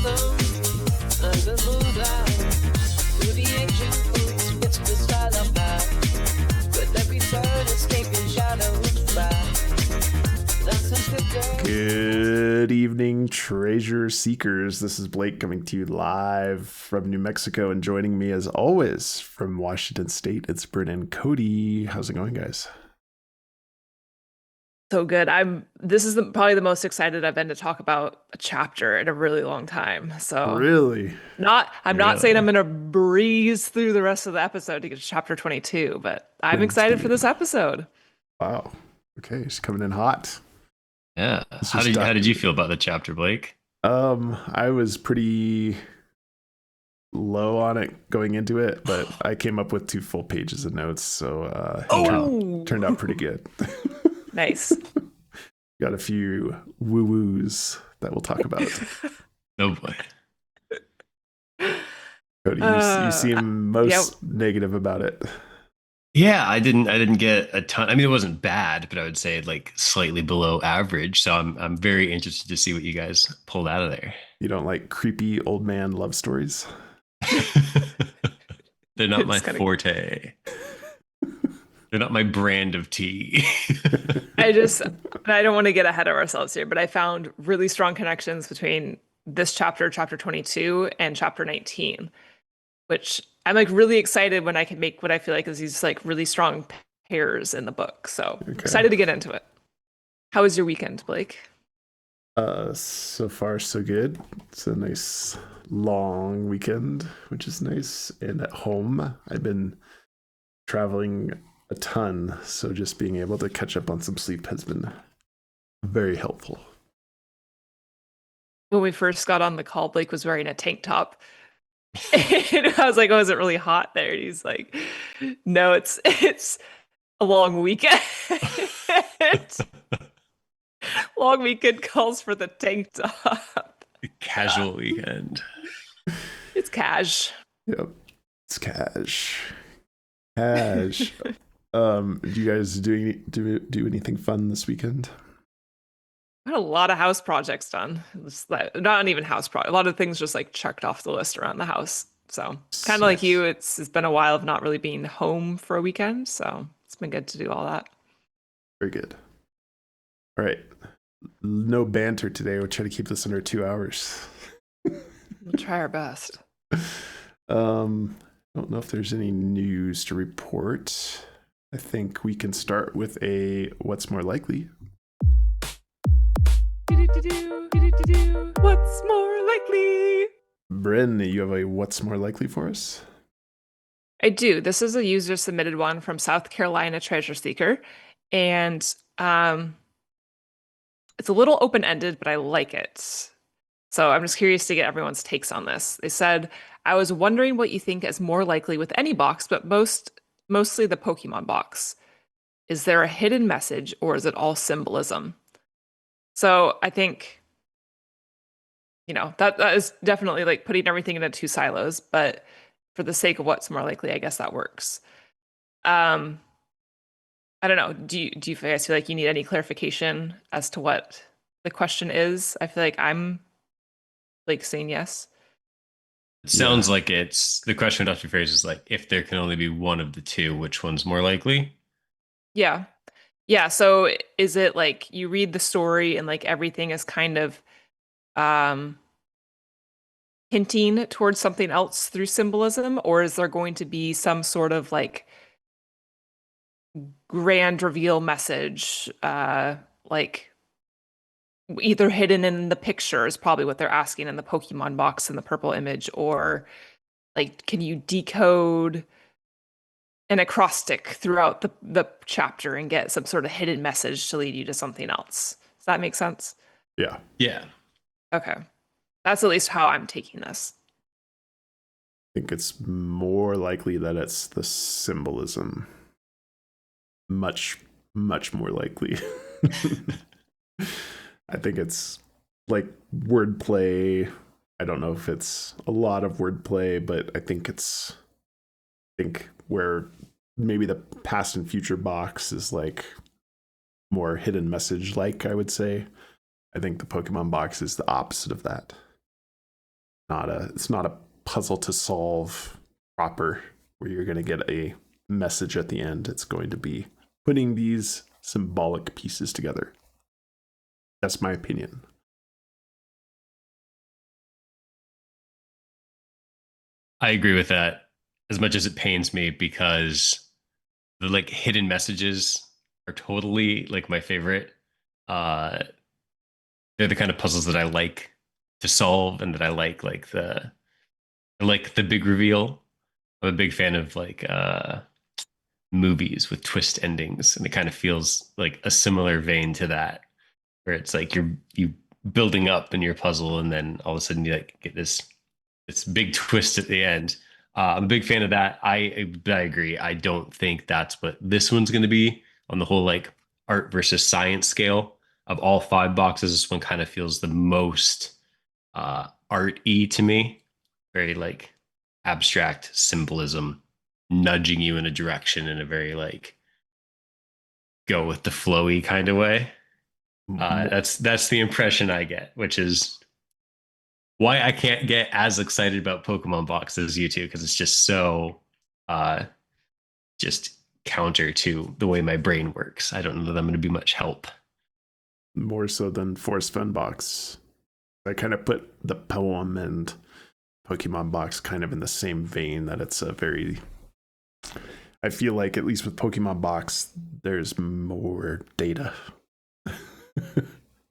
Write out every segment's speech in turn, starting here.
Good evening, treasure seekers. This is Blake coming to you live from New Mexico, and joining me as always from Washington State, it's Bryn and Cody. How's it going, guys? So good. This is probably the most excited I've been to talk about a chapter in a really long time. So Really? I'm not saying I'm gonna breeze through the rest of the episode to get to chapter 22, but I'm excited for this episode. Wow. Okay, it's coming in hot. Yeah. How did you feel about the chapter, Blake? I was pretty low on it going into it, but I came up with 2 full pages of notes, so it turned out pretty good. Nice. Got a few woo-woos that we'll talk about. Oh boy. Cody, you seem most negative about it. Yeah, I didn't get a ton. I mean, it wasn't bad, but I would say like slightly below average. So I'm very interested to see what you guys pulled out of there. You don't like creepy old man love stories? They're not my forte. They're not my brand of tea. I don't want to get ahead of ourselves here, but I found really strong connections between this chapter 22, and chapter 19, which I'm like really excited when I can make what I feel like is these like really strong pairs in the book. So excited to get into it. How was your weekend, Blake? So far so good. It's a nice long weekend, which is nice. And at home, I've been traveling a ton, so just being able to catch up on some sleep has been very helpful. When we first got on the call, Blake was wearing a tank top. And I was like, oh, is it really hot there? And he's like, no, it's a long weekend. Long weekend calls for the tank top. Casual weekend. It's cash. Yep. It's cash. Cash. Do you guys do anything fun this weekend? I had a lot of house projects done. Not even house projects. A lot of things just like checked off the list around the house. So kind of like you, it's been a while of not really being home for a weekend. So it's been good to do all that. Very good. All right. No banter today. We'll try to keep this under 2 hours. We'll try our best. I don't know if there's any news to report. I think we can start with a what's more likely. What's more likely? Bryn, you have a what's more likely for us? I do. This is a user submitted one from South Carolina Treasure Seeker. And it's a little open-ended, but I like it. So I'm just curious to get everyone's takes on this. They said, I was wondering what you think is more likely with any box, but mostly the Pokemon box. Is there a hidden message or is it all symbolism? So I think, that is definitely like putting everything into 2 silos, but for the sake of what's more likely, I guess that works. I don't know. Do you guys feel like you need any clarification as to what the question is? I feel like I'm like saying yes. It sounds like the question would have to be phrased as like, if there can only be one of the 2, which one's more likely? Yeah. Yeah. So is it like you read the story and like everything is kind of hinting towards something else through symbolism, or is there going to be some sort of like grand reveal message, like either hidden in the picture is probably what they're asking in the Pokemon box in the purple image, or like can you decode an acrostic throughout the chapter and get some sort of hidden message to lead you to something else? Does that make sense? Yeah. Okay. That's at least how I'm taking this. I think it's more likely that it's the symbolism. Much, much more likely. I think it's like wordplay. I don't know if it's a lot of wordplay, but I think where maybe the past and future box is like more hidden message, like I would say. I think the Pokemon box is the opposite of that. It's not a puzzle to solve proper where you're going to get a message at the end. It's going to be putting these symbolic pieces together. That's my opinion. I agree with that as much as it pains me because the like hidden messages are totally like my favorite. Uh they're the kind of puzzles that I like to solve and that I like the big reveal. I'm a big fan of like movies with twist endings, and it kind of feels like a similar vein to that, where it's like you building up in your puzzle, and then all of a sudden you like get this big twist at the end. I'm a big fan of that. But I agree. I don't think that's what this one's going to be on the whole like art versus science scale. Of all five boxes, this one kind of feels the most art-y to me. Very like abstract symbolism, nudging you in a direction in a very like go with the flowy kind of way. That's the impression I get, which is why I can't get as excited about Pokemon boxes as you two, because it's just so uh just counter to the way my brain works. I don't know that I'm going to be much help. More so than Forest Fun box. I kind of put the poem and Pokemon box kind of in the same vein, that it's a very, I feel like at least with Pokemon box there's more data.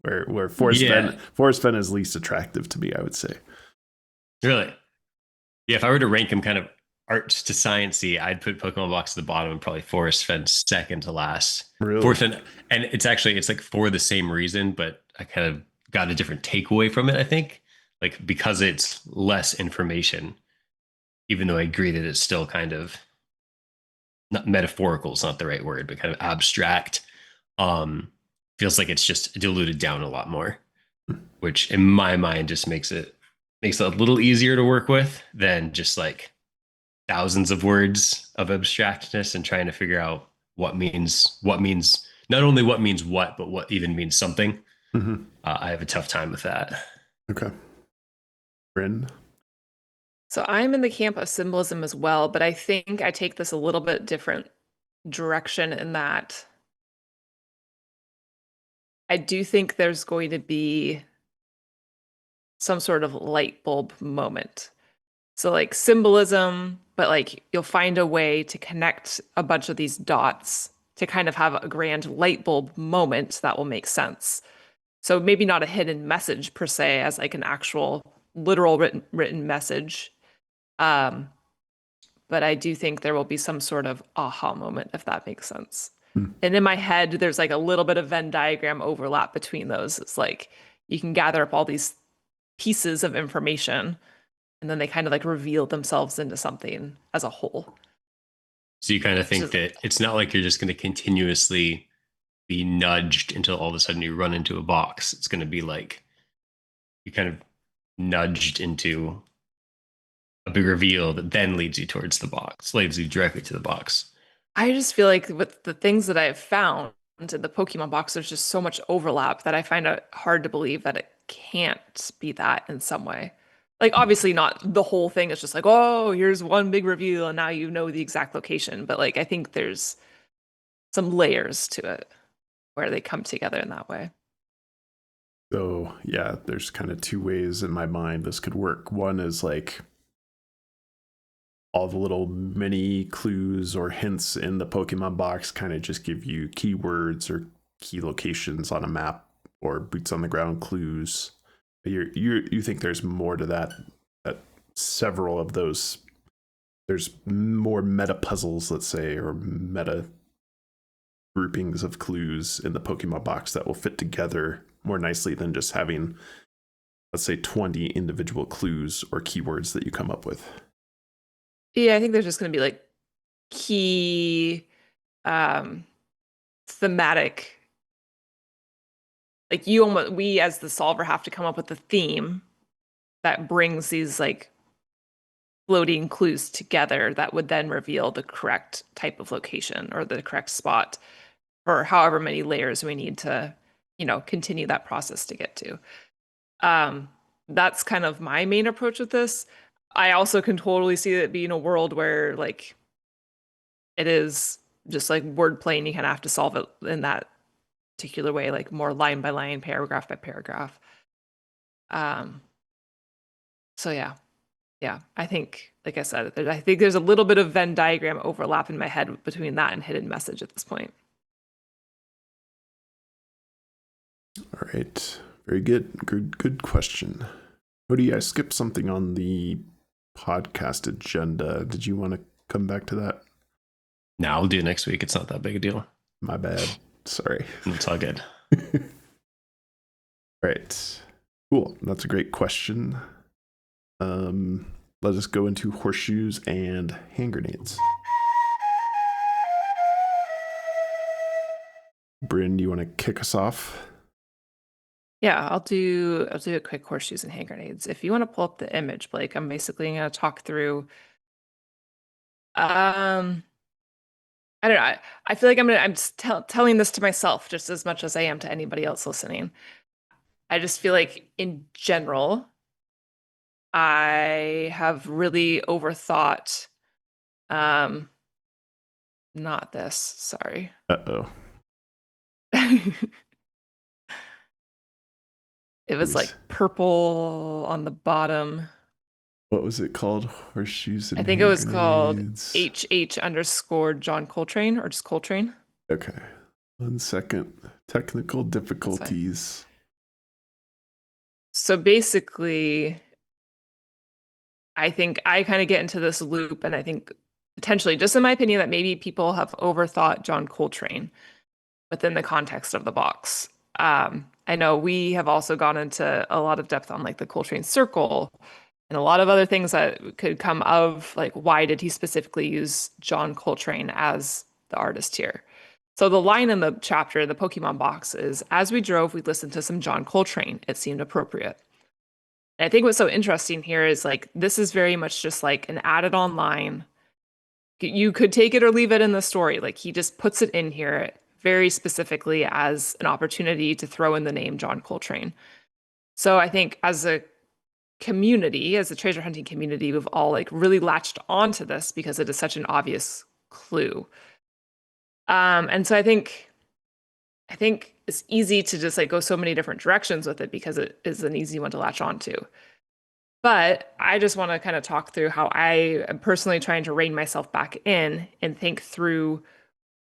where Forest Fen is least attractive to me, I would say. Really? Yeah, if I were to rank them kind of arts to sciencey, I'd put Pokemon box at the bottom and probably Forest Fen second to last. Really? Forest Fen, and it's like for the same reason, but I kind of got a different takeaway from it, I think. Like because it's less information, even though I agree that it's still kind of not metaphorical, it's not the right word, but kind of abstract. Um, feels like it's just diluted down a lot more, which in my mind just makes it a little easier to work with than just like thousands of words of abstractness and trying to figure out what means not only what means what, but what even means something. Mm-hmm. I have a tough time with that. Okay. Bryn? So I'm in the camp of symbolism as well, but I think I take this a little bit different direction in that I do think there's going to be some sort of light bulb moment. So like symbolism, but like you'll find a way to connect a bunch of these dots to kind of have a grand light bulb moment that will make sense. So maybe not a hidden message per se as like an actual literal written message. But I do think there will be some sort of aha moment, if that makes sense. And in my head, there's like a little bit of Venn diagram overlap between those. It's like you can gather up all these pieces of information and then they kind of like reveal themselves into something as a whole. So you kind of think that it's not like you're just going to continuously be nudged until all of a sudden you run into a box. It's going to be like you kind of nudged into a big reveal that then leads you towards the box, leads you directly to the box. I just feel like with the things that I've found in the Pokemon box, there's just so much overlap that I find it hard to believe that it can't be that in some way. Like, obviously, not the whole thing is just like, oh, here's one big reveal and now you know the exact location. But like, I think there's some layers to it where they come together in that way. So, yeah, there's kind of two ways in my mind this could work. One is like all the little mini clues or hints in the Pokemon box kind of just give you keywords or key locations on a map or boots on the ground clues. You think there's more to that several of those, there's more meta puzzles, let's say, or meta groupings of clues in the Pokemon box that will fit together more nicely than just having, let's say, 20 individual clues or keywords that you come up with. Yeah, I think there's just going to be like key thematic, like we as the solver have to come up with a theme that brings these like floating clues together that would then reveal the correct type of location or the correct spot for however many layers we need to, continue that process to get to. that's kind of my main approach with this. I also can totally see it being a world where like it is just like wordplay and you kind of have to solve it in that particular way, like more line by line, paragraph by paragraph. So yeah, I think, like I said, I think there's a little bit of Venn diagram overlap in my head between that and hidden message at this point. All right. Very good. Good question. Cody, I skipped something on the podcast agenda. Did you want to come back to that? No, we'll do it next week. It's not that big a deal. My bad. Sorry. It's all good. All right. Cool. That's a great question. Let us go into horseshoes and hand grenades. Bryn, do you want to kick us off? Yeah, I'll do a quick horseshoes and hand grenades. If you want to pull up the image, Blake, I'm basically going to talk through. I don't know. I feel like I'm just telling this to myself just as much as I am to anybody else listening. I just feel like in general, I have really overthought. Not this. Sorry. Uh-oh. It was like purple on the bottom. What was it called? Horseshoes and I think hand it was called grenades. HH_ Jon Coltrane or just Coltrane. Okay. 1 second. Technical difficulties. So basically, I think I kind of get into this loop, and I think potentially, just in my opinion, that maybe people have overthought Jon Coltrane within the context of the box. I know we have also gone into a lot of depth on like the Coltrane circle and a lot of other things that could come of like why did he specifically use Jon Coltrane as the artist here. So the line in the chapter, the Pokemon box, is as we drove, we listened to some Jon Coltrane. It seemed appropriate. And I think what's so interesting here is like this is very much just like an added on line. You could take it or leave it in the story. Like he just puts it in here very specifically as an opportunity to throw in the name Jon Coltrane. So I think as a community, as a treasure hunting community, we've all like really latched onto this because it is such an obvious clue. And so I think it's easy to just like go so many different directions with it because it is an easy one to latch onto. But I just want to kind of talk through how I am personally trying to rein myself back in and think through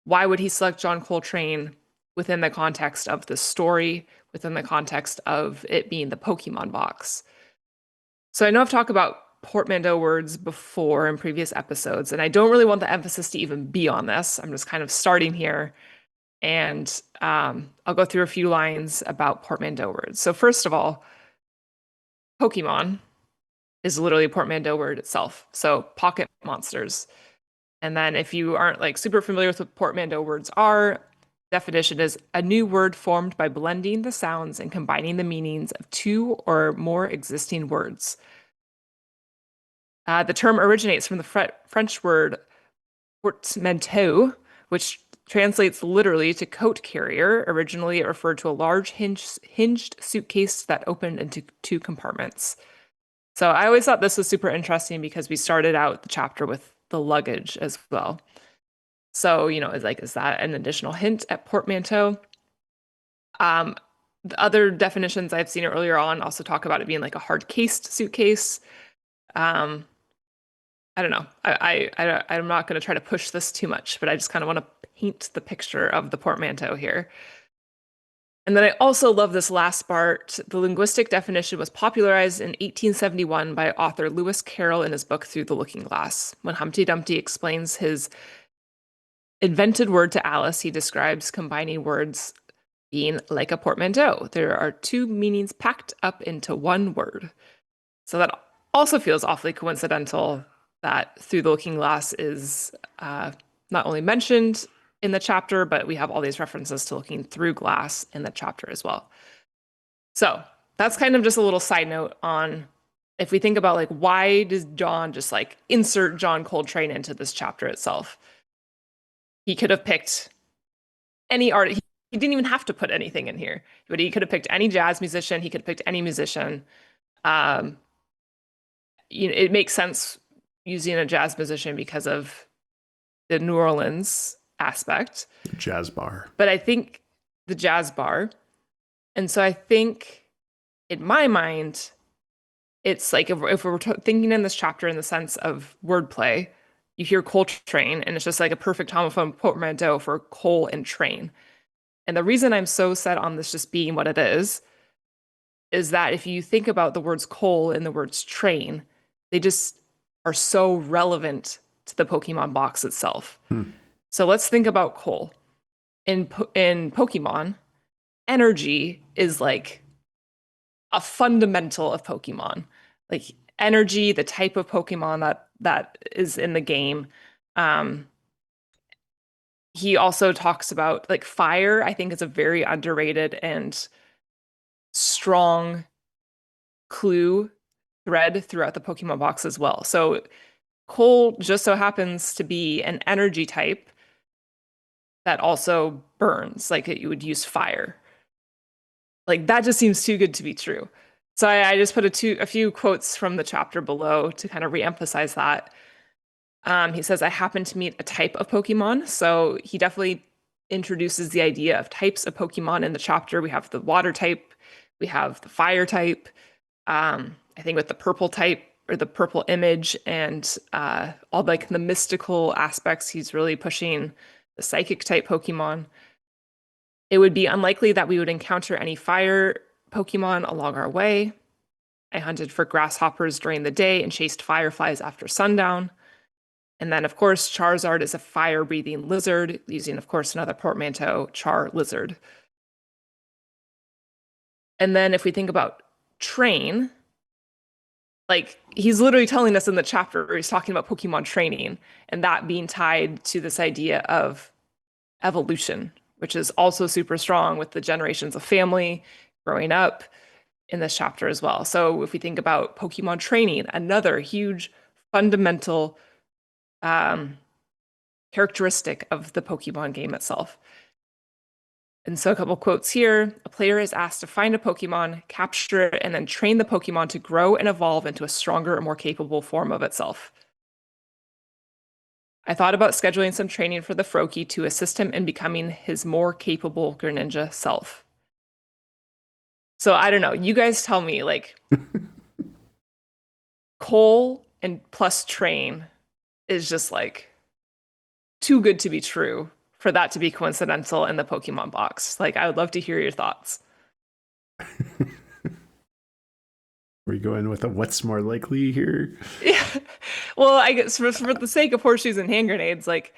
why would he select Jon Coltrane within the context of the story, within the context of it being the Pokemon box. So I know I've talked about portmanteau words before in previous episodes, and I don't really want the emphasis to even be on this. I'm just kind of starting here, and I'll go through a few lines about portmanteau words. So first of all, Pokemon is literally a portmanteau word itself. So pocket monsters. And then if you aren't like super familiar with what portmanteau words are, definition is a new word formed by blending the sounds and combining the meanings of two or more existing words. The term originates from the French word portmanteau, which translates literally to coat carrier. Originally, it referred to a large hinged suitcase that opened into two compartments. So I always thought this was super interesting because we started out the chapter with the luggage as well. So, it's like, is that an additional hint at portmanteau? The other definitions I've seen earlier on also talk about it being like a hard-cased suitcase. I don't know. I'm not going to try to push this too much, but I just kind of want to paint the picture of the portmanteau here. And then I also love this last part. The linguistic definition was popularized in 1871 by author Lewis Carroll in his book Through the Looking Glass. When Humpty Dumpty explains his invented word to Alice, he describes combining words being like a portmanteau. There are two meanings packed up into one word. So that also feels awfully coincidental that Through the Looking Glass is not only mentioned in the chapter, but we have all these references to looking through glass in the chapter as well. So that's kind of just a little side note on if we think about like, why does Jon just like insert Jon Coltrane into this chapter itself? He could have picked any art. He didn't even have to put anything in here, but he could have picked any jazz musician. He could have picked any musician. Um, it makes sense using a jazz musician because of the New Orleans aspect. Jazz bar. But I think the jazz bar. And so I think in my mind, it's like if we're thinking in this chapter in the sense of wordplay, you hear Coltrane and it's just like a perfect homophone portmanteau for coal and train. And the reason I'm so set on this just being what it is that if you think about the words coal and the words train, they just are so relevant to the Pokemon box itself. So let's think about coal. In Pokemon, energy is like a fundamental of Pokemon. Like energy, the type of Pokemon that is in the game. He also talks about like fire, I think is a very underrated and strong clue thread throughout the Pokemon box as well. So coal just so happens to be an energy type that also burns, like you would use fire. Like that just seems too good to be true. So I just put a few quotes from the chapter below to kind of reemphasize that. He says, I happen to meet a type of Pokemon. So he definitely introduces the idea of types of Pokemon in the chapter. We have the water type, we have the fire type. I think with the purple type or the purple image and all like the mystical aspects, he's really pushing the psychic type Pokemon. It would be unlikely that we would encounter any fire Pokemon along our way. I hunted for grasshoppers during the day and chased fireflies after sundown. And then, of course, Charizard is a fire-breathing lizard, using, of course, another portmanteau, Char Lizard. And then if we think about train, like he's literally telling us in the chapter where he's talking about Pokemon training and that being tied to this idea of evolution, which is also super strong with the generations of family growing up in this chapter as well. So if we think about Pokemon training, another huge fundamental characteristic of the Pokemon game itself. And so a couple quotes here. A player is asked to find a Pokemon, capture it, and then train the Pokemon to grow and evolve into a stronger and more capable form of itself. I thought about scheduling some training for the Froakie to assist him in becoming his more capable Greninja self. So I don't know. You guys tell me, like, Cole and plus train is just like too good to be true for that to be coincidental in the Pokemon box. Like, I would love to hear your thoughts. We're going with a what's more likely here? Yeah. Well, I guess for the sake of horseshoes and hand grenades, like,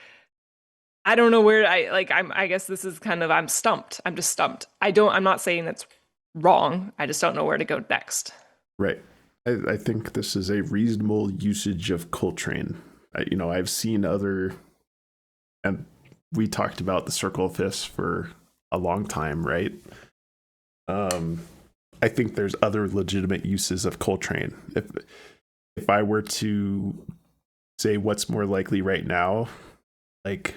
I don't know where I guess this is kind of, I'm stumped. I'm just stumped. I'm not saying that's wrong. I just don't know where to go next. Right. I think this is a reasonable usage of Coltrane. I've seen other, and we talked about the Circle of Fists for a long time, right? I think there's other legitimate uses of Coltrane. If I were to say what's more likely right now, like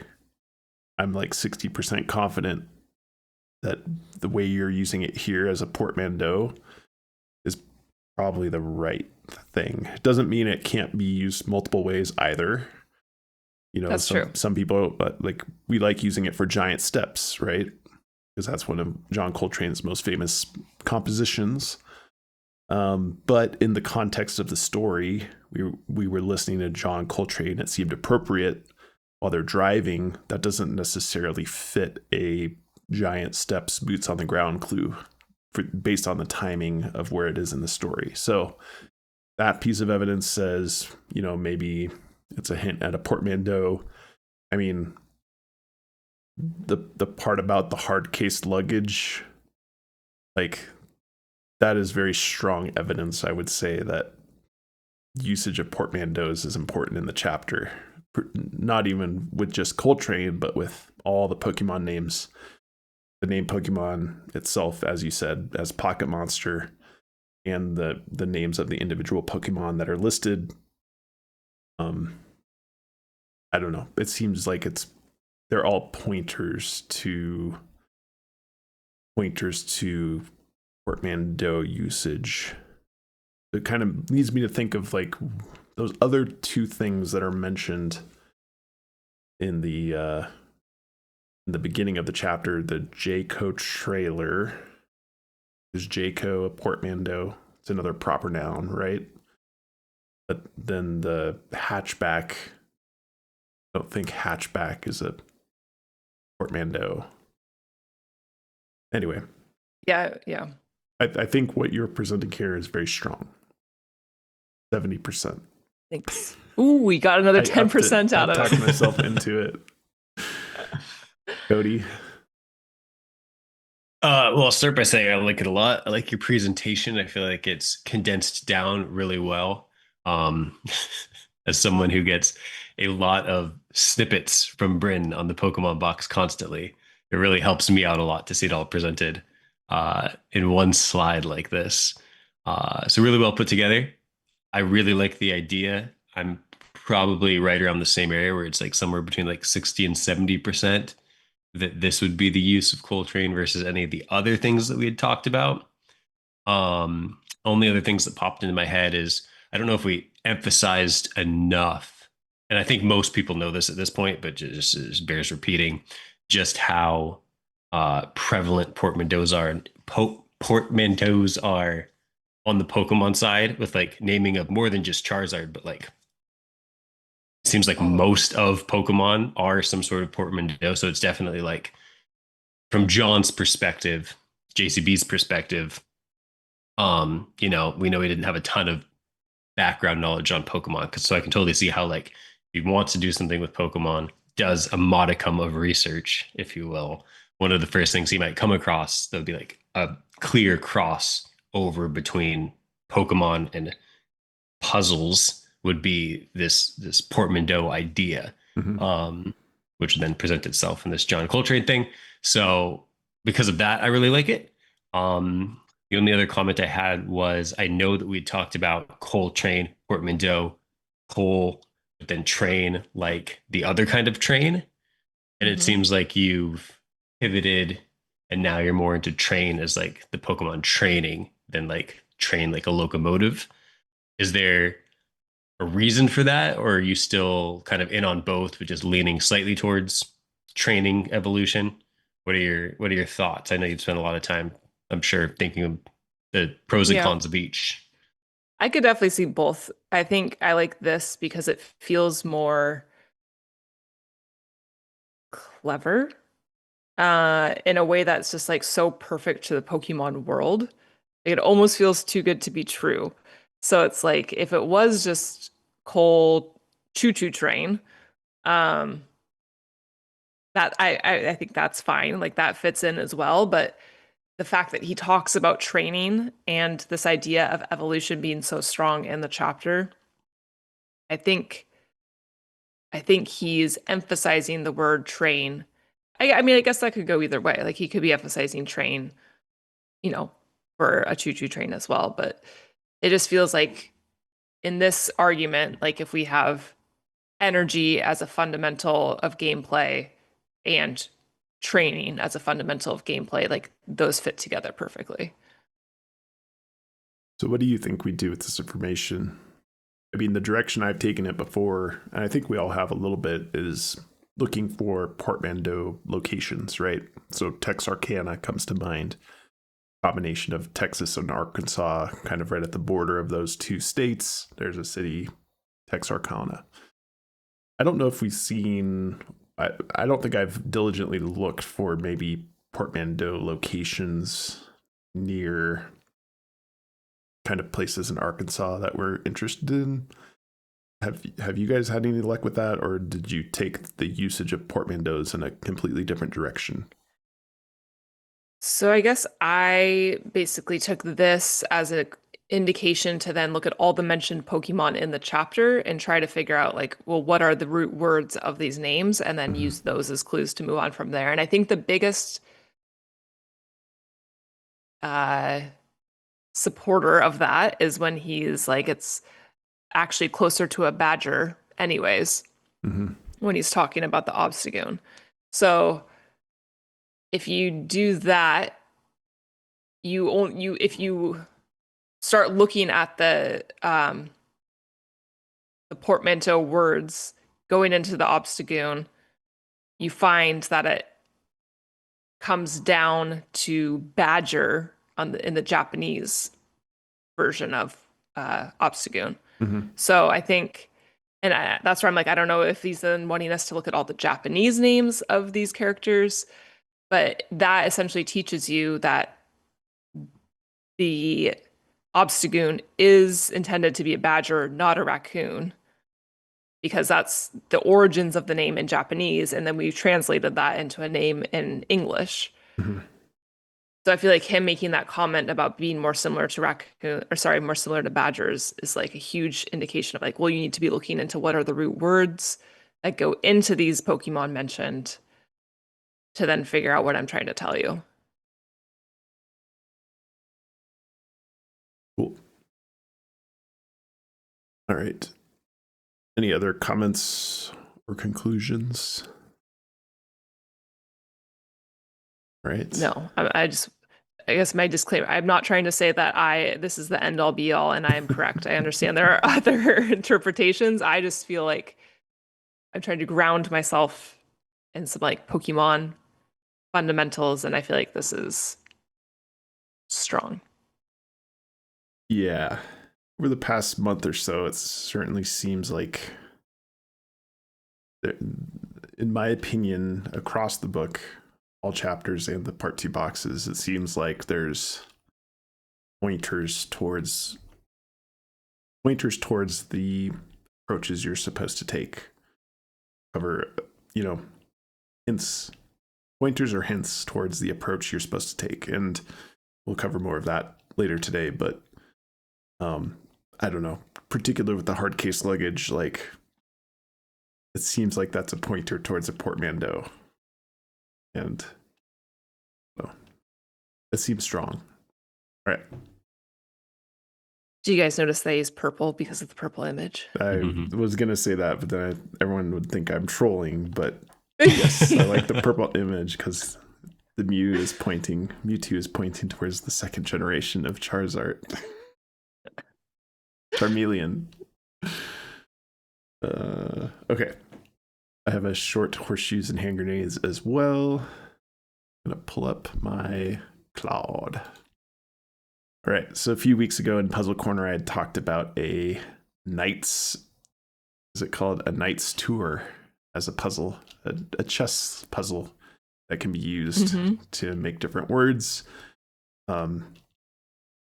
I'm like 60% confident that the way you're using it here as a portmanteau is probably the right thing. It doesn't mean it can't be used multiple ways either. That's true. Some people we like using it for giant steps, right? Because that's one of John Coltrane's most famous compositions. But in the context of the story, we were listening to John Coltrane. It seemed appropriate while they're driving. That doesn't necessarily fit a giant steps, boots on the ground clue based on the timing of where it is in the story. So that piece of evidence says, maybe it's a hint at a portmanteau. I mean, the part about the hard case luggage, like that is very strong evidence, I would say, that usage of portmanteaus is important in the chapter. Not even with just Coltrane, but with all the Pokemon names. The name Pokemon itself, as you said, as Pocket Monster, and the names of the individual Pokemon that are listed. I don't know. It seems like they're all pointers to portmanteau usage. it kind of leads me to think of like those other two things that are mentioned in the beginning of the chapter, the Jayco trailer. Is Jayco a portmanteau? It's another proper noun, right? But then the hatchback, I don't think hatchback is a portmanteau. Anyway. Yeah. I think what you're presenting here is very strong. 70%. Thanks. Ooh, we got another 10% out of it. I talked myself into it. Cody? Well, I'll start by saying I like it a lot. I like your presentation. I feel like it's condensed down really well. As someone who gets a lot of snippets from Bryn on the Pokemon box constantly, it really helps me out a lot to see it all presented in one slide like this. So really well put together. I really like the idea. I'm probably right around the same area where it's like somewhere between like 60 and 70% that this would be the use of Coltrane versus any of the other things that we had talked about. Only other things that popped into my head is I don't know if we emphasized enough, and I think most people know this at this point, but just bears repeating just how prevalent portmanteaus are and portmanteaus are on the Pokemon side, with like naming of more than just Charizard, but like it seems like most of Pokemon are some sort of portmanteau. So it's definitely like from John's perspective, JCB's perspective, we know he didn't have a ton of background knowledge on Pokemon. So I can totally see how like if he wants to do something with Pokemon, does a modicum of research, if you will. One of the first things he might come across, there'll be like a clear cross over between Pokemon and puzzles would be this portmanteau idea, which would then present itself in this John Coltrane thing. So because of that, I really like it. The only other comment I had was I know that we talked about Coltrane, portmanteau, Cole, but then train like the other kind of train. And it seems like you've pivoted and now you're more into train as like the Pokemon training than like train like a locomotive. Is there a reason for that, or are you still kind of in on both, but just leaning slightly towards training evolution? What are your thoughts? I know you've spent a lot of time, I'm sure, thinking of the pros and cons of each. I could definitely see both. I think I like this because it feels more clever in a way that's just like so perfect to the Pokemon world. It almost feels too good to be true. So it's like if it was just Cole Choo Choo Train, that I think that's fine. Like that fits in as well. But the fact that he talks about training and this idea of evolution being so strong in the chapter, I think he's emphasizing the word train. I mean, I guess that could go either way. Like he could be emphasizing train, for a choo-choo train as well. But it just feels like in this argument, like if we have energy as a fundamental of gameplay and training as a fundamental of gameplay, like those fit together perfectly. So what do you think we do with this information? I mean, the direction I've taken it before, and I think we all have a little bit, is looking for portmanteau locations, right? So Texarkana comes to mind. Combination of Texas and Arkansas, kind of right at the border of those two states. There's a city, Texarkana. I don't know if we've seen, I don't think I've diligently looked for maybe portmanteau locations near kind of places in Arkansas that we're interested in. Have you guys had any luck with that, or did you take the usage of portmanteaus in a completely different direction? So I guess I basically took this as an indication to then look at all the mentioned Pokemon in the chapter and try to figure out like, well, what are the root words of these names, and then use those as clues to move on from there. And I think the biggest supporter of that is when he's like, it's actually closer to a badger anyways, when he's talking about the Obstagoon. So if you do that, if you start looking at the portmanteau words going into the obstagoon, you find that it comes down to badger in the Japanese version of obstagoon. Mm-hmm. So I think, and that's where I'm like, I don't know if he's then wanting us to look at all the Japanese names of these characters, but that essentially teaches you that the obstagoon is intended to be a badger, not a raccoon, because that's the origins of the name in Japanese, and then we translated that into a name in English. Mm-hmm. So I feel like him making that comment about being more similar to more similar to badgers is like a huge indication of like, well, you need to be looking into what are the root words that go into these Pokemon mentioned to then figure out what I'm trying to tell you. Cool. All right. Any other comments or conclusions? Right. No, I guess my disclaimer, I'm not trying to say that this is the end all be all and I am correct. I understand there are other interpretations. I just feel like I'm trying to ground myself in some like Pokemon fundamentals, and I feel like this is strong. Yeah. Over the past month or so, it certainly seems like, in my opinion, across the book, all chapters and the part 2 boxes, it seems like there's pointers towards the approaches you're supposed to take. Cover, hints, pointers or hints towards the approach you're supposed to take, and we'll cover more of that later today. But I don't know, particularly with the hard case luggage, like it seems like that's a pointer towards a portmanteau, and it seems strong. All right. Do you guys notice they use purple because of the purple image? I was gonna say that, but then everyone would think I'm trolling. But yes, I like the purple image because the Mewtwo is pointing towards the second generation of Charizard. Charmeleon. Okay. I have a short Horseshoes and Hand Grenades as well. I'm gonna pull up my cloud. All right, so a few weeks ago in Puzzle Corner, I had talked about a Knight's Tour as a puzzle, a chess puzzle that can be used to make different words.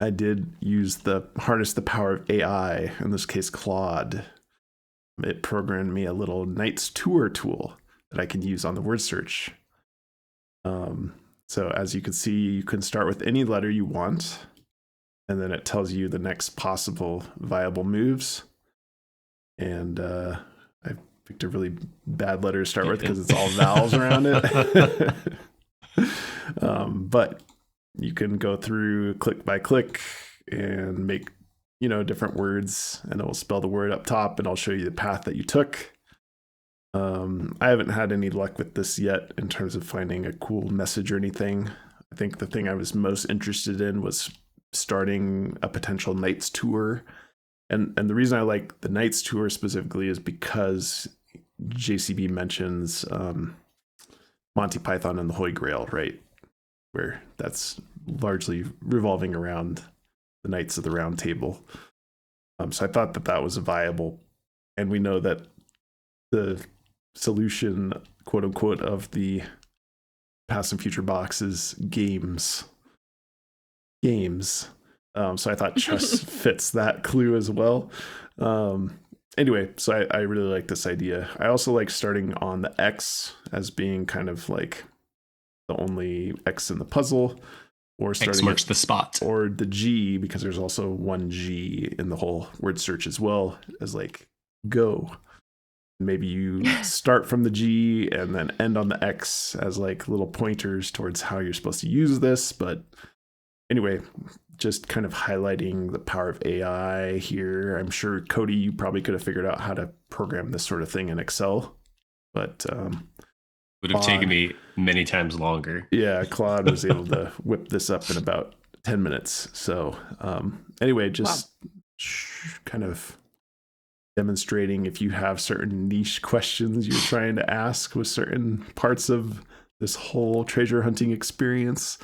I did use harness the power of AI, in this case Claude. It programmed me a little Knight's Tour tool that I can use on the word search. So as you can see, you can start with any letter you want, and then it tells you the next possible viable moves. And I picked a really bad letter to start with because it's all vowels around it. But you can go through click by click and make, different words, and it will spell the word up top, and I'll show you the path that you took. I haven't had any luck with this yet in terms of finding a cool message or anything. I think the thing I was most interested in was starting a potential Knight's Tour. And the reason I like the Knight's Tour specifically is because JCB mentions Monty Python and the Holy Grail, right? Where that's largely revolving around the Knights of the Round Table. So I thought that was a viable, and we know that the solution, quote unquote, of the past and future box is games. So I thought chess fits that clue as well. Anyway, so I really like this idea. I also like starting on the X as being kind of like the only X in the puzzle, or starting X marks the spot, or the G, because there's also one G in the whole word search as well, as like go. Maybe you start from the G and then end on the X as like little pointers towards how you're supposed to use this. But anyway, just kind of highlighting the power of AI here. I'm sure, Cody, you probably could have figured out how to program this sort of thing in Excel, but would have taken me many times longer. Yeah, Claude was able to whip this up in about 10 minutes. So anyway, just Wow. kind of demonstrating if you have certain niche questions you're trying to ask with certain parts of this whole treasure hunting experience.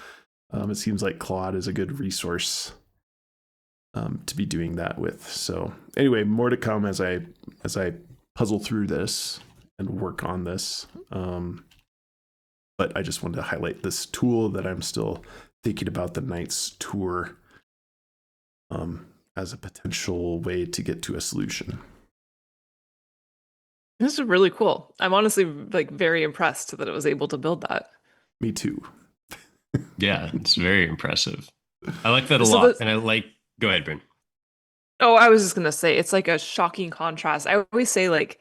It seems like Claude is a good resource to be doing that with. So anyway, more to come as I puzzle through this and work on this. But I just wanted to highlight this tool that I'm still thinking about the Knights tour as a potential way to get to a solution. This is really cool. I'm honestly like very impressed that it was able to build that. Me too. Yeah, it's very impressive. I like that a So lot. the- And I like, go ahead, Bryn. Oh, I was just gonna say it's like a shocking contrast. I always say like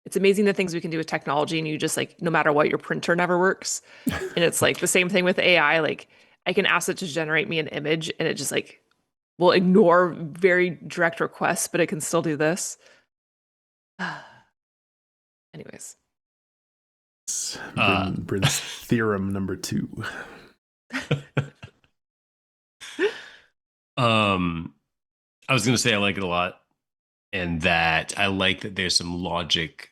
it's amazing the things we can do with technology, and you just like no matter what, your printer never works. And it's like the same thing with AI. Like I can ask it to generate me an image, and it just like will ignore very direct requests, but it can still do this. Anyways, Bryn's theorem number 2. I was gonna say I like it a lot, and that I like that there's some logic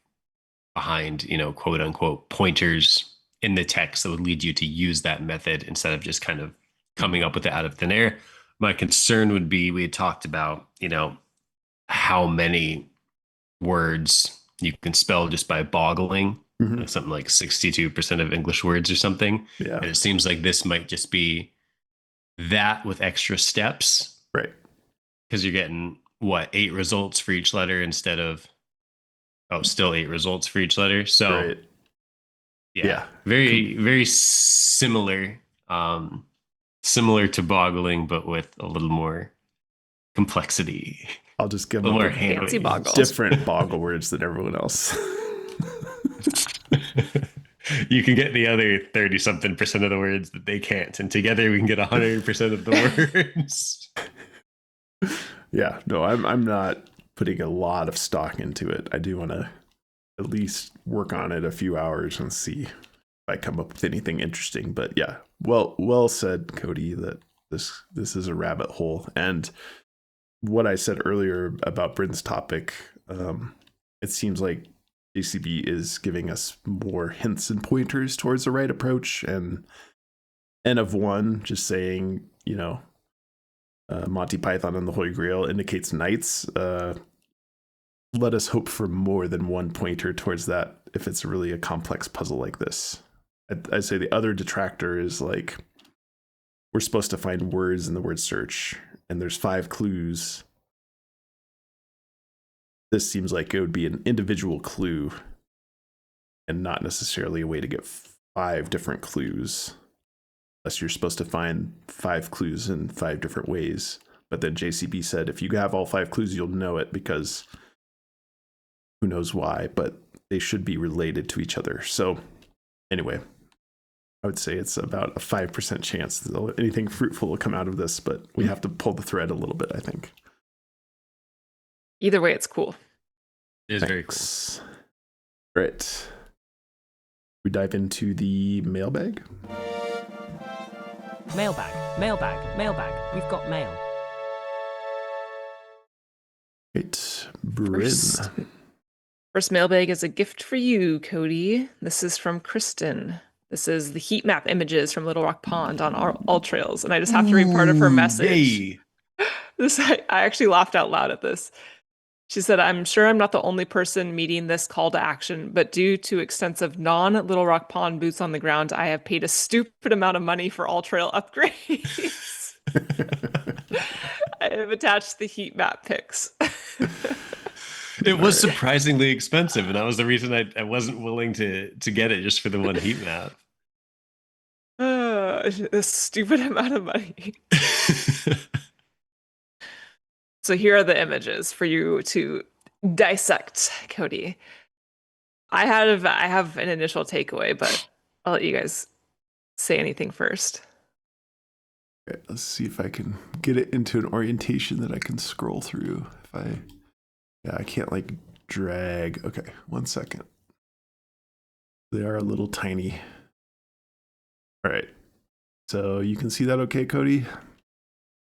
behind, quote unquote pointers in the text that would lead you to use that method instead of just kind of coming up with it out of thin air. My concern would be we had talked about, how many words you can spell just by boggling, Mhm. something like 62% of English words or something. Yeah. And it seems like this might just be that with extra steps. Right. Because you're getting, 8 results for each letter instead of, still 8 results for each letter. So, Right. yeah, very, very similar. Similar to boggling, but with a little more complexity. I'll just give A little them more handling. fancy boggle. different boggle words than everyone else. You can get the other 30 something percent of the words that they can't, and together we can get 100% of the words. Yeah, no, I'm not putting a lot of stock into it. I do want to at least work on it a few hours and see if I come up with anything interesting. But yeah, well said, Cody, that this is a rabbit hole. And what I said earlier about Bryn's topic, it seems like JCB is giving us more hints and pointers towards the right approach. And N of 1, just saying, Monty Python and the Holy Grail indicates knights. Let us hope for more than one pointer towards that if it's really a complex puzzle like this. I'd say the other detractor is like we're supposed to find words in the word search, and there's 5 clues. This seems like it would be an individual clue and not necessarily a way to get 5 different clues. Unless you're supposed to find 5 clues in 5 different ways. But then JCB said if you have all 5 clues, you'll know it because who knows why, but they should be related to each other. So anyway, I would say it's about a 5% chance that anything fruitful will come out of this, but we have to pull the thread a little bit, I think. either way, it's cool. It is very cool. Thanks. Right. We dive into the mailbag. Mailbag. We've got mail. Right. Bryn. First mailbag is a gift for you, Cody. This is from Kristen. This is the heat map images from Little Rock Pond on all trails, and I just have to read part of her message. Hey. I actually laughed out loud at this. She said, I'm sure I'm not the only person meeting this call to action, but due to extensive non-Little Rock Pond boots on the ground, I have paid a stupid amount of money for all trail upgrades. I have attached the heat map pics. It was surprisingly expensive, and that was the reason I wasn't willing to get it just for the one heat map. A stupid amount of money. So here are the images for you to dissect, Cody. I have an initial takeaway, but I'll let you guys say anything first. Okay, let's see if I can get it into an orientation that I can scroll through. I can't like drag. Okay, 1 second. They are a little tiny. All right. So you can see that okay, Cody?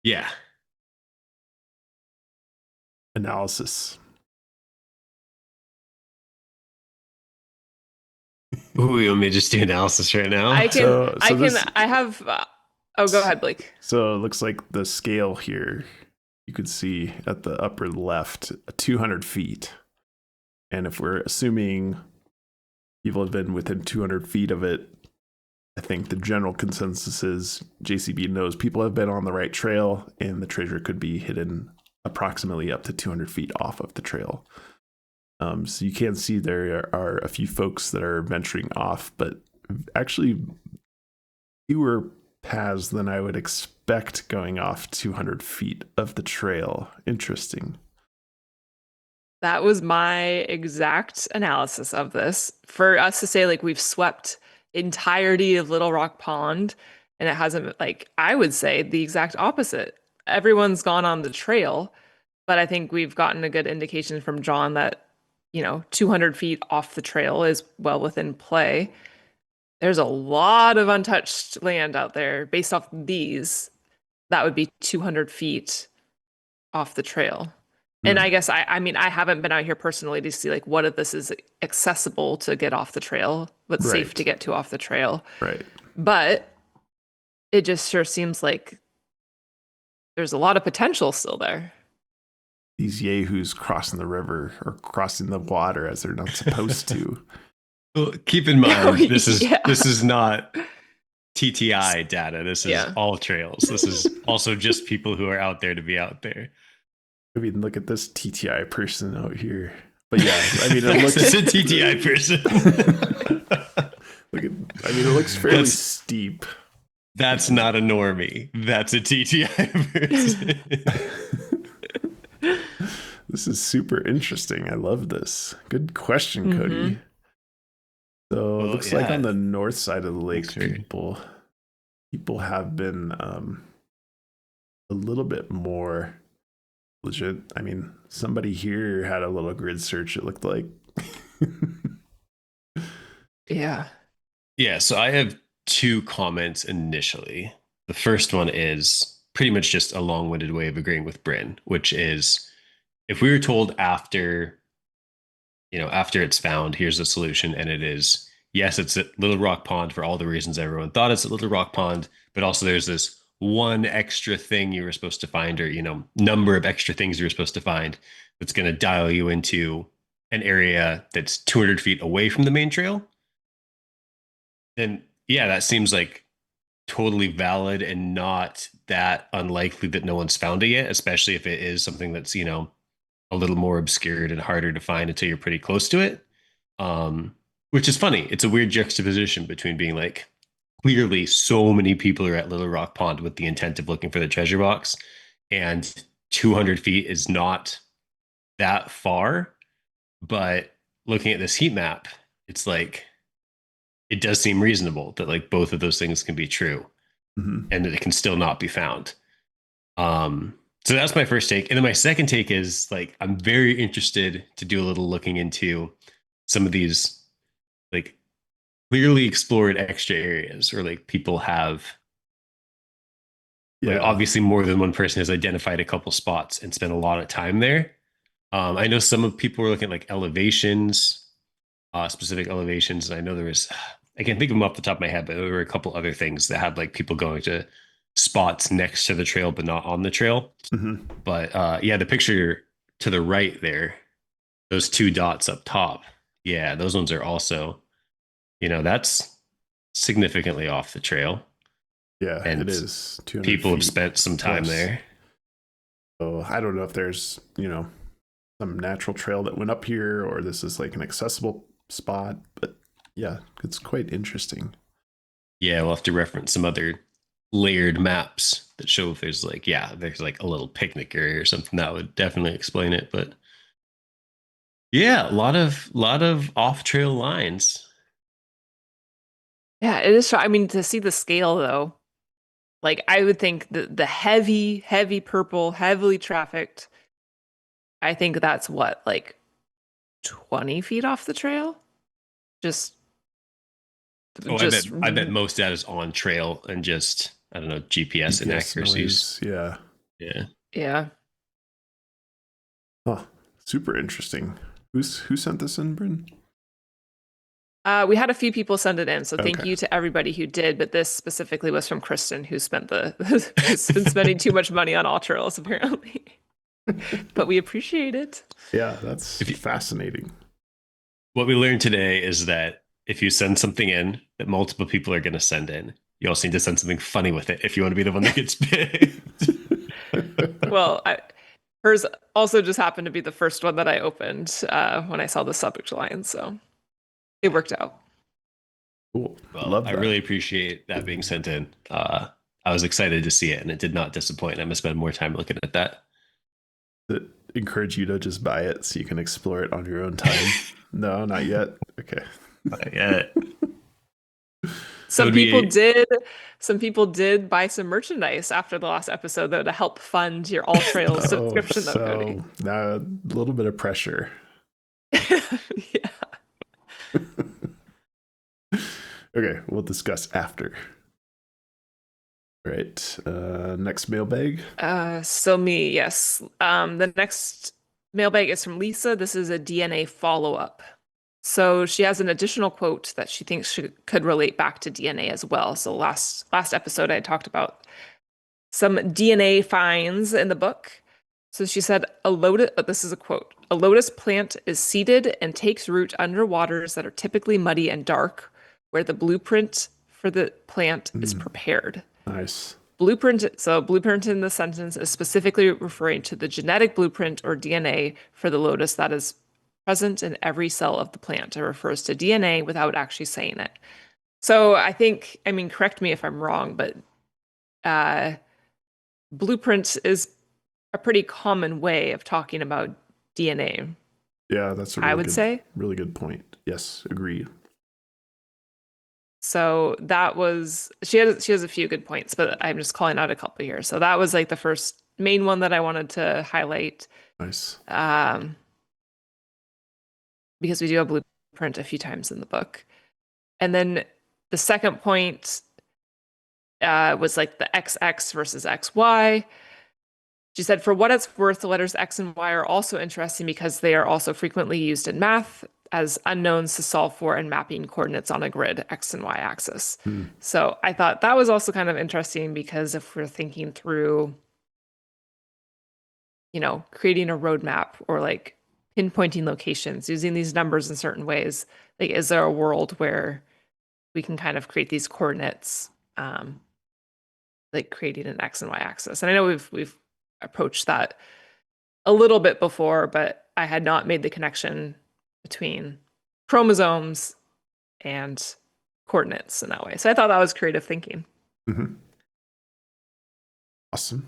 Yeah. Analysis. Ooh, you want me to just do analysis right now? I have. Oh, go ahead, Blake. So it looks like the scale here, you could see at the upper left, 200 feet. And if we're assuming people have been within 200 feet of it, I think the general consensus is JCB knows people have been on the right trail and the treasure could be hidden approximately up to 200 feet off of the trail. So you can see there are a few folks that are venturing off, but actually fewer paths than I would expect going off 200 feet of the trail. Interesting. That was my exact analysis of this. For us to say like we've swept entirety of Little Rock Pond and it hasn't, like, I would say the exact opposite. Everyone's gone on the trail, but I think we've gotten a good indication from Jon that, 200 feet off the trail is well within play. There's a lot of untouched land out there. Based off these, that would be 200 feet off the trail. And I guess I mean I haven't been out here personally to see like what if this is accessible to get off the trail, what's safe to get to off the trail. Right. But it just sure seems like there's a lot of potential still there. These yahoos crossing the river or crossing the water as they're not supposed to. Well, keep in mind, this is not TTI data. This is all trails. This is also just people who are out there to be out there. I mean, look at this TTI person out here. But yeah, I mean, it looks it's a TTI person. It looks fairly steep. That's not a normie. That's a TTI person. This is super interesting. I love this. Good question, Cody. So it looks like on the north side of the lake, people have been a little bit more legit. I mean, somebody here had a little grid search, it looked like. Yeah, so I have two comments initially. The first one is pretty much just a long-winded way of agreeing with Bryn, which is if we were told after it's found, here's the solution, and it is, yes, it's at Little Rock Pond for all the reasons everyone thought it's at Little Rock Pond, but also there's this one extra thing you were supposed to find, or number of extra things you were supposed to find that's going to dial you into an area that's 200 feet away from the main trail, then yeah, that seems like totally valid and not that unlikely that no one's found it yet, especially if it is something that's a little more obscured and harder to find until you're pretty close to it. Which is funny. It's a weird juxtaposition between being like, clearly so many people are at Little Rock Pond with the intent of looking for the treasure box, and 200 feet is not that far. But looking at this heat map, it's like, it does seem reasonable that like both of those things can be true and that it can still not be found. So that's my first take. And then my second take is like, I'm very interested to do a little looking into some of these like clearly explored extra areas, or like people have like obviously more than one person has identified a couple spots and spent a lot of time there. I know some of people were looking at like elevations, specific elevations. And I know there was, I can't think of them off the top of my head, but there were a couple other things that had like people going to spots next to the trail, but not on the trail. But yeah, the picture to the right there, those two dots up top. Yeah, those ones are also, that's significantly off the trail. Yeah, and it is. People have spent some time there. So I don't know if there's, some natural trail that went up here, or this is like an accessible spot, but yeah, it's quite interesting. Yeah, we'll have to reference some other layered maps that show if there's like, there's like a little picnic area or something that would definitely explain it. But yeah, a lot of off trail lines. Yeah, it is. I mean, to see the scale though, like I would think the heavy purple, heavily trafficked, I think that's what, like 20 feet off the trail? I bet most data is on trail and just, I don't know, GPS inaccuracies. Yeah. Yeah. Yeah. Oh, super interesting. Who sent this in, Bryn? We had a few people send it in, so thank Okay. you to everybody who did. But this specifically was from Kristen, who who's been spending too much money on all trails apparently. But we appreciate it. Yeah, that's If you- fascinating. What we learned today is that if you send something in that multiple people are going to send in, you also need to send something funny with it if you want to be the one that gets picked. Well, hers also just happened to be the first one that I opened when I saw the subject line, so it worked out. Cool. Well, Love I that. really appreciate that being sent in. I was excited to see it, and it did not disappoint. I'm going to spend more time looking at that. That encourage you to just buy it so you can explore it on your own time. No, not yet. Okay. Yeah. Some people did buy some merchandise after the last episode though to help fund your All Trails subscription though, Cody. So now a little bit of pressure. Yeah. Okay, we'll discuss after. All right. Next mailbag. So me, yes. The next mailbag is from Lisa. This is a DNA follow-up. So she has an additional quote that she thinks could relate back to DNA as well. So last episode I talked about some DNA finds in the book. So she said, this is a quote, "A lotus plant is seeded and takes root under waters that are typically muddy and dark, where the blueprint for the plant is prepared." Nice. Blueprint in the sentence is specifically referring to the genetic blueprint or DNA for the lotus that is present in every cell of the plant. It refers to DNA without actually saying it. So correct me if I'm wrong, but blueprint is a pretty common way of talking about DNA. Yeah, that's a I would say. really good point. Yes, agreed. So that was she has a few good points, but I'm just calling out a couple here. So that was like the first main one that I wanted to highlight. Nice. Because we do have blueprint a few times in the book. And then the second point was like the XX versus XY. She said, for what it's worth, the letters X and Y are also interesting because they are also frequently used in math as unknowns to solve for and mapping coordinates on a grid, X and Y axis. So I thought that was also kind of interesting because if we're thinking through, creating a roadmap or like pinpointing locations, using these numbers in certain ways, like is there a world where we can kind of create these coordinates, like creating an X and Y axis? And I know we've approached that a little bit before, but I had not made the connection between chromosomes and coordinates in that way. So I thought that was creative thinking. Mm-hmm. Awesome.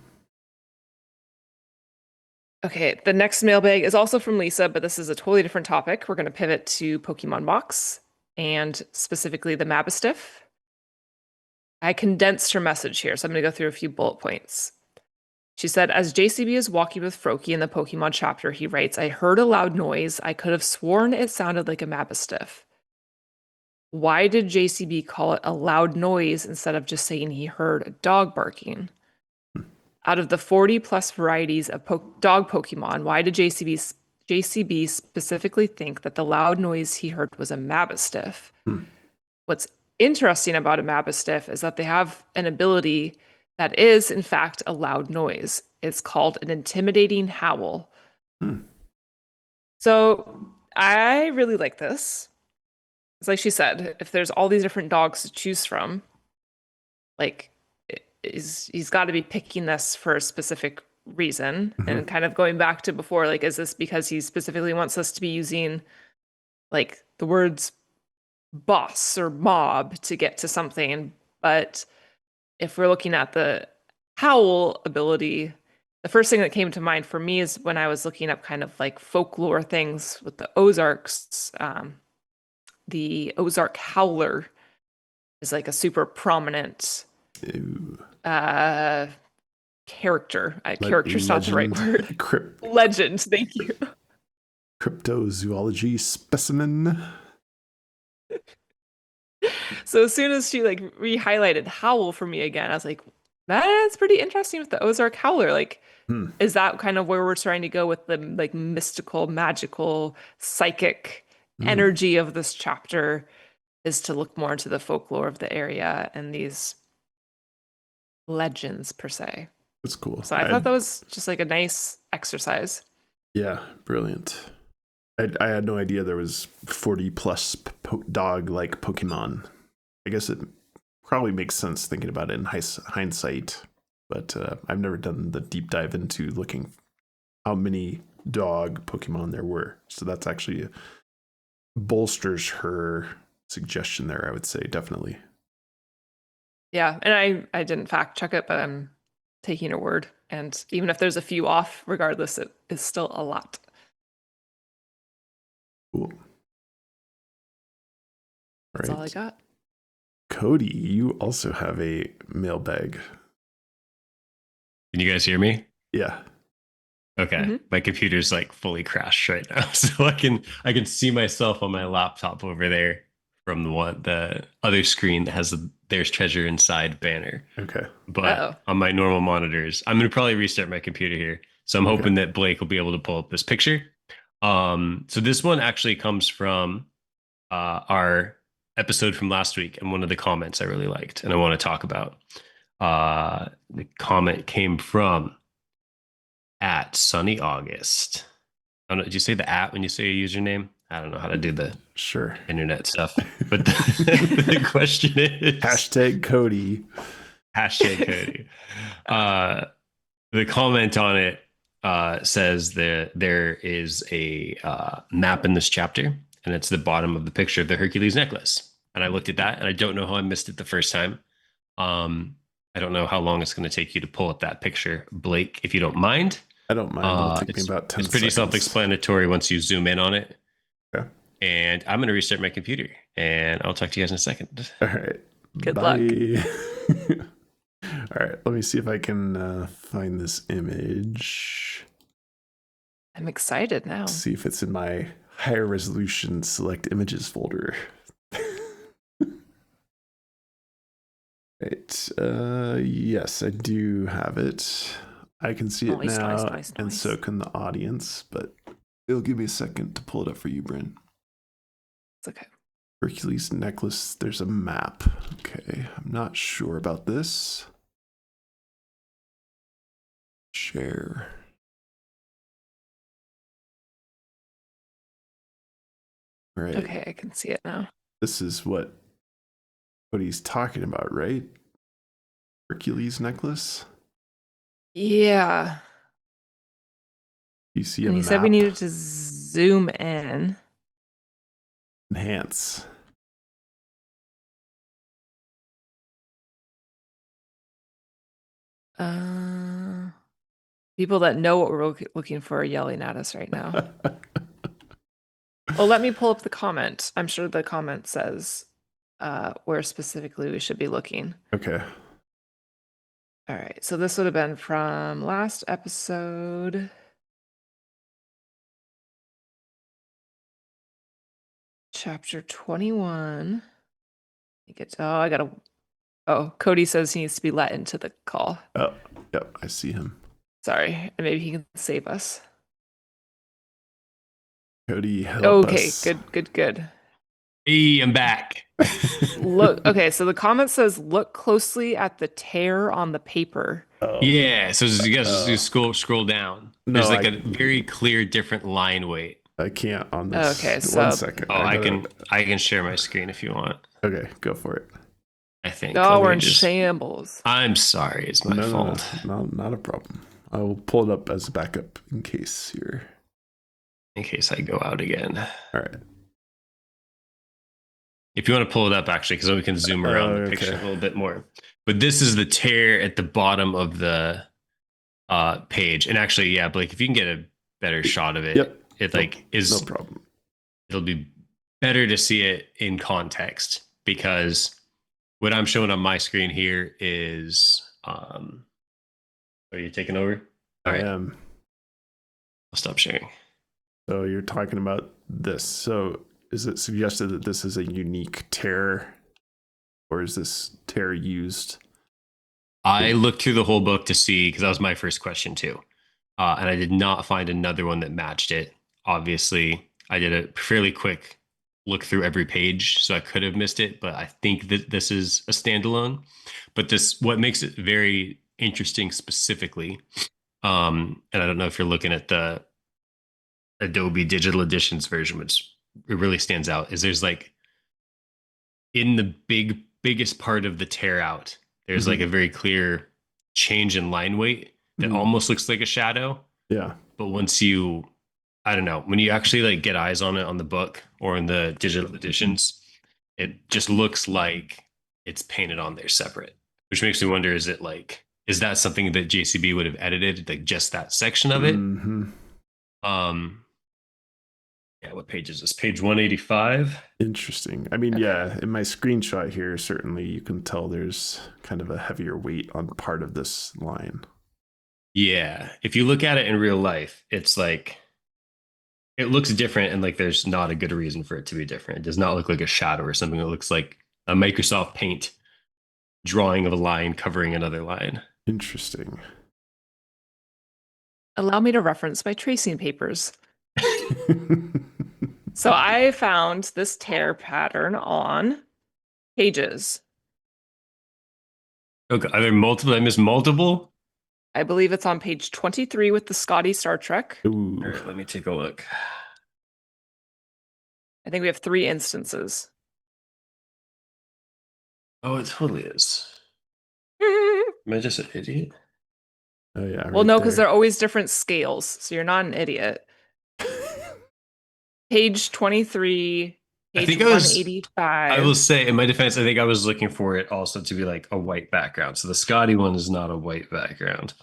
Okay, the next mailbag is also from Lisa, but this is a totally different topic. We're going to pivot to Pokemon Box and specifically the Mabostiff. I condensed her message here, so I'm going to go through a few bullet points. She said, as JCB is walking with Froakie in the Pokemon chapter, he writes, I heard a loud noise. I could have sworn it sounded like a Mabostiff. Why did JCB call it a loud noise instead of just saying he heard a dog barking? Out of the 40 plus varieties of dog Pokemon, why did JCB specifically think that the loud noise he heard was a Mabostiff? What's interesting about a Mabostiff is that they have an ability that is, in fact, a loud noise. It's called an intimidating howl. So I really like this. It's like she said, if there's all these different dogs to choose from, like, he's got to be picking this for a specific reason. And kind of going back to before, like, is this because he specifically wants us to be using, like, the words boss or mob to get to something? But if we're looking at the howl ability, the first thing that came to mind for me is when I was looking up kind of like folklore things with the Ozarks. The Ozark howler is like a super prominent character. Character's not the right word. Legend, thank you. Cryptozoology specimen. So as soon as she like re-highlighted howl for me again, I was like, That's pretty interesting with the Ozark Howler. Like, Hmm. is that kind of where we're trying to go with the like mystical, magical, psychic Hmm. energy of this chapter? Is to look more into the folklore of the area and these legends per se. That's cool. So I thought that was just like a nice exercise. Yeah, brilliant. I had no idea there was 40 plus dog-like Pokemon. I guess it probably makes sense thinking about it in hindsight, but I've never done the deep dive into looking how many dog Pokemon there were. So that's actually bolsters her suggestion there, I would say, definitely. Yeah, and I didn't fact check it, but I'm taking her word. And even if there's a few off, regardless, it is still a lot. Cool. That's all I got. Cody, you also have a mailbag. Can you guys hear me? Yeah. Okay. Mhm. My computer's like fully crashed right now. So I can see myself on my laptop over there from the other screen that has There's Treasure Inside banner. Okay. But Uh-oh. on my normal monitors, I'm gonna probably restart my computer here. So I'm hoping that Blake will be able to pull up this picture. So this one actually comes from our episode from last week, and one of the comments I really liked and I want to talk about. The comment came from at sonnyaugust. I don't know, did you say the at when you say a username? I don't know how to do the Sure. internet stuff. But the question is Hashtag Cody. hashtag Cody. The comment on it says that there is a map in this chapter, and it's the bottom of the picture of the Hercules necklace. And I looked at that, and I don't know how I missed it the first time. I don't know how long it's going to take you to pull up that picture, Blake, if you don't mind. I don't mind. It'll take me about 10 It's pretty seconds. self-explanatory once you zoom in on it. Okay. And I'm going to restart my computer, and I'll talk to you guys in a second. All right. Good luck. All right. Let me see if I can find this image. I'm excited now. See if it's in my higher resolution select images folder. Right. Yes, I do have it. I can see it now, and so can the audience, but it'll give me a second to pull it up for you, Bryn. It's okay. Hercules necklace, there's a map. Okay, I'm not sure about this. Share. All right. Okay, I can see it now. This is what he's talking about, right? Hercules necklace? Yeah. You see a And you map? said we needed to zoom in. Enhance. People that know what we're looking for are yelling at us right now. Well, let me pull up the comment. I'm sure the comment says where specifically we should be looking. Okay. All right. So this would have been from last episode. Chapter 21. I gotta. Oh, Cody says he needs to be let into the call. Oh, yep. I see him. Sorry. And maybe he can save us. Cody, help us. Good. Hey, I'm back. Look, okay, so the comment says look closely at the tear on the paper. Oh. Yeah, so you guys just scroll down. No, There's like a very clear different line weight. I can't on this. Okay, so 1 second. Oh, I can share my screen if you want. Okay, go for it. I think. Oh, we're in shambles. I'm sorry, it's my fault. No, not a problem. I will pull it up as a backup in case here. In case I go out again. All right. If you want to pull it up, actually, because then we can zoom around the picture a little bit more. But this is the tear at the bottom of the page. And actually, yeah, Blake, if you can get a better shot of it, it is no problem. It'll be better to see it in context, because what I'm showing on my screen here is are you taking over? All right. I am. I'll stop sharing. So you're talking about this. So is it suggested that this is a unique tear, or is this tear used I looked through the whole book to see, because that was my first question too. And I did not find another one that matched it. Obviously, I did a fairly quick look through every page, so I could have missed it, but I think that this is a standalone. But what makes it very interesting specifically, and I don't know if you're looking at the Adobe Digital Editions version, which it really stands out, is there's like in the biggest part of the tear out, there's like a very clear change in line weight that almost looks like a shadow. Yeah. But once you, I don't know, when you actually like get eyes on it on the book or in the digital editions, it just looks like it's painted on there separate, which makes me wonder, is that something that JCB would have edited, like just that section of it? Um, yeah, what page is this? Page 185. Interesting. I mean, yeah, in my screenshot here, certainly you can tell there's kind of a heavier weight on part of this line. Yeah. If you look at it in real life, it's like it looks different, and like there's not a good reason for it to be different. It does not look like a shadow or something. It looks like a Microsoft Paint drawing of a line covering another line. Interesting. Allow me to reference my tracing papers. So I found this tear pattern on pages. Okay. Are there multiple? I missed multiple? I believe it's on page 23 with the Scotty Star Trek. Ooh. All right, let me take a look. I think we have 3 instances. Oh, it totally is. Am I just an idiot? Oh yeah. Well, right no, because there. they're always different scales, so you're not an idiot. Page 23, I page think 185. I will say, in my defense, I think I was looking for it also to be like a white background. So the Scotty one is not a white background.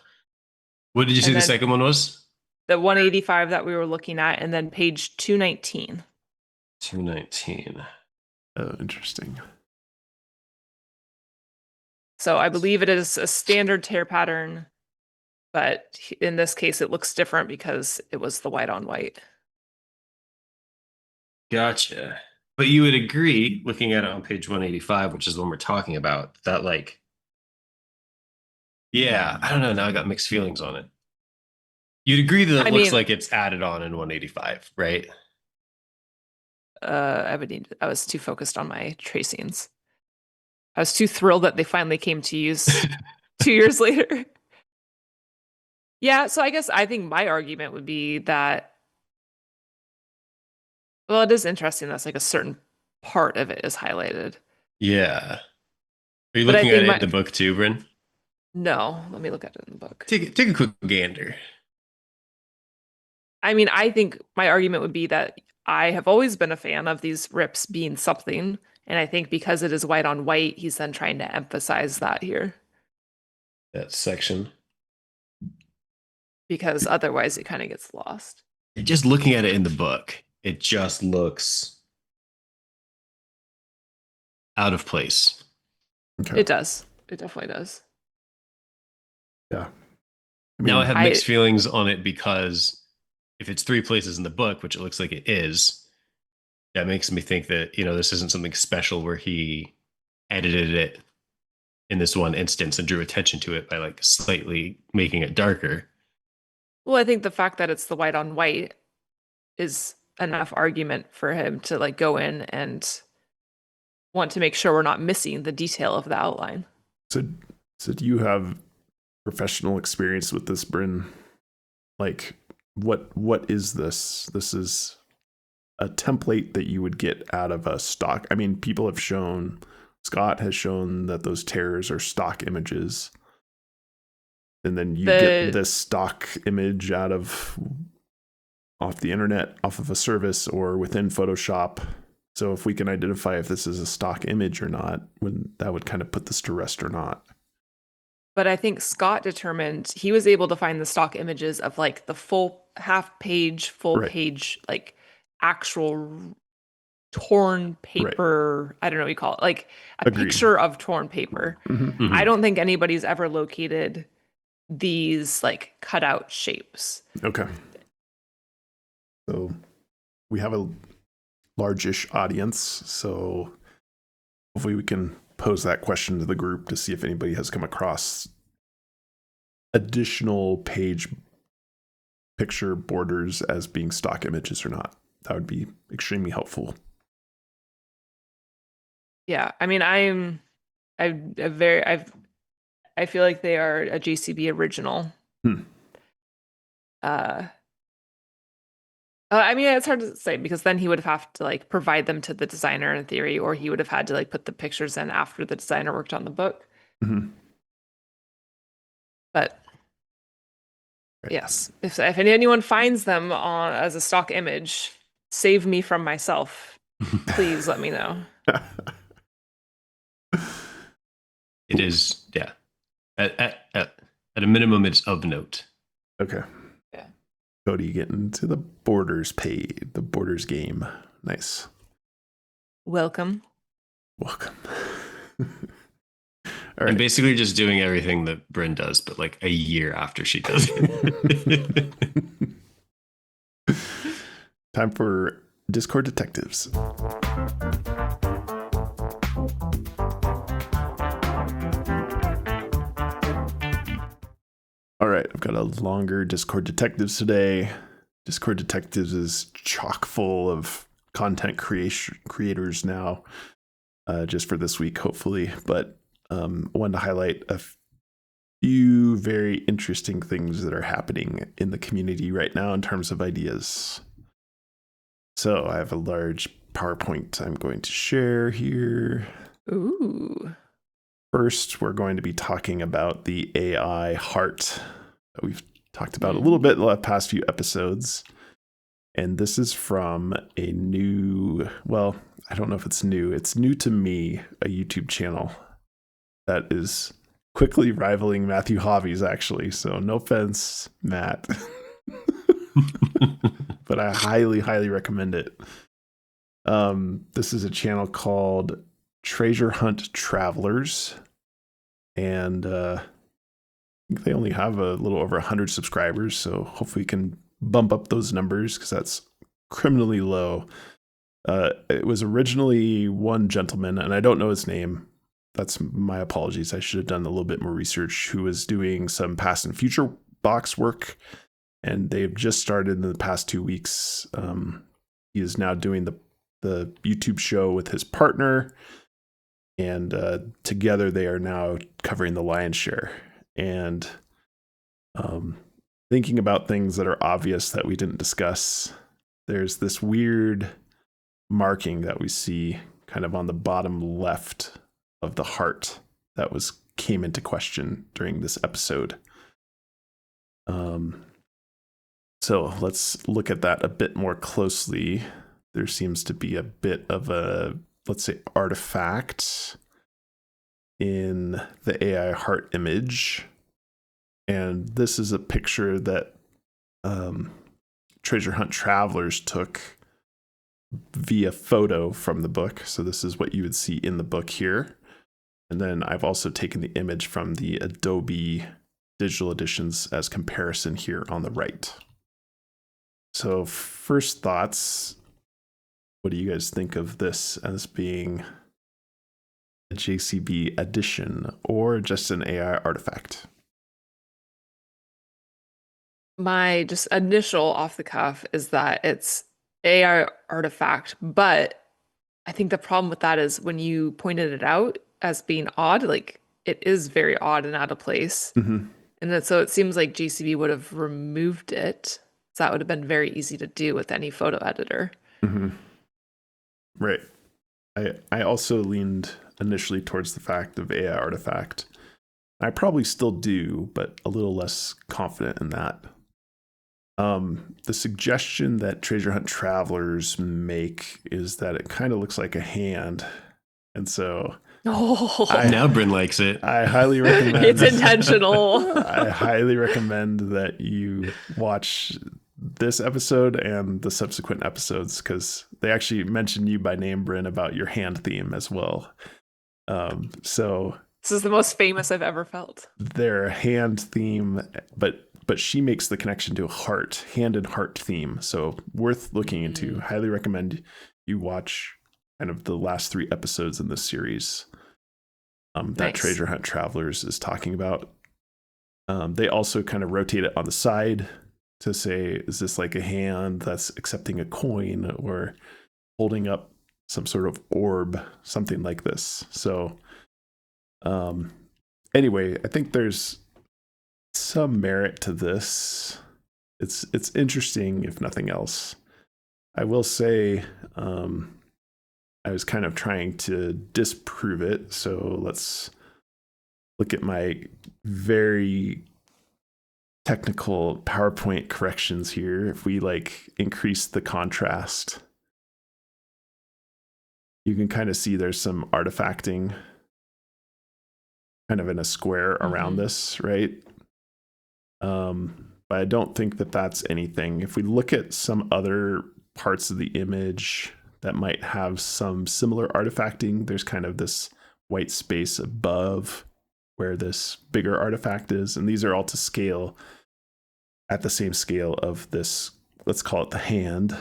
What did you say the second one was? The 185 that we were looking at, and then page 219. 219. Oh, interesting. So I believe it is a standard tear pattern, but in this case, it looks different because it was the white on white. Gotcha. But you would agree, looking at it on page 185, which is the one we're talking about, that like, yeah, I don't know. Now I got mixed feelings on it. You'd agree that it looks like it's added on in 185, right? I was too focused on my tracings. I was too thrilled that they finally came to use 2 years later. Yeah, so I think my argument would be that, well, it is interesting that's like a certain part of it is highlighted. Yeah. Are you But I looking at think it in the book too, Bryn? No, let me look at it in the book. Take a quick gander. I mean, I think my argument would be that I have always been a fan of these rips being something. And I think because it is white on white, he's then trying to emphasize that here. That section. Because otherwise it kind of gets lost. Just looking at it in the book, it just looks out of place. Okay. It does. It definitely does. Yeah. Now I have mixed feelings on it because if it's 3 places in the book, which it looks like it is, that makes me think that, this isn't something special where he edited it in this one instance and drew attention to it by like slightly making it darker. Well, I think the fact that it's the white on white is enough argument for him to like go in and want to make sure we're not missing the detail of the outline. So do you have professional experience with this, Bryn? Like, what is this? This is a template that you would get out of a stock. I mean, Scott has shown that those tears are stock images. And then you get this stock image off the internet, off of a service or within Photoshop. So if we can identify if this is a stock image or not, that would kind of put this to rest or not. But I think Scott determined he was able to find the stock images of like the full page, like actual torn paper. Right. I don't know what you call it. Like a picture of torn paper. Mm-hmm. I don't think anybody's ever located these like cutout shapes. Okay. So we have a largish audience, so hopefully we can pose that question to the group to see if anybody has come across additional picture borders as being stock images or not. That would be extremely helpful. Yeah, I mean, I feel like they are a JCB original. I mean, it's hard to say because then he would have to like provide them to the designer in theory, or he would have had to like put the pictures in after the designer worked on the book. Mm-hmm. But Right. yes, if anyone finds them on as a stock image, save me from myself. Please let me know. It is, yeah. At a minimum, it's of note. Okay. Yeah. Cody getting to the borders the borders game. Nice. Welcome. Welcome. All I'm right. basically just doing everything that Bryn does, but like a year after she does it. Time for Discord Detectives. All right, I've got a longer Discord Detectives today. Discord Detectives is chock full of content creators now, just for this week, hopefully. But wanted to highlight a few very interesting things that are happening in the community right now in terms of ideas. So I have a large PowerPoint I'm going to share here. Ooh. First, we're going to be talking about the AI heart that we've talked about a little bit in the past few episodes. And this is from a new, well, I don't know if it's new to me, a YouTube channel that is quickly rivaling Matthew Hobby's, actually. So no offense, Matt. But I highly, highly recommend it. This is a channel called Treasure Hunt Travelers, and I think they only have a little over 100 subscribers, so hopefully we can bump up those numbers because that's criminally low. It was originally one gentleman, and I don't know his name. That's my apologies. I should have done a little bit more research, who was doing some past and future box work, and they've just started in the past 2 weeks. He is now doing the YouTube show with his partner, and together they are now covering the lion's share. And thinking about things that are obvious that we didn't discuss, there's this weird marking that we see kind of on the bottom left of the heart that came into question during this episode. So let's look at that a bit more closely. There seems to be a bit of a, let's say, artifact in the AI heart image. And this is a picture that Treasure Hunt Travelers took via photo from the book. So this is what you would see in the book here. And then I've also taken the image from the Adobe digital editions as comparison here on the right. So first thoughts, what do you guys think of this as being a JCB addition or just an AI artifact? My just initial off the cuff is that it's AI artifact, but I think the problem with that is when you pointed it out as being odd, like it is very odd and out of place. Mm-hmm. And so it seems like JCB would have removed it. So that would have been very easy to do with any photo editor. Mm-hmm. Right. I also leaned initially towards the fact of AI artifact. I probably still do, but a little less confident in that. The suggestion that Treasure Hunt Travelers make is that it kind of looks like a hand. And so now Bryn likes it. I highly recommend it's intentional. I highly recommend that you watch this episode and the subsequent episodes, because they actually mention you by name, Bryn, about your hand theme as well. So this is the most famous I've ever felt. Their hand theme, but she makes the connection to a heart, hand and heart theme. So worth looking into. Highly recommend you watch kind of the last 3 episodes in this series. that Nice. Treasure Hunt Travelers is talking about. They also kind of rotate it on the side to say, is this like a hand that's accepting a coin or holding up some sort of orb, something like this. So anyway, I think there's some merit to this. It's interesting, if nothing else. I will say I was kind of trying to disprove it. So let's look at my very technical PowerPoint corrections here. If we like increase the contrast, you can kind of see there's some artifacting kind of in a square around this, right? But I don't think that that's anything. If we look at some other parts of the image that might have some similar artifacting, there's kind of this white space above where this bigger artifact is. And these are all to scale at the same scale of this, let's call it the hand.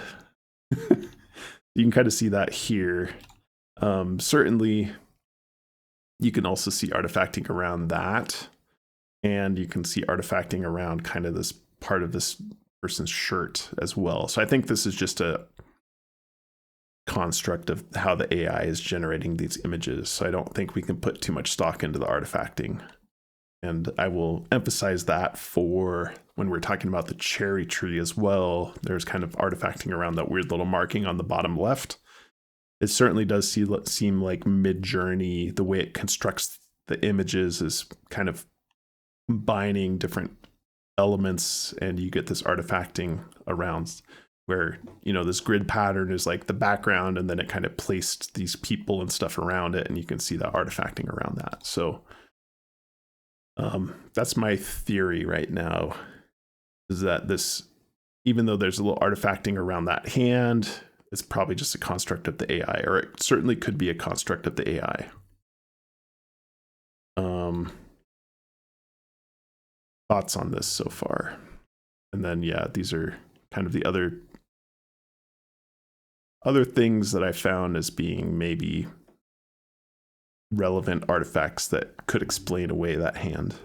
You can kind of see that here. Certainly, you can also see artifacting around that. And you can see artifacting around kind of this part of this person's shirt as well. So I think this is just a construct of how the AI is generating these images. So I don't think we can put too much stock into the artifacting. And I will emphasize that for when we're talking about the cherry tree as well. There's kind of artifacting around that weird little marking on the bottom left. It certainly does seem like Midjourney, the way it constructs the images is kind of combining different elements, and you get this artifacting around where, you know, this grid pattern is like the background, and then it kind of placed these people and stuff around it, and you can see the artifacting around that. So that's my theory right now, is that this, even though there's a little artifacting around that hand, it's probably just a construct of the AI, or it certainly could be a construct of the AI. Thoughts on this so far? And then, yeah, these are kind of the other things that I found as being maybe relevant artifacts that could explain away that hand.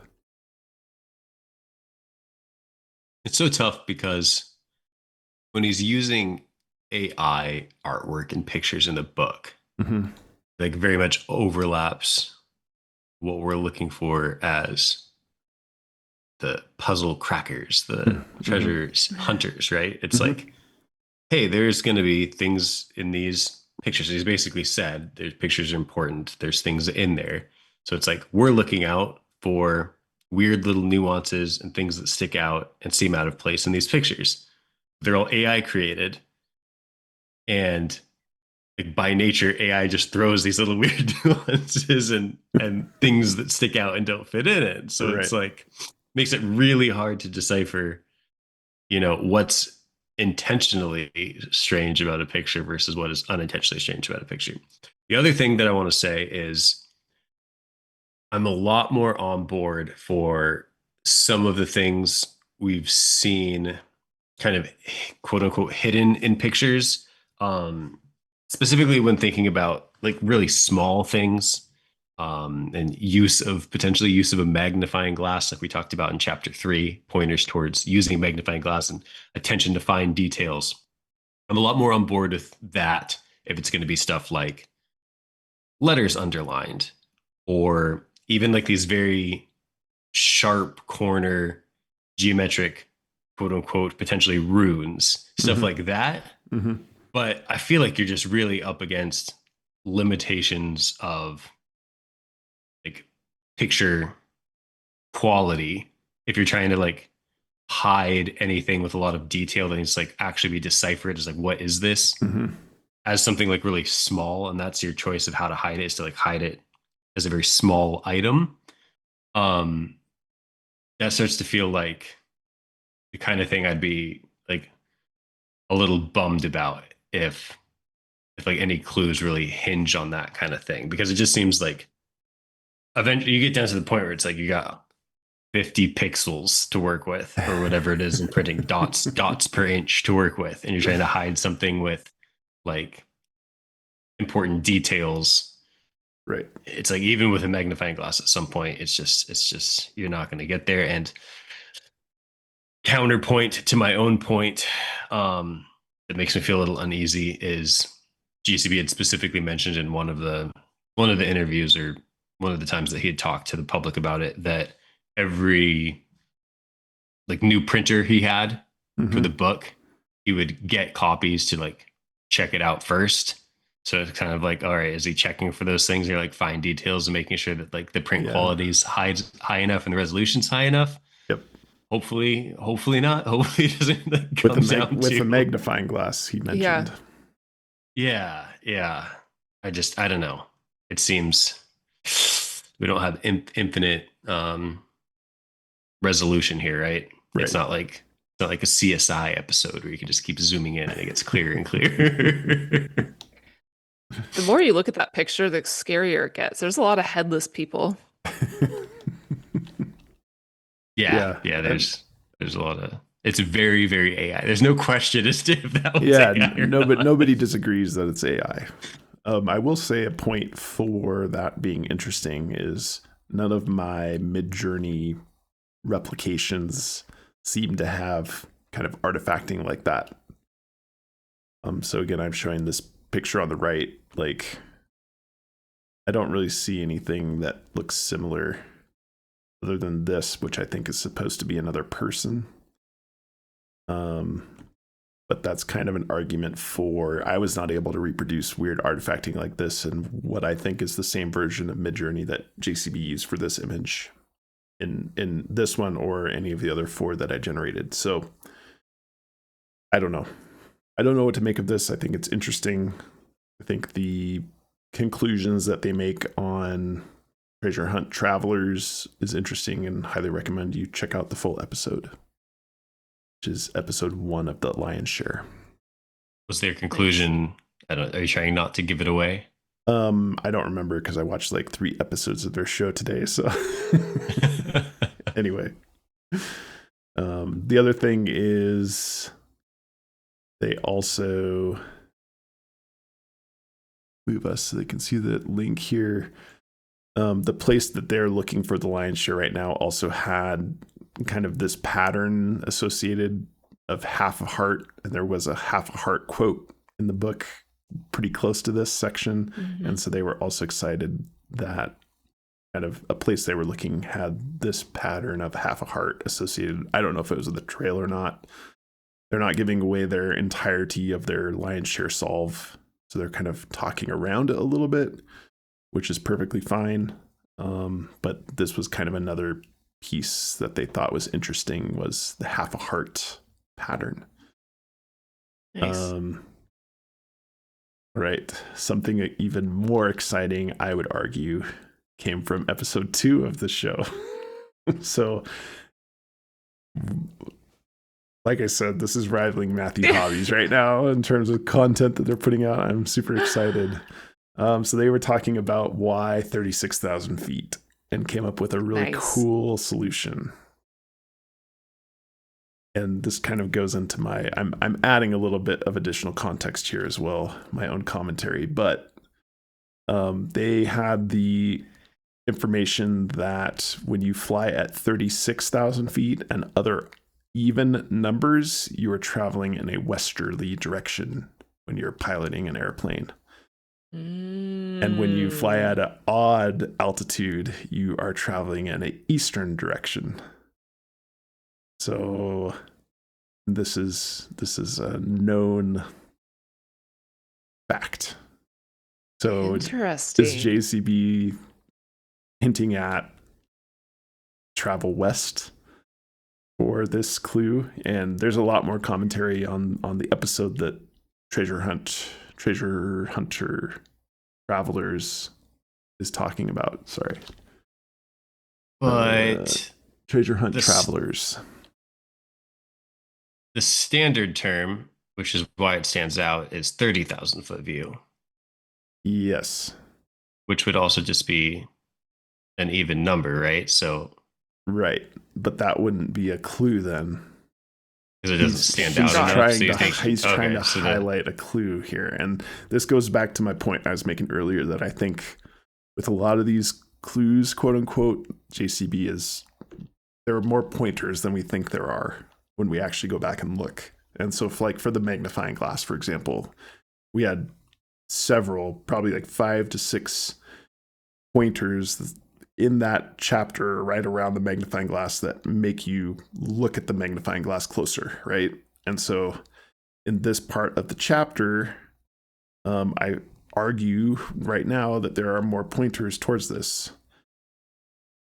It's so tough because when he's using AI artwork and pictures in the book, like very much overlaps what we're looking for as the puzzle crackers, the treasures hunters, right? It's like, hey, there's going to be things in these pictures. He's basically said there's pictures are important. There's things in there. So it's like we're looking out for weird little nuances and things that stick out and seem out of place in these pictures. They're all AI created. And like by nature, AI just throws these little weird nuances and things that stick out and don't fit in it. So it's like, makes it really hard to decipher, you know, what's intentionally strange about a picture versus what is unintentionally strange about a picture. The other thing that I want to say is I'm a lot more on board for some of the things we've seen kind of quote unquote hidden in pictures, specifically when thinking about like really small things. And potentially use of a magnifying glass, like we talked about in chapter 3, pointers towards using a magnifying glass and attention to fine details. I'm a lot more on board with that if it's going to be stuff like letters underlined, or even like these very sharp corner geometric, quote unquote, potentially runes, stuff like that. But I feel like you're just really up against limitations of like picture quality if you're trying to like hide anything with a lot of detail that needs to like actually be deciphered as like, what is this, as something like really small, and that's your choice of how to hide it, is to like hide it as a very small item. That starts to feel like the kind of thing I'd be like a little bummed about if like any clues really hinge on that kind of thing, because it just seems like eventually you get down to the point where it's like you got 50 pixels to work with, or whatever it is in printing, dots per inch to work with, and you're trying to hide something with like important details Right. It's like even with a magnifying glass, at some point, it's just you're not going to get there. And counterpoint to my own point, that makes me feel a little uneasy is GCB had specifically mentioned in one of the interviews, or one of the times that he had talked to the public about it, that every like new printer he had for the book, he would get copies to like check it out first. So it's kind of like, all right, is he checking for those things, or like fine details and making sure that like the print quality is high enough and the resolution's high enough? Yep. Hopefully not. Hopefully it doesn't like, come down with to a magnifying glass, he mentioned. Yeah. I don't know. It seems we don't have infinite resolution here, right? It's not like a CSI episode where you can just keep zooming in and it gets clearer and clearer. The more you look at that picture, the scarier it gets. There's a lot of headless people. Yeah. There's a lot of. It's very, very AI. There's no question as to if that was AI or not. But nobody disagrees that it's AI. I will say a point for that being interesting is none of my Midjourney replications seem to have kind of artifacting like that. So again, I'm showing this picture on the right. Like, I don't really see anything that looks similar other than this, which I think is supposed to be another person. But that's kind of an argument for I was not able to reproduce weird artifacting like this in what I think is the same version of Midjourney that JCB used for this image in this one or any of the other 4 that I generated. So I don't know. I don't know what to make of this. I think it's interesting. I think the conclusions that they make on treasure hunt travelers is interesting, and highly recommend you check out the full episode, which is episode 1 of the Lion's Share. Was their conclusion? Are you trying not to give it away? I don't remember because I watched like 3 episodes of their show today. So anyway, the other thing is they also move us so they can see the link here. The place that they're looking for the Lion's Share right now also had kind of this pattern associated of half a heart, and there was a half a heart quote in the book pretty close to this section. And so they were also excited that kind of a place they were looking had this pattern of half a heart associated. I don't know if it was in the trail or not. They're not giving away their entirety of their Lion's Share solve, so they're kind of talking around it a little bit, which is perfectly fine. But this was kind of another piece that they thought was interesting, was the half a heart pattern. Nice. Right. Something even more exciting, I would argue, came from episode 2 of the show. So, like I said, this is rivaling Matthew Hobbies right now in terms of content that they're putting out. I'm super excited. So they were talking about why 36,000 feet and came up with a really cool solution. And this kind of goes into my, I'm adding a little bit of additional context here as well, my own commentary, but they had the information that when you fly at 36,000 feet and other even numbers, you are traveling in a westerly direction when you're piloting an airplane. And when you fly at an odd altitude, you are traveling in an eastern direction. So this is a known fact. So interesting. is JCB hinting at travel west for this clue? And there's a lot more commentary on the episode that Treasure Hunter Travelers is talking about. Sorry. But Treasure Hunt Travelers. The standard term, which is why it stands out, is 30,000 foot view. Yes. Which would also just be an even number, right? So. Right. But that wouldn't be a clue then. Because it doesn't stand out enough. He's trying to highlight a clue here. And this goes back to my point I was making earlier that I think with a lot of these clues, quote unquote, there are more pointers than we think there are when we actually go back and look. And so for the magnifying glass, for example, we had several, probably like 5 to 6 pointers in that chapter right around the magnifying glass that make you look at the magnifying glass closer, right? And so in this part of the chapter, I argue right now that there are more pointers towards this.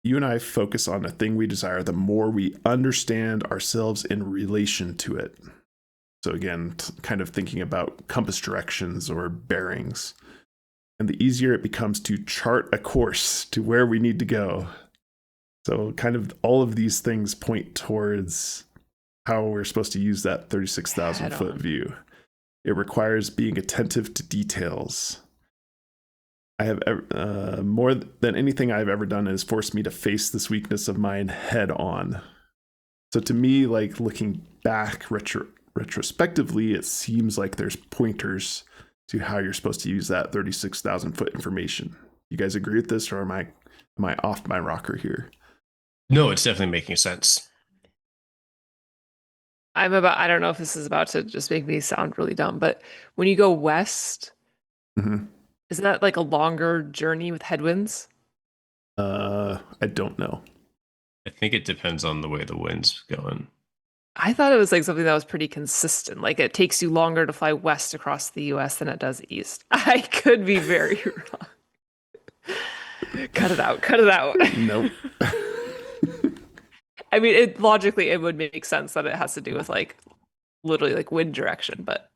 You and I focus on a thing we desire, the more we understand ourselves in relation to it. So again, kind of thinking about compass directions or bearings. And the easier it becomes to chart a course to where we need to go. So kind of all of these things point towards how we're supposed to use that 36,000 foot view. It requires being attentive to details. I have more than anything I've ever done has forced me to face this weakness of mine head on. So to me, like looking back retrospectively, it seems like there's pointers to how you're supposed to use that 36,000 foot information. You guys agree with this, or am I off my rocker here? No, it's definitely making sense. I don't know if this is about to just make me sound really dumb, but when you go west, isn't that like a longer journey with headwinds? I don't know. I think it depends on the way the wind's going. I thought it was like something that was pretty consistent. Like it takes you longer to fly west across the US than it does east. I could be very wrong. Cut it out. Cut it out. Nope. I mean, logically, it would make sense that it has to do with like literally like wind direction, but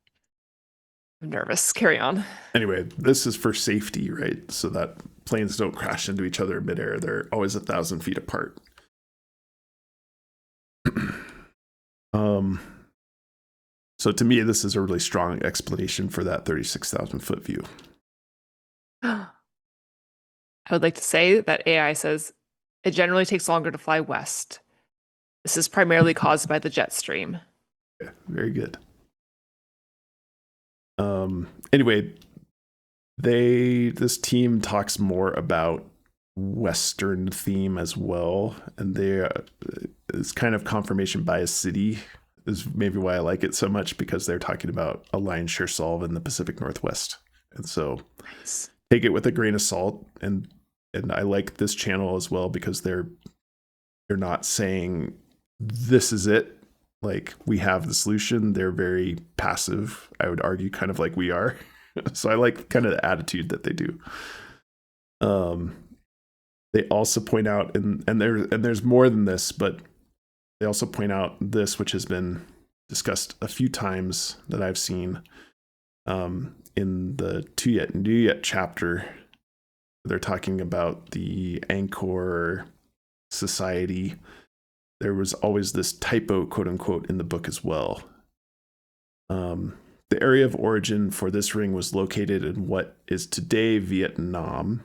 I'm nervous. Carry on. Anyway, this is for safety, right? So that planes don't crash into each other in midair. They're always 1,000 feet apart. So to me, this is a really strong explanation for that 36,000 foot view. I would like to say that AI says it generally takes longer to fly west. This is primarily caused by the jet stream. Yeah, very good. Anyway, this team talks more about Western theme as well, and it's kind of confirmation bias city is maybe why I like it so much, because they're talking about a lion's share solve in the Pacific Northwest, and so take it with a grain of salt. And I like this channel as well because they're not saying this is it, like we have the solution. They're very passive, I would argue, kind of like we are. So I like kind of the attitude that they do. They also point out, and there's more than this, but they also point out this, which has been discussed a few times that I've seen in the Tu Yet Nu Yet chapter. They're talking about the Angkor society. There was always this typo, quote unquote, in the book as well. The area of origin for this ring was located in what is today Vietnam.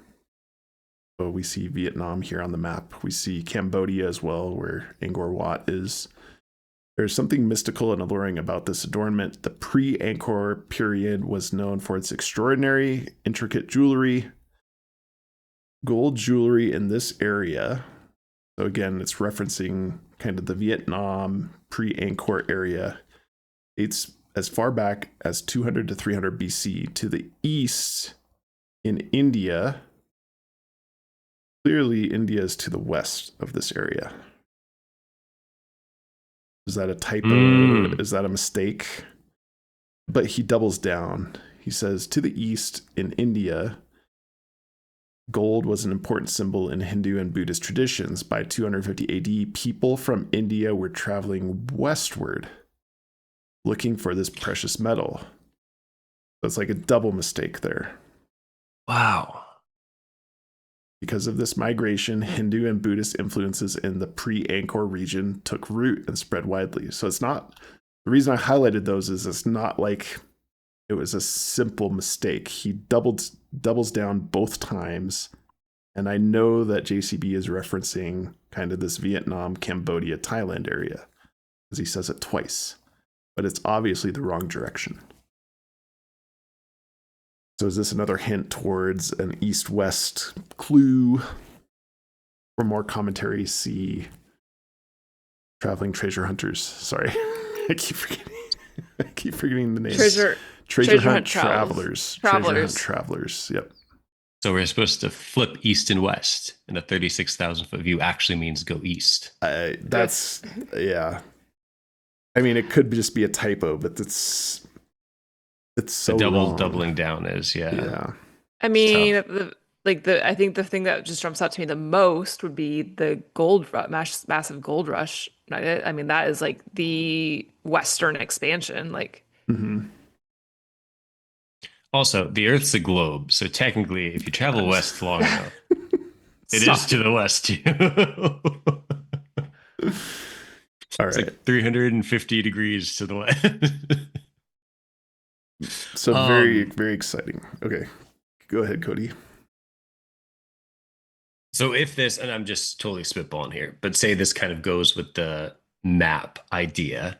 So we see Vietnam here on the map. We see Cambodia as well, where Angkor Wat is. There's something mystical and alluring about this adornment. The pre-Angkor period was known for its extraordinary, intricate jewelry. Gold jewelry in this area. So again, it's referencing kind of the Vietnam pre-Angkor area. It's as far back as 200 to 300 BC. To the east in India, clearly India is to the west of this area. Is that a typo? Is that a mistake? But he doubles down. He says, to the east in India, gold was an important symbol in Hindu and Buddhist traditions. By 250 AD, people from India were traveling westward, looking for this precious metal. So it's like a double mistake there. Wow. Because of this migration, Hindu and Buddhist influences in the pre-Angkor region took root and spread widely. So it's not, the reason I highlighted those is it's not like it was a simple mistake. He doubles down both times. And I know that JCB is referencing kind of this Vietnam, Cambodia, Thailand area, because he says it twice. But it's obviously the wrong direction. So is this another hint towards an east-west clue? For more commentary, see Traveling Treasure Hunters. Sorry, I keep forgetting the names. Treasure Hunt Travelers. Treasure Hunt Travelers. Yep. So we're supposed to flip east and west, and a 36,000 foot view actually means go east. That's yeah. I mean, it could just be a typo, but it's so wrong. Doubling down is yeah. I mean, I think the thing that just jumps out to me the most would be the massive gold rush. I mean, that is like the Western expansion. Like, also, the Earth's a globe, so technically, if you travel west long enough, it is to the west too. All it's right, like 350 degrees to the west. So very, very exciting. Okay, go ahead, Cody. So if this, and I'm just totally spitballing here, but say this kind of goes with the map idea,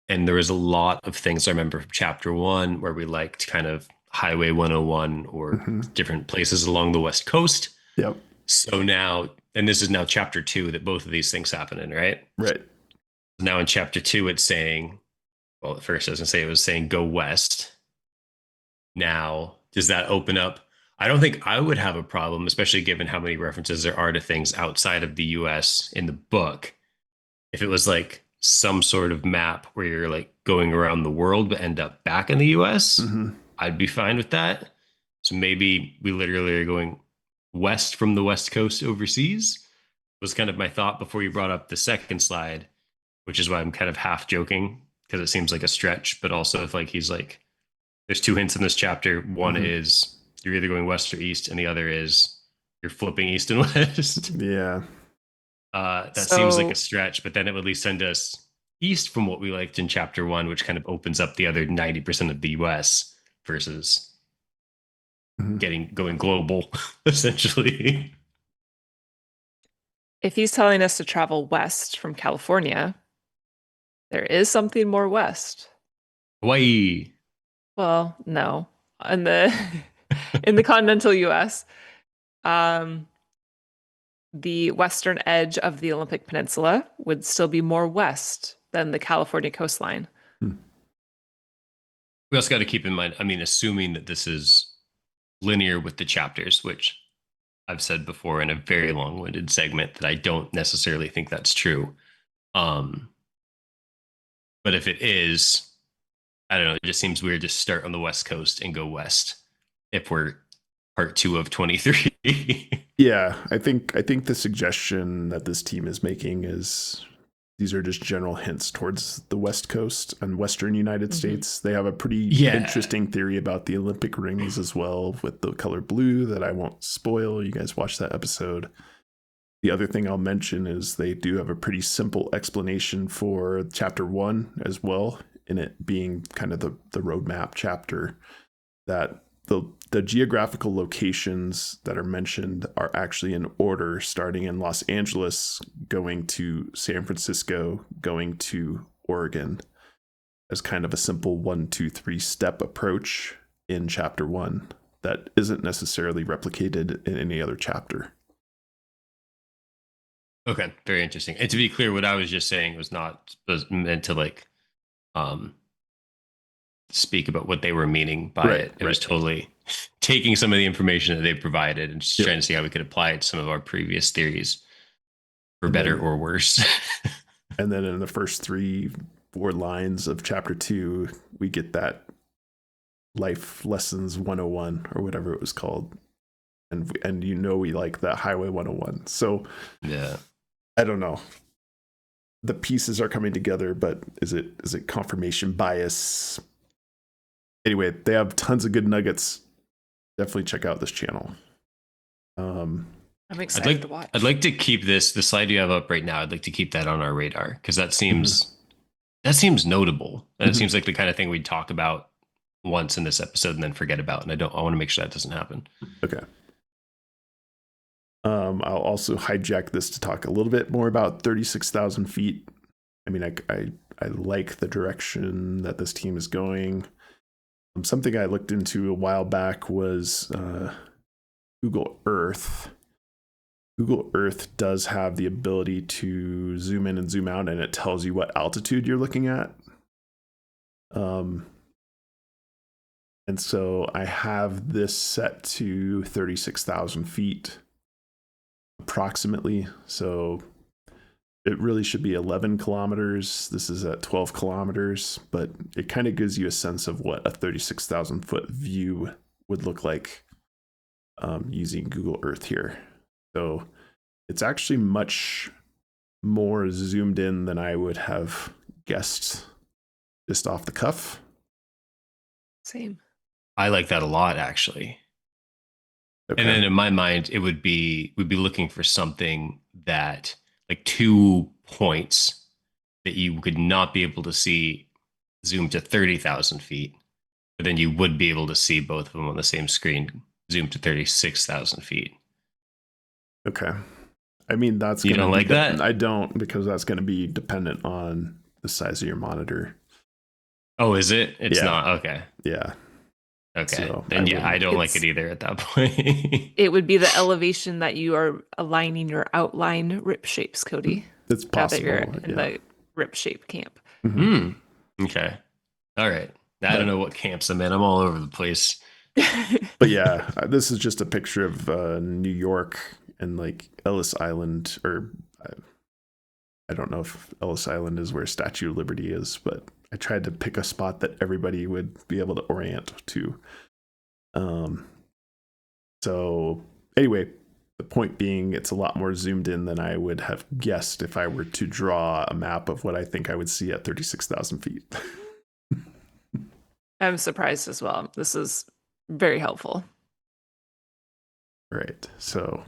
and there was a lot of things I remember from chapter 1 where we liked kind of Highway 101 or different places along the West Coast. Yep. So now, and this is now chapter 2 that both of these things happen in, right? Right. Now in chapter 2, it's saying, well, at first I was going to say it was saying go west. Now, does that open up? I don't think I would have a problem, especially given how many references there are to things outside of the US in the book. If it was like some sort of map where you're like going around the world but end up back in the US, I'd be fine with that. So maybe we literally are going west from the West Coast overseas was kind of my thought before you brought up the second slide, which is why I'm kind of half joking because it seems like a stretch, but also if like he's like, there's 2 hints in this chapter. One is you're either going west or east, and the other is you're flipping east and west. Yeah. That seems like a stretch, but then it would at least send us east from what we liked in chapter 1, which kind of opens up the other 90% of the US versus going global, essentially. if he's telling us to travel west from California, there is something more west. Hawaii. Well, no. In the continental US, the western edge of the Olympic Peninsula would still be more west than the California coastline. We also got to keep in mind, I mean, assuming that this is linear with the chapters, which I've said before in a very long-winded segment that I don't necessarily think that's true. But if it is, I don't know, it just seems weird to start on the West Coast and go west if we're part 2 of 23. Yeah, I think the suggestion that this team is making is these are just general hints towards the West Coast and Western United States. They have a pretty interesting theory about the Olympic rings as well with the color blue that I won't spoil. You guys watch that episode. The other thing I'll mention is they do have a pretty simple explanation for chapter 1 as well, in it being kind of the roadmap chapter, that the geographical locations that are mentioned are actually in order, starting in Los Angeles, going to San Francisco, going to Oregon, as kind of a simple 1, 2, 3 step approach in chapter 1 that isn't necessarily replicated in any other chapter. Okay, very interesting. And to be clear, what I was just saying was meant to like speak about what they were meaning by it. It was totally taking some of the information that they provided and just trying to see how we could apply it to some of our previous theories for better or worse. And then in the first 3-4 lines of chapter 2, we get that life lessons 101 or whatever it was called. And you know, we like that Highway 101. So yeah, I don't know. The pieces are coming together, but is it confirmation bias? Anyway, they have tons of good nuggets. Definitely check out this channel. I'm excited to watch. I'd like to keep the slide you have up right now. I'd like to keep that on our radar because that seems notable, and it seems like the kind of thing we'd talk about once in this episode and then forget about. And I want to make sure that doesn't happen. Okay. I'll also hijack this to talk a little bit more about 36,000 feet. I mean, I like the direction that this team is going. Something I looked into a while back was Google Earth. Google Earth does have the ability to zoom in and zoom out, and it tells you what altitude you're looking at. And so I have this set to 36,000 feet approximately. So it really should be 11 kilometers. This is at 12 kilometers, but it kind of gives you a sense of what a 36,000 foot view would look like using Google Earth here. So it's actually much more zoomed in than I would have guessed just off the cuff. Same. I like that a lot, actually. Okay. And then in my mind, we'd be looking for something that, like, 2 points that you could not be able to see zoomed to 30,000 feet, but then you would be able to see both of them on the same screen, zoomed to 36,000 feet. Okay. I mean, that's You don't like that? I don't, because that's going to be dependent on the size of your monitor. Oh, is it? It's Yeah. not. Okay. Yeah. Okay. So then I don't like It's- it either at that point. It would be the elevation that you are aligning your outline rip shapes, Cody. It's Now that possible. you're in Yeah. the rip shape camp. Mhm. Okay. All right. I don't know what camps I'm in. I'm all over the place. But yeah, this is just a picture of New York and like Ellis Island, or I don't know if Ellis Island is where Statue of Liberty is, but I tried to pick a spot that everybody would be able to orient to. So anyway, the point being, it's a lot more zoomed in than I would have guessed if I were to draw a map of what I think I would see at 36,000 feet. I'm surprised as well. This is very helpful. Right. So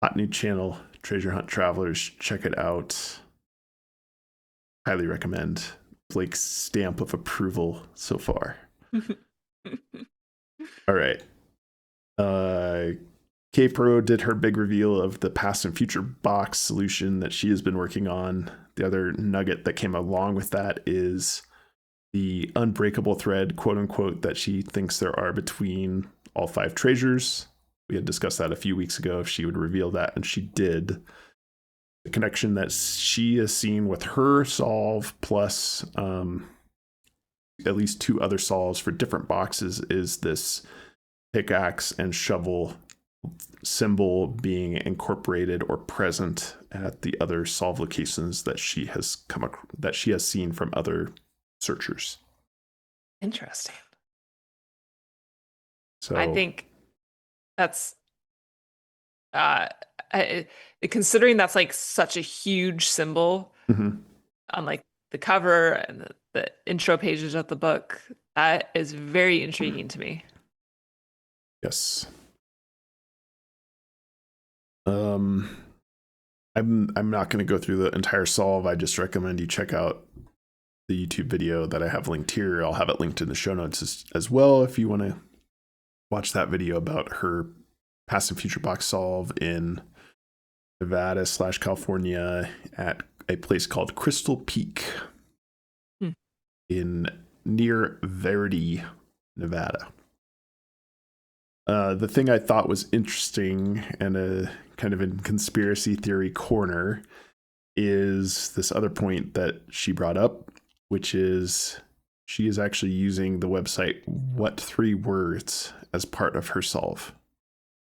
hot new channel, Treasure Hunt Travelers. Check it out. Highly recommend. Blake's stamp of approval so far. All right. K-Pro did her big reveal of the past and future box solution that she has been working on. The other nugget that came along with that is the unbreakable thread, quote unquote, that she thinks there are between all 5 treasures. We had discussed that a few weeks ago, if she would reveal that, and she did. The connection that she has seen with her solve plus at least 2 other solves for different boxes is this pickaxe and shovel symbol being incorporated or present at the other solve locations that she has seen from other searchers. Interesting. So I think that's considering that's like such a huge symbol Mhm. on like the cover and the intro pages of the book, that is very intriguing to me. Yes. I'm not going to go through the entire solve. I just recommend you check out the YouTube video that I have linked here. I'll have it linked in the show notes as well if you want to watch that video about her past and future box solve in Nevada/California at a place called Crystal Peak in near Verdi, Nevada. The thing I thought was interesting and a kind of in conspiracy theory corner is this other point that she brought up, which is she is actually using the website What 3 Words as part of her solve.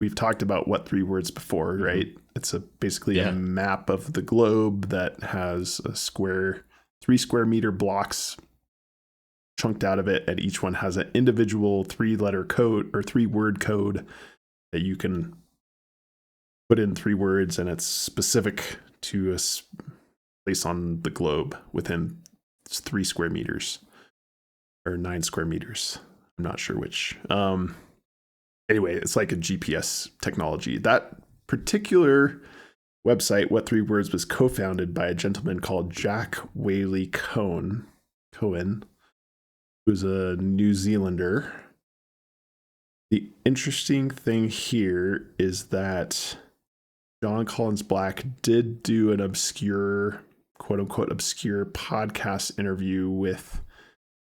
We've talked about What 3 Words before, right? It's basically a map of the globe that has a 3 square meter blocks chunked out of it, and each one has an individual 3-letter code or 3-word code that you can put in 3 words, and it's specific to a place on the globe within 3 square meters or 9 square meters. I'm not sure which. Anyway, it's like a GPS technology. That particular website, What 3 Words, was co-founded by a gentleman called Jack Whaley Cohen, who's a New Zealander. The interesting thing here is that Jon Collins-Black did do an obscure, quote unquote, obscure podcast interview with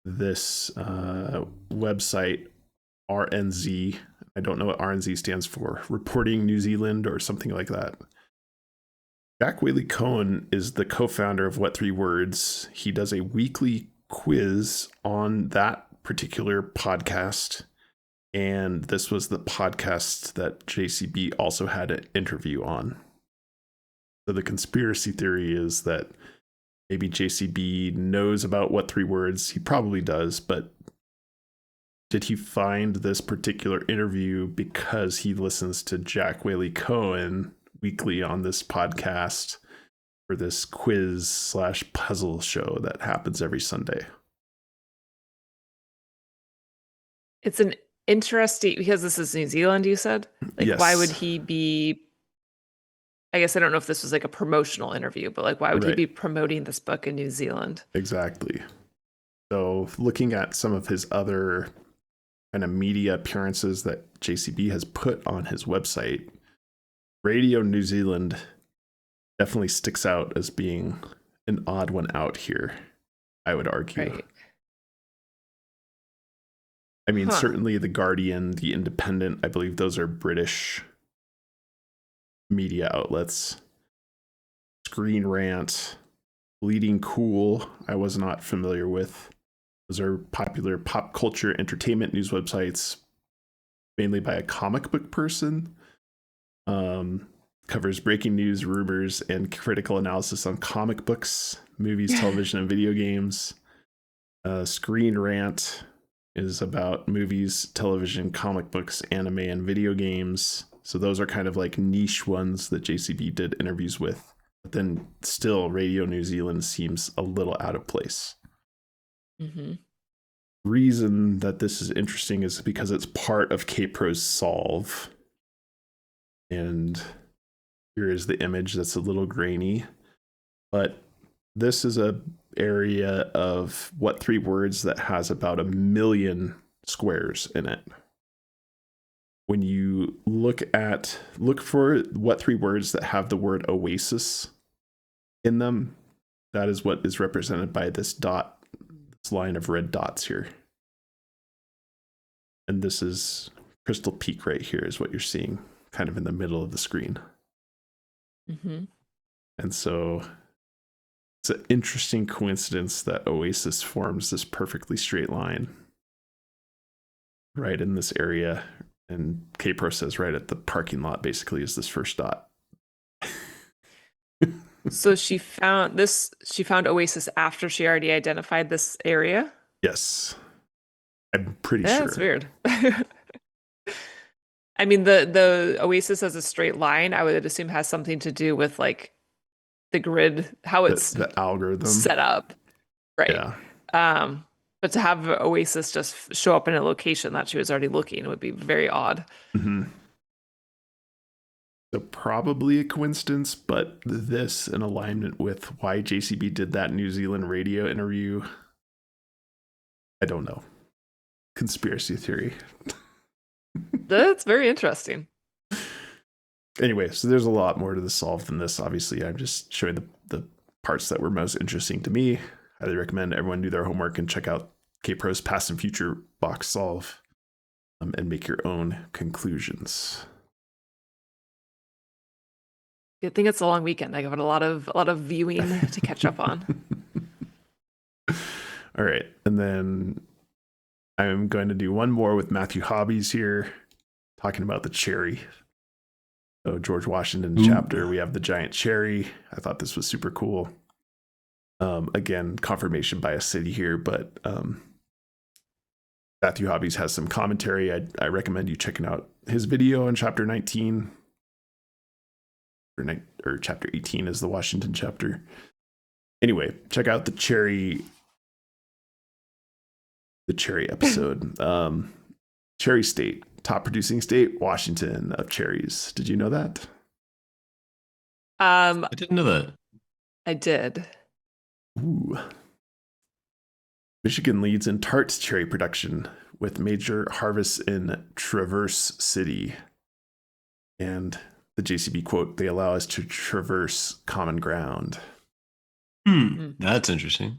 this website, RNZ. I don't know what RNZ stands for, Reporting New Zealand or something like that. Jack Whaley Cohen is the co-founder of What Three Words. He does a weekly quiz on that particular podcast. And this was the podcast that JCB also had an interview on. So the conspiracy theory is that maybe JCB knows about What Three Words. He probably does, but did he find this particular interview because he listens to Jack Whaley Cohen weekly on this podcast for this quiz/puzzle show that happens every Sunday? It's an interesting, because this is New Zealand, you said? Like, Yes. why would he be, I guess I don't know if this was like a promotional interview, but like, why would he Right. be promoting this book in New Zealand? Exactly. So looking at some of his other kind of media appearances that JCB has put on his website, Radio New Zealand definitely sticks out as being an odd one out here, I would argue. Right. I mean, Huh. certainly The Guardian, The Independent, I believe those are British media outlets. Screen Rant, Bleeding Cool, I was not familiar with. Those are popular pop culture entertainment news websites, mainly by a comic book person. Covers breaking news, rumors, and critical analysis on comic books, movies, television, and video games. Screen Rant is about movies, television, comic books, anime, and video games. So those are kind of like niche ones that JCB did interviews with. But then still, Radio New Zealand seems a little out of place. Mm-hmm. Reason that this is interesting is because it's part of K-Pro's Solve. And here is the image that's a little grainy. But this is a area of What Three Words that has about 1 million squares in it. When you look for What Three Words that have the word oasis in them, that is what is represented by this dot, this line of red dots here. And this is Crystal Peak right here is what you're seeing kind of in the middle of the screen. Mm-hmm. And so it's an interesting coincidence that Oasis forms this perfectly straight line right in this area. And K-Pro says right at the parking lot basically is this first dot. So she found Oasis after she already identified this area? Yes. I'm pretty Yeah, sure. that's weird. I mean, the Oasis as a straight line, I would assume has something to do with like the grid, how it's The algorithm set up. Right. Yeah. But to have Oasis just show up in a location that she was already looking would be very odd. Mm-hmm. So probably a coincidence, but this in alignment with why JCB did that New Zealand radio interview, I don't know. Conspiracy theory. That's very interesting. Anyway, so there's a lot more to the solve than this. Obviously, I'm just showing the parts that were most interesting to me. Highly recommend everyone do their homework and check out K-Pro's Past and Future box solve and make your own conclusions. Good thing it's a long weekend. I got a lot of viewing to catch up on. All right, and then I'm going to do one more with Matthew Hobbies here, talking about the cherry. So George Washington chapter, we have the giant cherry. I thought this was super cool. Again, confirmation by a city here, but Matthew Hobbies has some commentary. I recommend you checking out his video on chapter 19. Or chapter 18 is the Washington chapter. Anyway, check out the cherry episode. Cherry state, top producing state, Washington of cherries. Did you know that? I didn't know that. I did. Ooh. Michigan leads in tart cherry production with major harvests in Traverse City. And the JCB quote, they allow us to traverse common ground. That's interesting.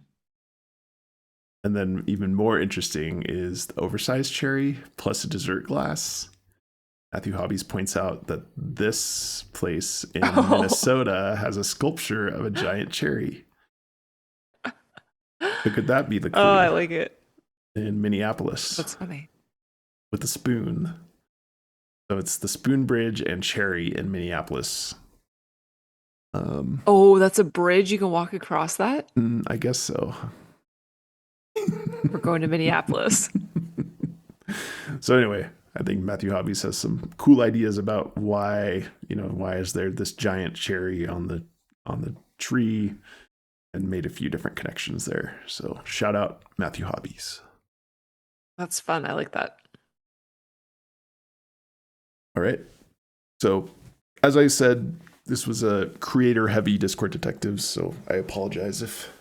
And then even more interesting is the oversized cherry plus a dessert glass. Matthew Hobbies points out that this place in Minnesota has a sculpture of a giant cherry. So could that be the clue? Oh, I like it. In Minneapolis. That's funny. With a spoon. So it's the Spoon Bridge and Cherry in Minneapolis. Oh, that's a bridge. You can walk across that? I guess so. We're going to Minneapolis. So anyway, I think Matthew Hobbies has some cool ideas about why is there this giant cherry on the tree, and made a few different connections there. So shout out Matthew Hobbies. That's fun. I like that. All right. So as I said, this was a creator heavy Discord Detectives, so I apologize if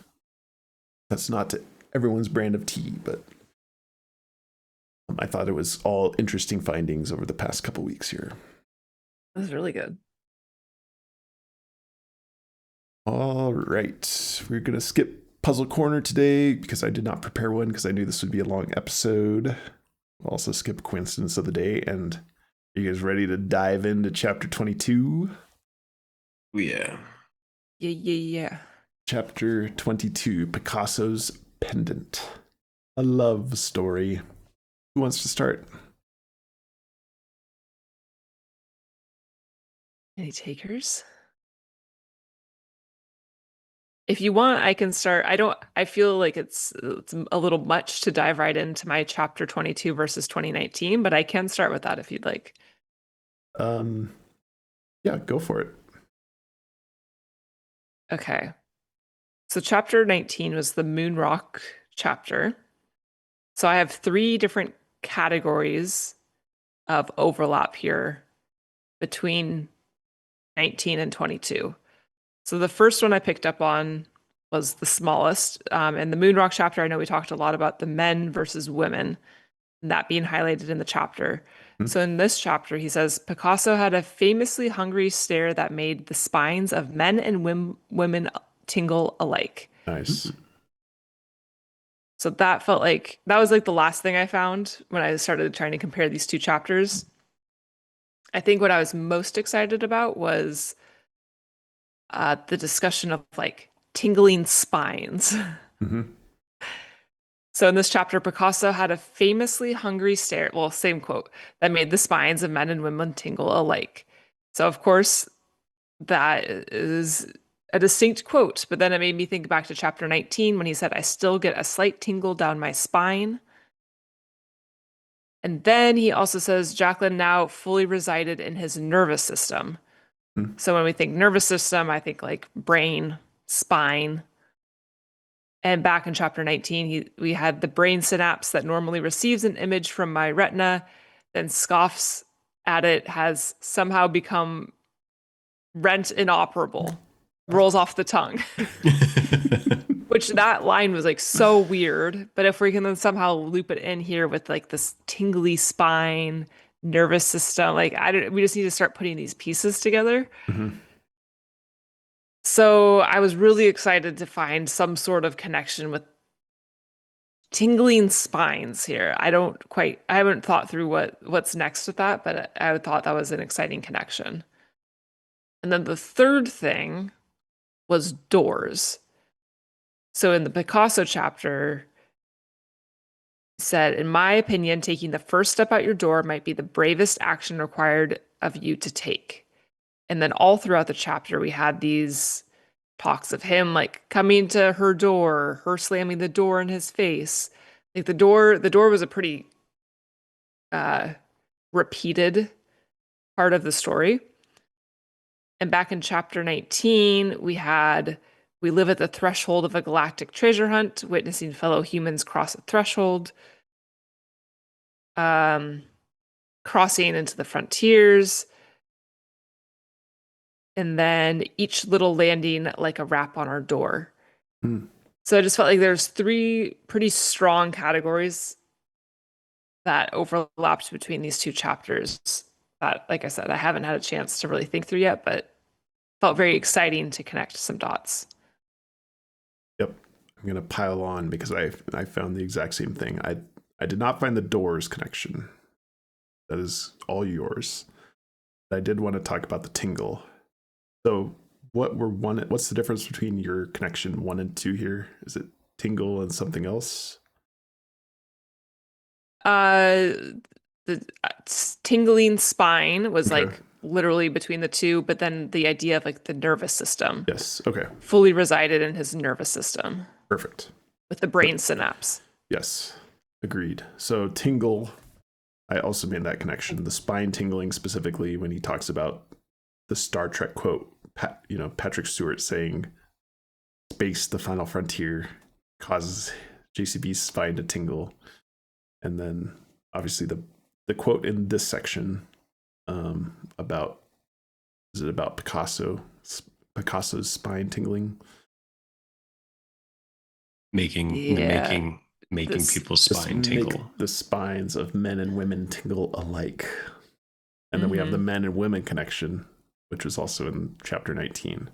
that's not everyone's brand of tea, but I thought it was all interesting findings over the past couple weeks here. That's really good. All right. We're going to skip Puzzle Corner today because I did not prepare one because I knew this would be a long episode. We'll also skip Coincidence of the Day. And are you guys ready to dive into Chapter 22? Yeah. Yeah. Chapter 22, Picasso's Pendant. A love story. Who wants to start? Any takers? If you want, I can start. I feel like it's a little much to dive right into my chapter 22 versus 2019, but I can start with that if you'd like. Yeah, go for it. Okay. So chapter 19 was the Moon Rock chapter. So I have 3 different categories of overlap here between 19 and 22. So the first one I picked up on was the smallest. In the Moon Rock chapter, I know we talked a lot about the men versus women, and that being highlighted in the chapter. So in this chapter, he says, Picasso had a famously hungry stare that made the spines of men and women tingle alike. Nice. So that felt like, that was like the last thing I found when I started trying to compare these 2 chapters. I think what I was most excited about was the discussion of like tingling spines. Mm-hmm. So in this chapter, Picasso had a famously hungry stare, well, same quote, that made the spines of men and women tingle alike. So of course, that is a distinct quote, but then it made me think back to chapter 19 when he said, I still get a slight tingle down my spine. And then he also says Jacqueline now fully resided in his nervous system. So when we think nervous system, I think like brain, spine. And back in chapter 19, we had the brain synapse that normally receives an image from my retina, then scoffs at it, has somehow become rent inoperable, rolls off the tongue. Which that line was like so weird. But if we can then somehow loop it in here with like this tingly spine, nervous system, like we just need to start putting these pieces together. Mm-hmm. So I was really excited to find some sort of connection with tingling spines here. I haven't thought through what's next with that, but I thought that was an exciting connection. And then the third thing was doors. So in the Picasso chapter, he said, in my opinion, taking the first step out your door might be the bravest action required of you to take. And then all throughout the chapter, we had these talks of him like coming to her door, her slamming the door in his face. Like the door was a pretty repeated part of the story. And back in chapter 19, we live at the threshold of a galactic treasure hunt, witnessing fellow humans cross a threshold, crossing into the frontiers, and then each little landing like a rap on our door. So I just felt like there's 3 pretty strong categories that overlapped between these 2 chapters that, like I said, I haven't had a chance to really think through yet, but felt very exciting to connect some dots. Yep. I'm going to pile on because I found the exact same thing. I did not find the doors connection. That is all yours. I did want to talk about the tingle. So what's the difference between your connection 1 and 2 here? Is it tingle and something else? The tingling spine was Okay. like literally between the two, but then the idea of like the nervous system Yes. Okay. fully resided in his nervous system Perfect. with the brain synapse. Yes. Agreed. So tingle, I also made that connection. The spine tingling specifically when he talks about the Star Trek quote, Patrick Stewart saying, "Space, the final frontier," causes JCB's spine to tingle. And then obviously the quote in this section about Picasso's spine tingling, Making people's spine tingle. the spines of men and women tingle alike. And then we have the men and women connection, which was also in chapter 19.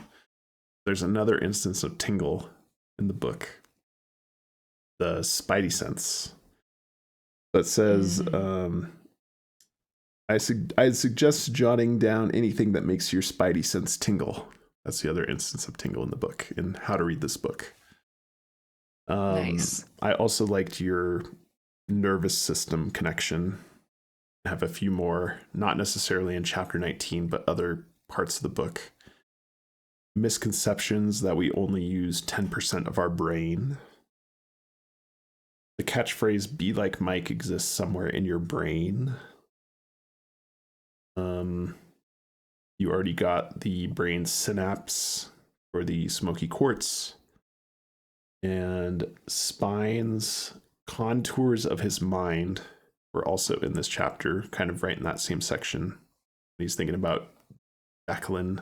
There's another instance of tingle in the book, the spidey sense, that says, I'd suggest jotting down anything that makes your spidey sense tingle. That's the other instance of tingle in the book, in How to Read This Book. Nice. I also liked your nervous system connection. I have a few more, not necessarily in chapter 19, but other parts of the book. Misconceptions that we only use 10% of our brain. The catchphrase "be like Mike" exists somewhere in your brain. You already got the brain synapse for the smoky quartz, and spines, contours of his mind were also in this chapter, kind of right in that same section. He's thinking about Jacqueline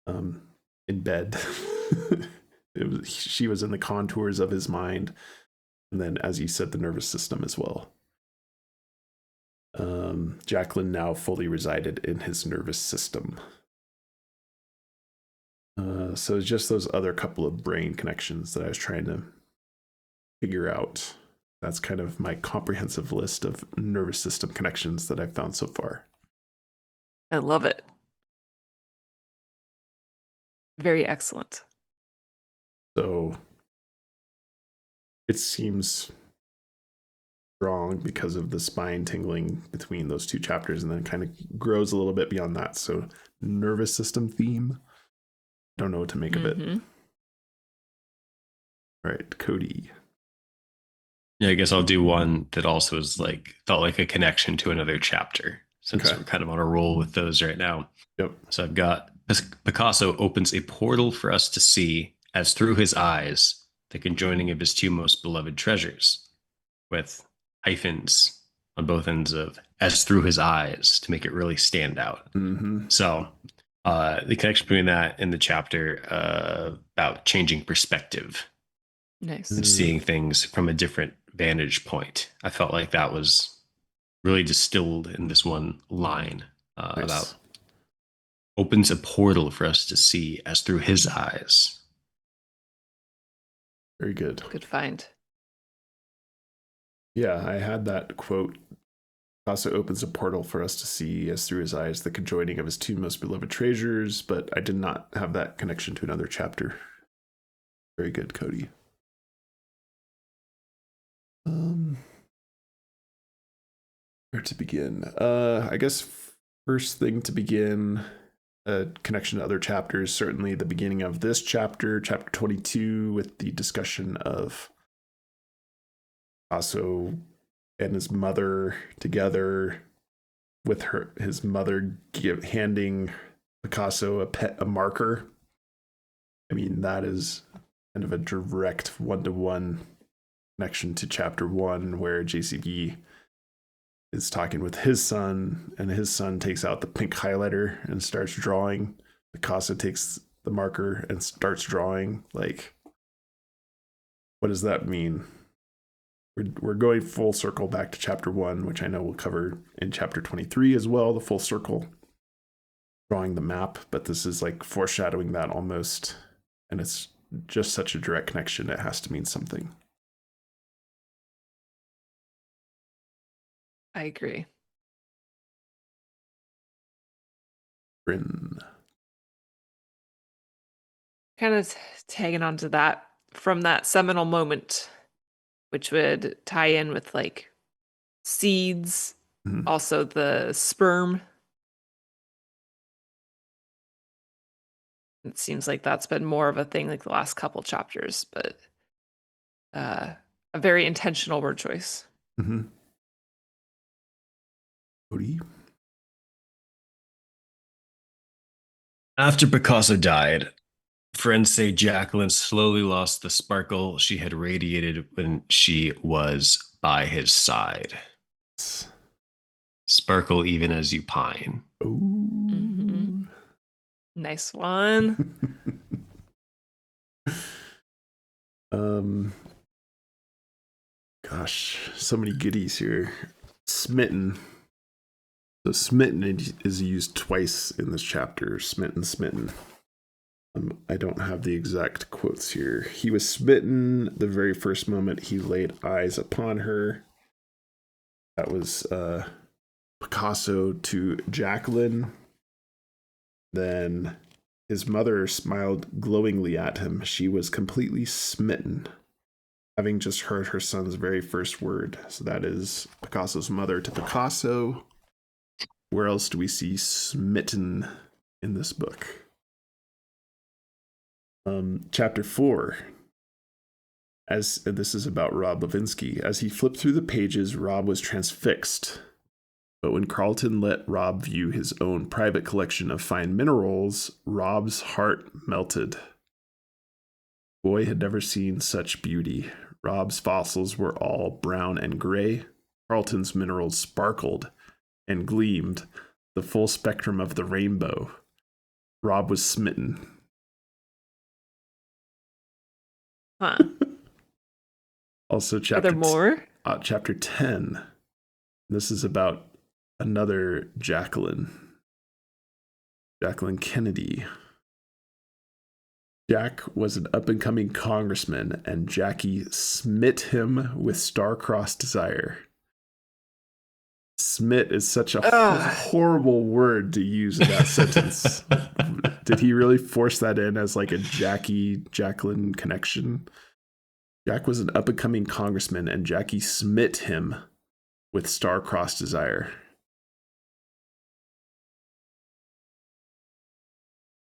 in bed. She was in the contours of his mind. And then, as you said, the nervous system as well. Jacqueline now fully resided in his nervous system. So just those other couple of brain connections that I was trying to figure out. That's kind of my comprehensive list of nervous system connections that I've found so far. I love it. Very excellent. So it seems strong because of the spine tingling between those two chapters, and then kind of grows a little bit beyond that. So nervous system theme. Don't know what to make of it. All right, Cody. Yeah, I guess I'll do one that also is felt like a connection to another chapter, since we're kind of on a roll with those right now. Yep. So I've got Picasso opens a portal for us to see, as through his eyes, the conjoining of his two most beloved treasures, with hyphens on both ends of "as through his eyes" to make it really stand out. So the connection between that and the chapter about changing perspective. Nice. And seeing things from a different vantage point. I felt like that was really distilled in this one line about opens a portal for us to see as through his eyes. Very good. Good find. Yeah, I had that quote. Picasso opens a portal for us to see as through his eyes the conjoining of his two most beloved treasures, but I did not have that connection to another chapter. Very good, Cody. Where to begin? I guess first thing to begin, a connection to other chapters, certainly the beginning of this chapter, chapter 22, with the discussion of Picasso and his mother together, with his mother handing Picasso a marker. I mean, that is kind of a direct one-to-one connection to chapter 1, where JCB is talking with his son, and his son takes out the pink highlighter and starts drawing. Picasso takes the marker and starts drawing. Like, what does that mean? We're going full circle back to chapter 1, which I know we'll cover in chapter 23 as well, the full circle, drawing the map, but this is like foreshadowing that almost, and it's just such a direct connection. It has to mean something. I agree. Bryn. Kind of tagging onto that from that seminal moment, which would tie in with like seeds, also the sperm. It seems like that's been more of a thing like the last couple chapters, but a very intentional word choice. Cody? After Picasso died, friends say Jacqueline slowly lost the sparkle she had radiated when she was by his side. Sparkle even as you pine. Ooh. Nice one. Gosh, so many goodies here. Smitten. So smitten is used twice in this chapter. Smitten. I don't have the exact quotes here. He was smitten the very first moment he laid eyes upon her. That was Picasso to Jacqueline. Then his mother smiled glowingly at him. She was completely smitten, having just heard her son's very first word. So that is Picasso's mother to Picasso. Where else do we see smitten in this book? Chapter 4. As this is about Rob Levinsky. As he flipped through the pages, Rob was transfixed. But when Carlton let Rob view his own private collection of fine minerals, Rob's heart melted. Boy had never seen such beauty. Rob's fossils were all brown and gray. Carlton's minerals sparkled and gleamed, the full spectrum of the rainbow. Rob was smitten. Huh. Also, Are there more? Chapter 10. This is about another Jacqueline Kennedy. Jack was an up-and-coming congressman, and Jackie smit him with star-crossed desire. Smit is such a horrible word to use in that sentence. Did he really force that in as like a Jacqueline connection? Jack was an up-and-coming congressman, and Jackie smit him with star-crossed desire.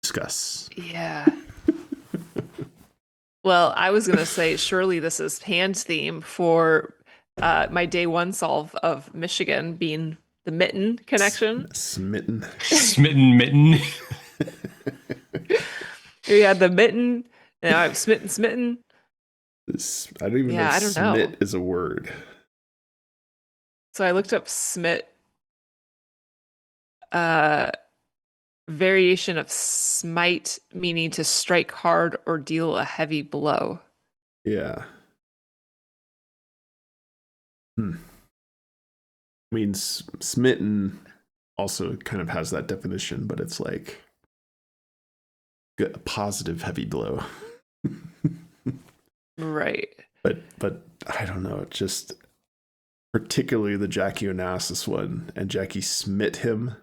Discuss. Yeah. Well, I was going to say, surely this is Hand's theme for my day one solve of Michigan being the mitten connection. Smitten. Smitten mitten. You had the mitten, and now I'm smitten. I don't even know if I don't smit know. is a word. So I looked up smit. Variation of smite, meaning to strike hard or deal a heavy blow. Yeah. I mean, smitten also kind of has that definition, but it's like a positive heavy blow. Right. But I don't know, just particularly the Jackie Onassis one, and Jackie smit him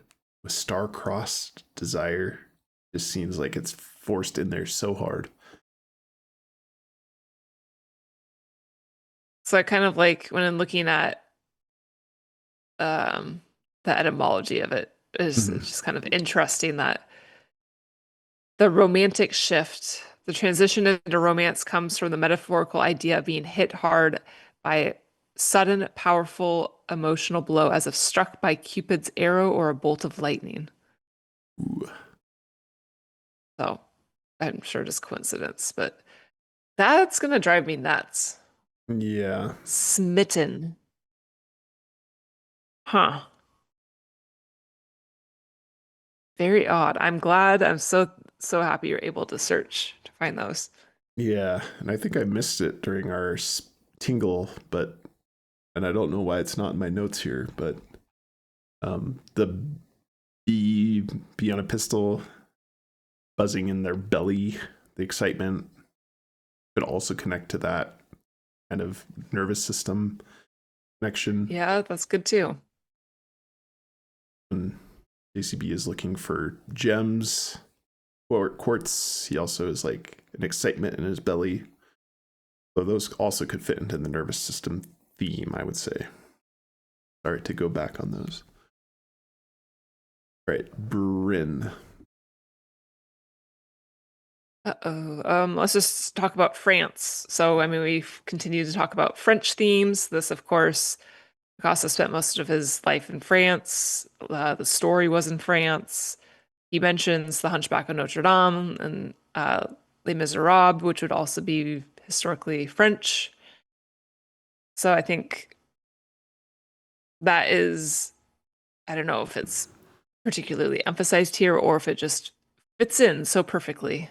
with star-crossed desire. Just seems like it's forced in there so hard. So I kind of like when I'm looking at the etymology of it, it's just kind of interesting that the romantic shift, the transition into romance comes from the metaphorical idea of being hit hard by sudden, powerful, emotional blow as if struck by Cupid's arrow or a bolt of lightning. Ooh. So I'm sure just coincidence, but that's going to drive me nuts. Yeah. Smitten. Huh. Very odd. I'm glad. I'm so happy you're able to search to find those. Yeah, and I think I missed it during our tingle, and I don't know why it's not in my notes here, but the bee on a pistol buzzing in their belly, the excitement, could also connect to that kind of nervous system connection. Yeah, that's good too. And JCB is looking for gems or quartz. He also is like an excitement in his belly. So those also could fit into the nervous system theme, I would say. Sorry to go back on those. All right, Bryn. Let's just talk about France. So, I mean, we've continued to talk about French themes. This, of course, Picasso spent most of his life in France. The story was in France. He mentions The Hunchback of Notre Dame and Les Miserables, which would also be historically French. So I think that is, I don't know if it's particularly emphasized here or if it just fits in so perfectly.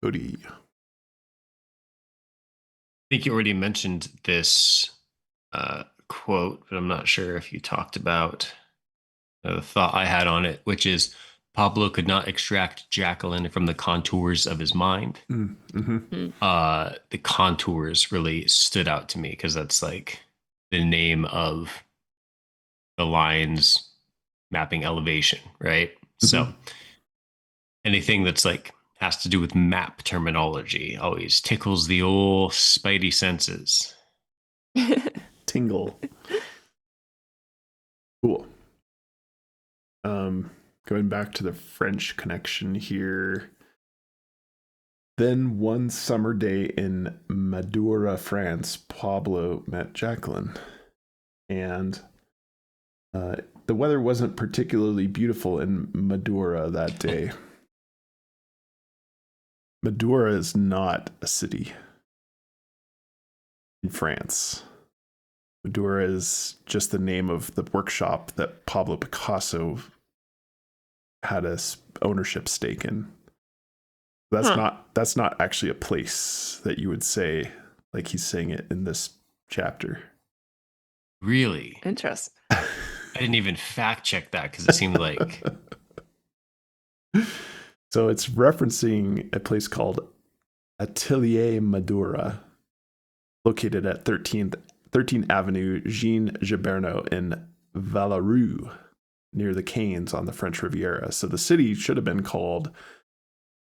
Cody. I think you already mentioned this quote, but I'm not sure if you talked about the thought I had on it, which is Pablo could not extract Jacqueline from the contours of his mind. Mm-hmm. The contours really stood out to me because that's like the name of the lines mapping elevation, right? So anything that's like has to do with map terminology always tickles the old spidey senses. Tingle. Cool. Going back to the French connection here. Then one summer day in Madura, France, Pablo met Jacqueline. And the weather wasn't particularly beautiful in Madura that day. Madura is not a city in France. Madura is just the name of the workshop that Pablo Picasso had a ownership stake in. That's not actually a place that you would say like he's saying it in this chapter. Really? Interesting. I didn't even fact check that because it seemed like So it's referencing a place called Atelier Madura, located at 13th Avenue Jean Giberno in Vallaroux, near the Canes on the French Riviera. So the city should have been called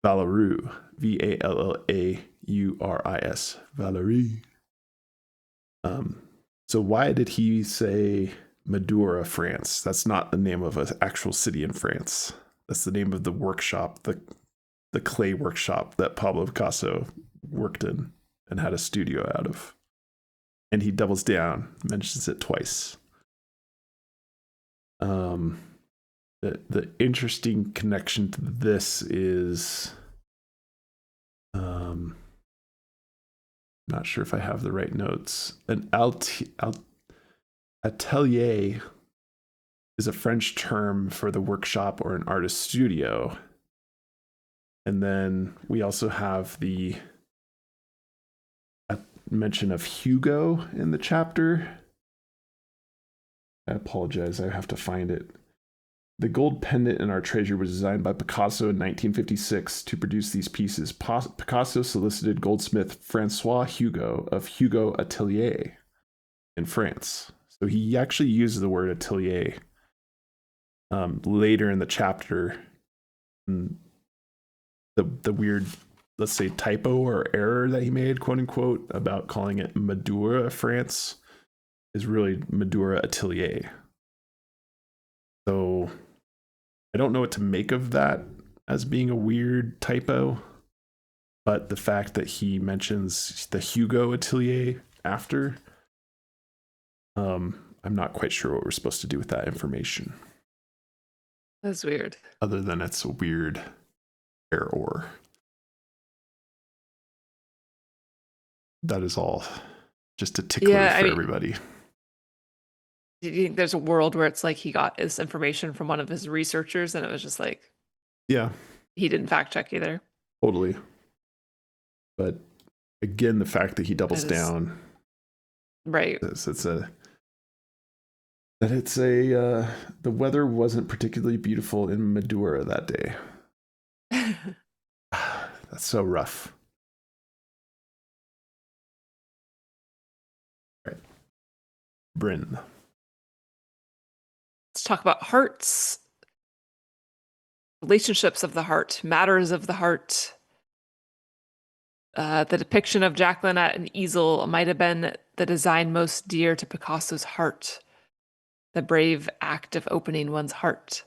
Vallaroux, Vallaauris, Vallaroux. So why did he say Madura, France? That's not the name of an actual city in France. That's the name of the workshop, the clay workshop that Pablo Picasso worked in and had a studio out of. And he doubles down, mentions it twice. The interesting connection to this is, not sure if I have the right notes. An atelier is a French term for the workshop or an artist's studio. And then we also have the mention of Hugo in the chapter. I apologize, I have to find it. The gold pendant in our treasure was designed by Picasso in 1956 to produce these pieces. Picasso solicited goldsmith Francois Hugo of Hugo Atelier in France. So he actually uses the word atelier later in the chapter. And the weird, let's say, typo or error that he made, quote unquote, about calling it Madura, France, is really Madura Atelier. So I don't know what to make of that as being a weird typo, but the fact that he mentions the Hugo Atelier after, I'm not quite sure what we're supposed to do with that information. That's weird. Other than it's a weird error. That is all. Just a tickler for everybody. Do you think there's a world where it's like he got this information from one of his researchers and it was just like, yeah, he didn't fact check either? Totally. But again, the fact that he doubles down, right? it's a And it's the weather wasn't particularly beautiful in Madura that day. That's so rough. All right. Bryn. Let's talk about hearts, relationships of the heart, matters of the heart. The depiction of Jacqueline at an easel might have been the design most dear to Picasso's heart, the brave act of opening one's heart.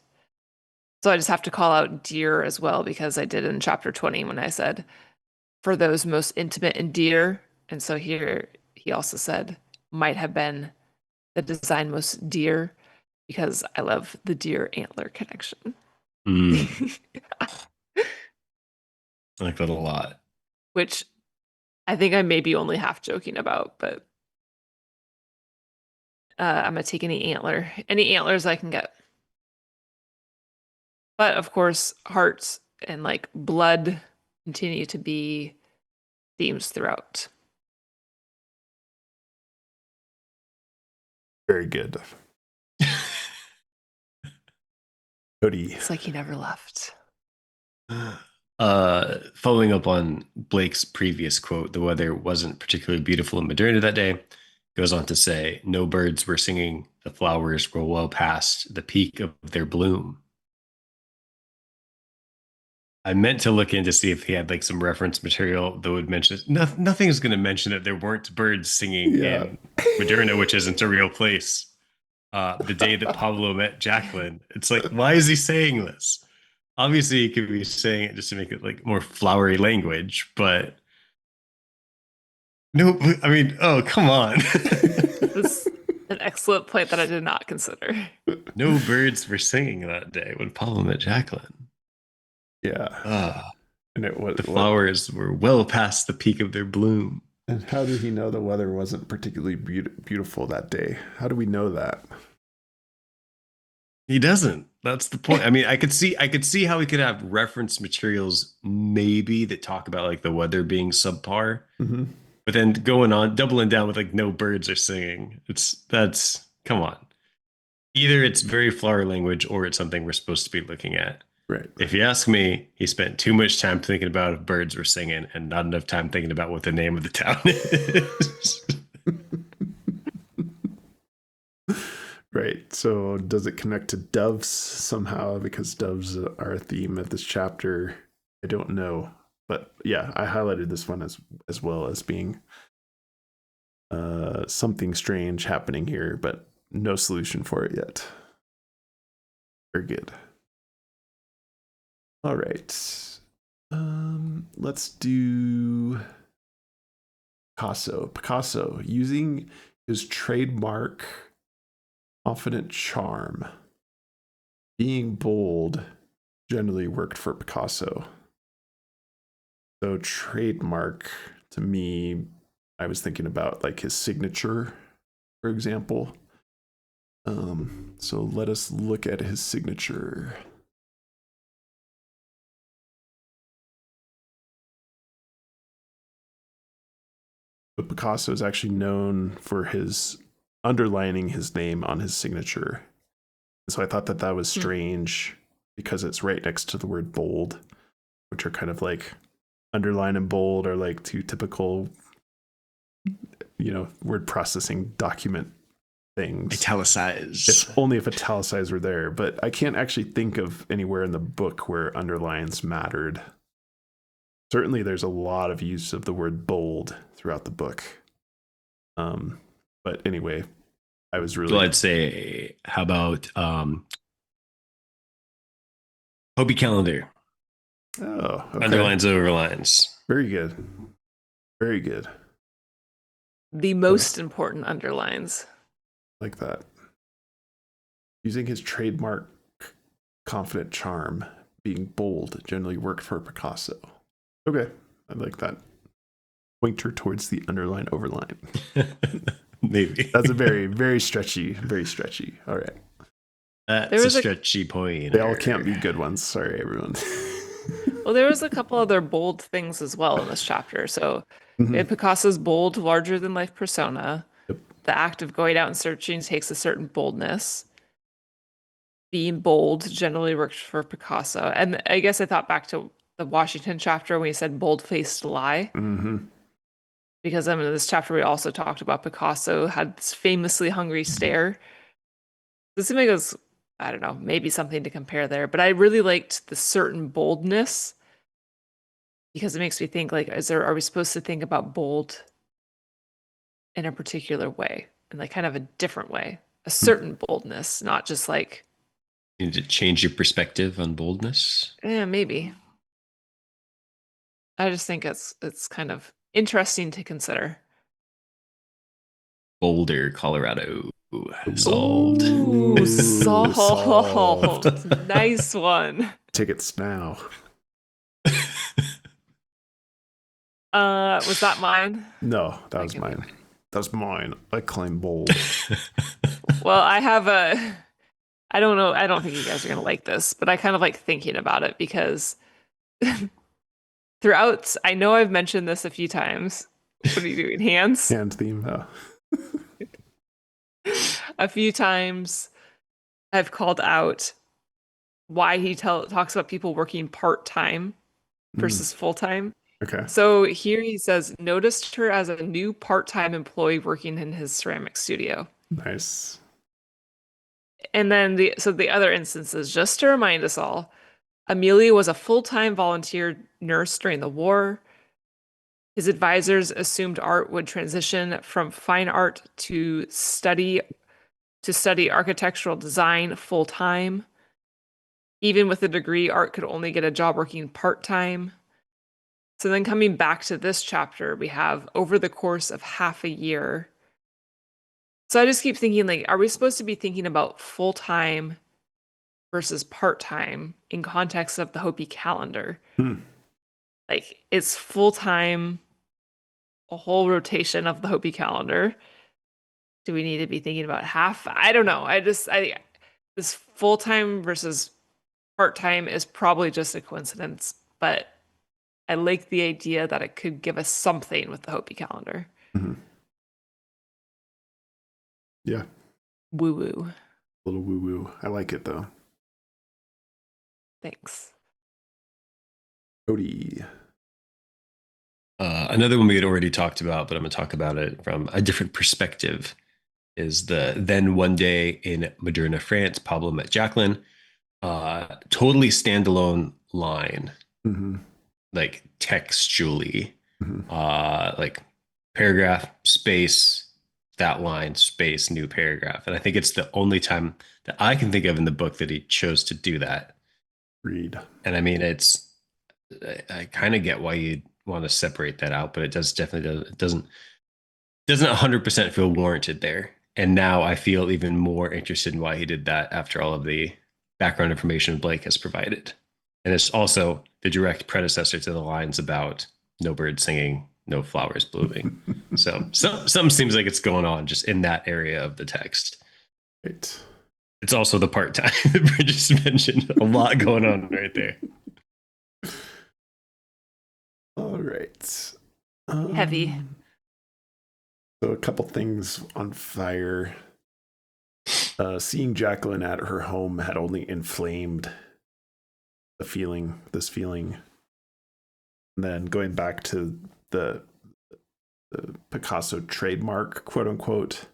So I just have to call out dear as well, because I did in chapter 20 when I said, for those most intimate and dear. And so here he also said, might have been the design most dear, because I love the deer antler connection. I like that a lot. Which I think I may be only half joking about, but I'm gonna take any antlers I can get. But of course, hearts and like blood continue to be themes throughout. Very good. Cody. It's like he never left. Following up on Blake's previous quote, the weather wasn't particularly beautiful in Moderna that day. Goes on to say, no birds were singing, the flowers were well past the peak of their bloom. I meant to look in to see if he had like some reference material that would mention it. Nothing is going to mention that there weren't birds singing in Moderna, which isn't a real place. The day that Pablo met Jacqueline. It's like, why is he saying this? Obviously, he could be saying it just to make it like more flowery language, but no, I mean, oh, come on. This is an excellent point that I did not consider. No birds were singing that day when Pablo met Jacqueline. Yeah. And the flowers were well past the peak of their bloom. And how did he know the weather wasn't particularly beautiful that day? How do we know that? He doesn't. That's the point. I mean, I could see how he could have reference materials maybe that talk about like the weather being subpar, but then doubling down with like no birds are singing. That's come on. Either it's very flowery language or it's something we're supposed to be looking at. Right. If you ask me, he spent too much time thinking about if birds were singing and not enough time thinking about what the name of the town is. Right. So does it connect to doves somehow? Because doves are a theme of this chapter. I don't know. But yeah, I highlighted this one as well as being something strange happening here, but no solution for it yet. Very good. All right. Let's do Picasso. Picasso using his trademark confident charm. Being bold generally worked for Picasso. So trademark, to me, I was thinking about like his signature, for example. So let us look at his signature. But Picasso is actually known for his underlining his name on his signature. So I thought that was strange because it's right next to the word bold, which are kind of like underline and bold are like two typical, word processing document things. Italicized. If italicized were there, but I can't actually think of anywhere in the book where underlines mattered. Certainly there's a lot of use of the word bold throughout the book. But anyway, I was really... So I'd say, how about Hobie Calendar? Oh, okay. Underlines, overlines. Very good. Very good. The most important underlines. Like that. Using his trademark confident charm, being bold generally worked for Picasso. Okay, I like that. Pointer towards the underline, overline. Maybe. That's a very, very stretchy, All right. That's a stretchy point. They all can't be good ones. Sorry, everyone. Well, there was a couple other bold things as well in this chapter. So we had Picasso's bold, larger-than-life persona. Yep. the act of going out and searching takes a certain boldness. Being bold generally worked for Picasso. And I guess I thought back to the Washington chapter when he said bold-faced lie. Mm-hmm. Because in this chapter we also talked about Picasso had this famously hungry stare. This seems like it was, I don't know, maybe something to compare there. But I really liked the certain boldness because it makes me think like, are we supposed to think about bold in a particular way, in like kind of a different way, a certain boldness, not just like, You need to change your perspective on boldness. maybe. I just think it's kind of interesting to consider. Boulder, Colorado. Solved. Ooh, solved. solved. Nice one. Tickets now. Was that mine? No, that was Okay. mine. That's mine. I claim bold. Well, I have I don't know. I don't think you guys are going to like this, but I kind of like thinking about it because throughout, I know I've mentioned this a few times. What are you doing? Hands? Hand theme. A few times I've called out why he talks about people working part-time versus full-time. Okay. So here he says, noticed her as a new part-time employee working in his ceramic studio. Nice. And then the other instances, just to remind us all, Amelia was a full-time volunteer nurse during the war. His advisors assumed art would transition from fine art to study architectural design full-time. Even with a degree, Art could only get a job working part-time. So then coming back to this chapter, we have over the course of half a year. So I just keep thinking, like, are we supposed to be thinking about full-time versus part-time in context of the Hopi calendar? Like, is full-time a whole rotation of the Hopi calendar? Do we need to be thinking about half? I don't know. This full-time versus part-time is probably just a coincidence, but I like the idea that it could give us something with the Hopi calendar. Mm-hmm. Yeah. Woo-woo. A little woo-woo. I like it though. Thanks. Cody. Another one we had already talked about, but I'm going to talk about it from a different perspective, is the Then One Day in Moderna, France, Pablo met Jacqueline. Totally standalone line, like textually, like paragraph, space, that line, space, new paragraph. And I think it's the only time that I can think of in the book that he chose to do that. Read. And I mean, I kind of get why you'd want to separate that out, but it doesn't 100% feel warranted there. And now I feel even more interested in why he did that after all of the background information Blake has provided. And it's also the direct predecessor to the lines about no birds singing, no flowers blooming. So something seems like it's going on just in that area of the text. Right. It's also the part-time that Bridges mentioned. A lot going on right there. All right. Heavy. So a couple things on fire. Seeing Jacqueline at her home had only inflamed this feeling. And then going back to the Picasso trademark, quote unquote,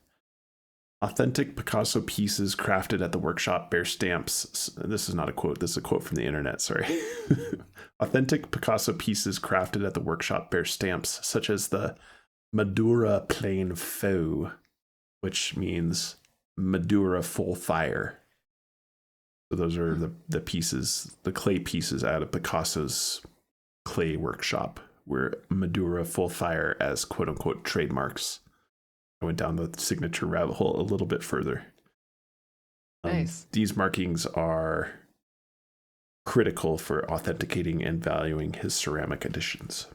authentic Picasso pieces crafted at the workshop bear stamps. This is not a quote. This is a quote from the internet. Sorry. Authentic Picasso pieces crafted at the workshop bear stamps, such as the Madura Plain Faux, which means Madura Full Fire. So those are the pieces, the clay pieces out of Picasso's clay workshop, where Madura Full Fire as quote unquote trademarks. I went down the signature rabbit hole a little bit further. Nice. These markings are critical for authenticating and valuing his ceramic editions.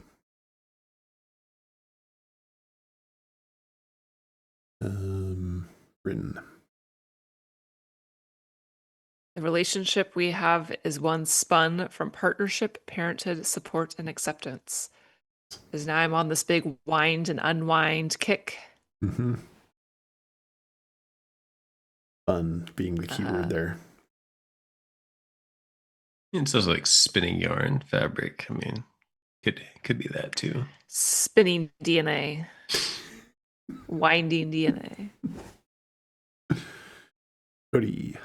Written. The relationship we have is one spun from partnership, parenthood, support, and acceptance. Because now I'm on this big wind and unwind kick. Mm-hmm. Fun being the key word there. It's also like spinning yarn, fabric. I mean, could be that too. Spinning DNA. Winding DNA. Cody.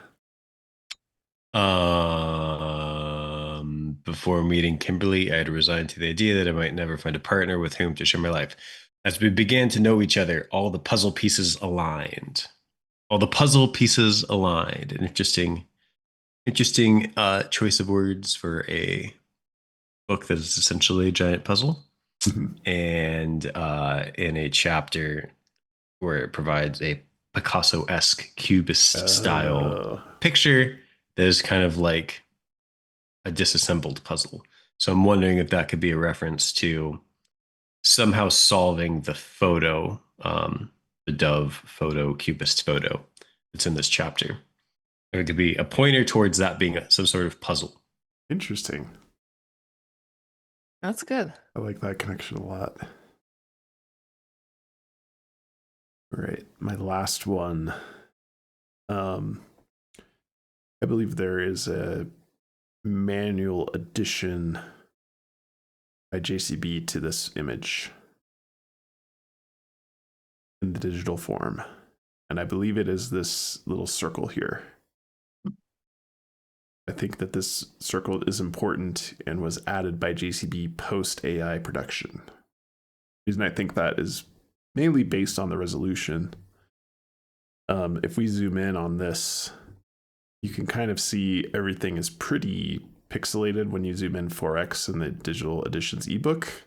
Before meeting Kimberly, I had resigned to the idea that I might never find a partner with whom to share my life. As we began to know each other, all the puzzle pieces aligned. An interesting choice of words for a book that is essentially a giant puzzle. And in a chapter where it provides a Picasso-esque cubist style picture that is kind of like a disassembled puzzle. So I'm wondering if that could be a reference to somehow solving the photo, the dove photo, cubist photo that's in this chapter. Or it could be a pointer towards that being some sort of puzzle. Interesting. That's good. I like that connection a lot. All right, my last one. I believe there is a manual addition by JCB to this image in the digital form. And I believe it is this little circle here. I think that this circle is important and was added by JCB post AI production. The reason I think that is mainly based on the resolution. If we zoom in on this, you can kind of see everything is pretty pixelated when you zoom in 4x in the digital editions ebook.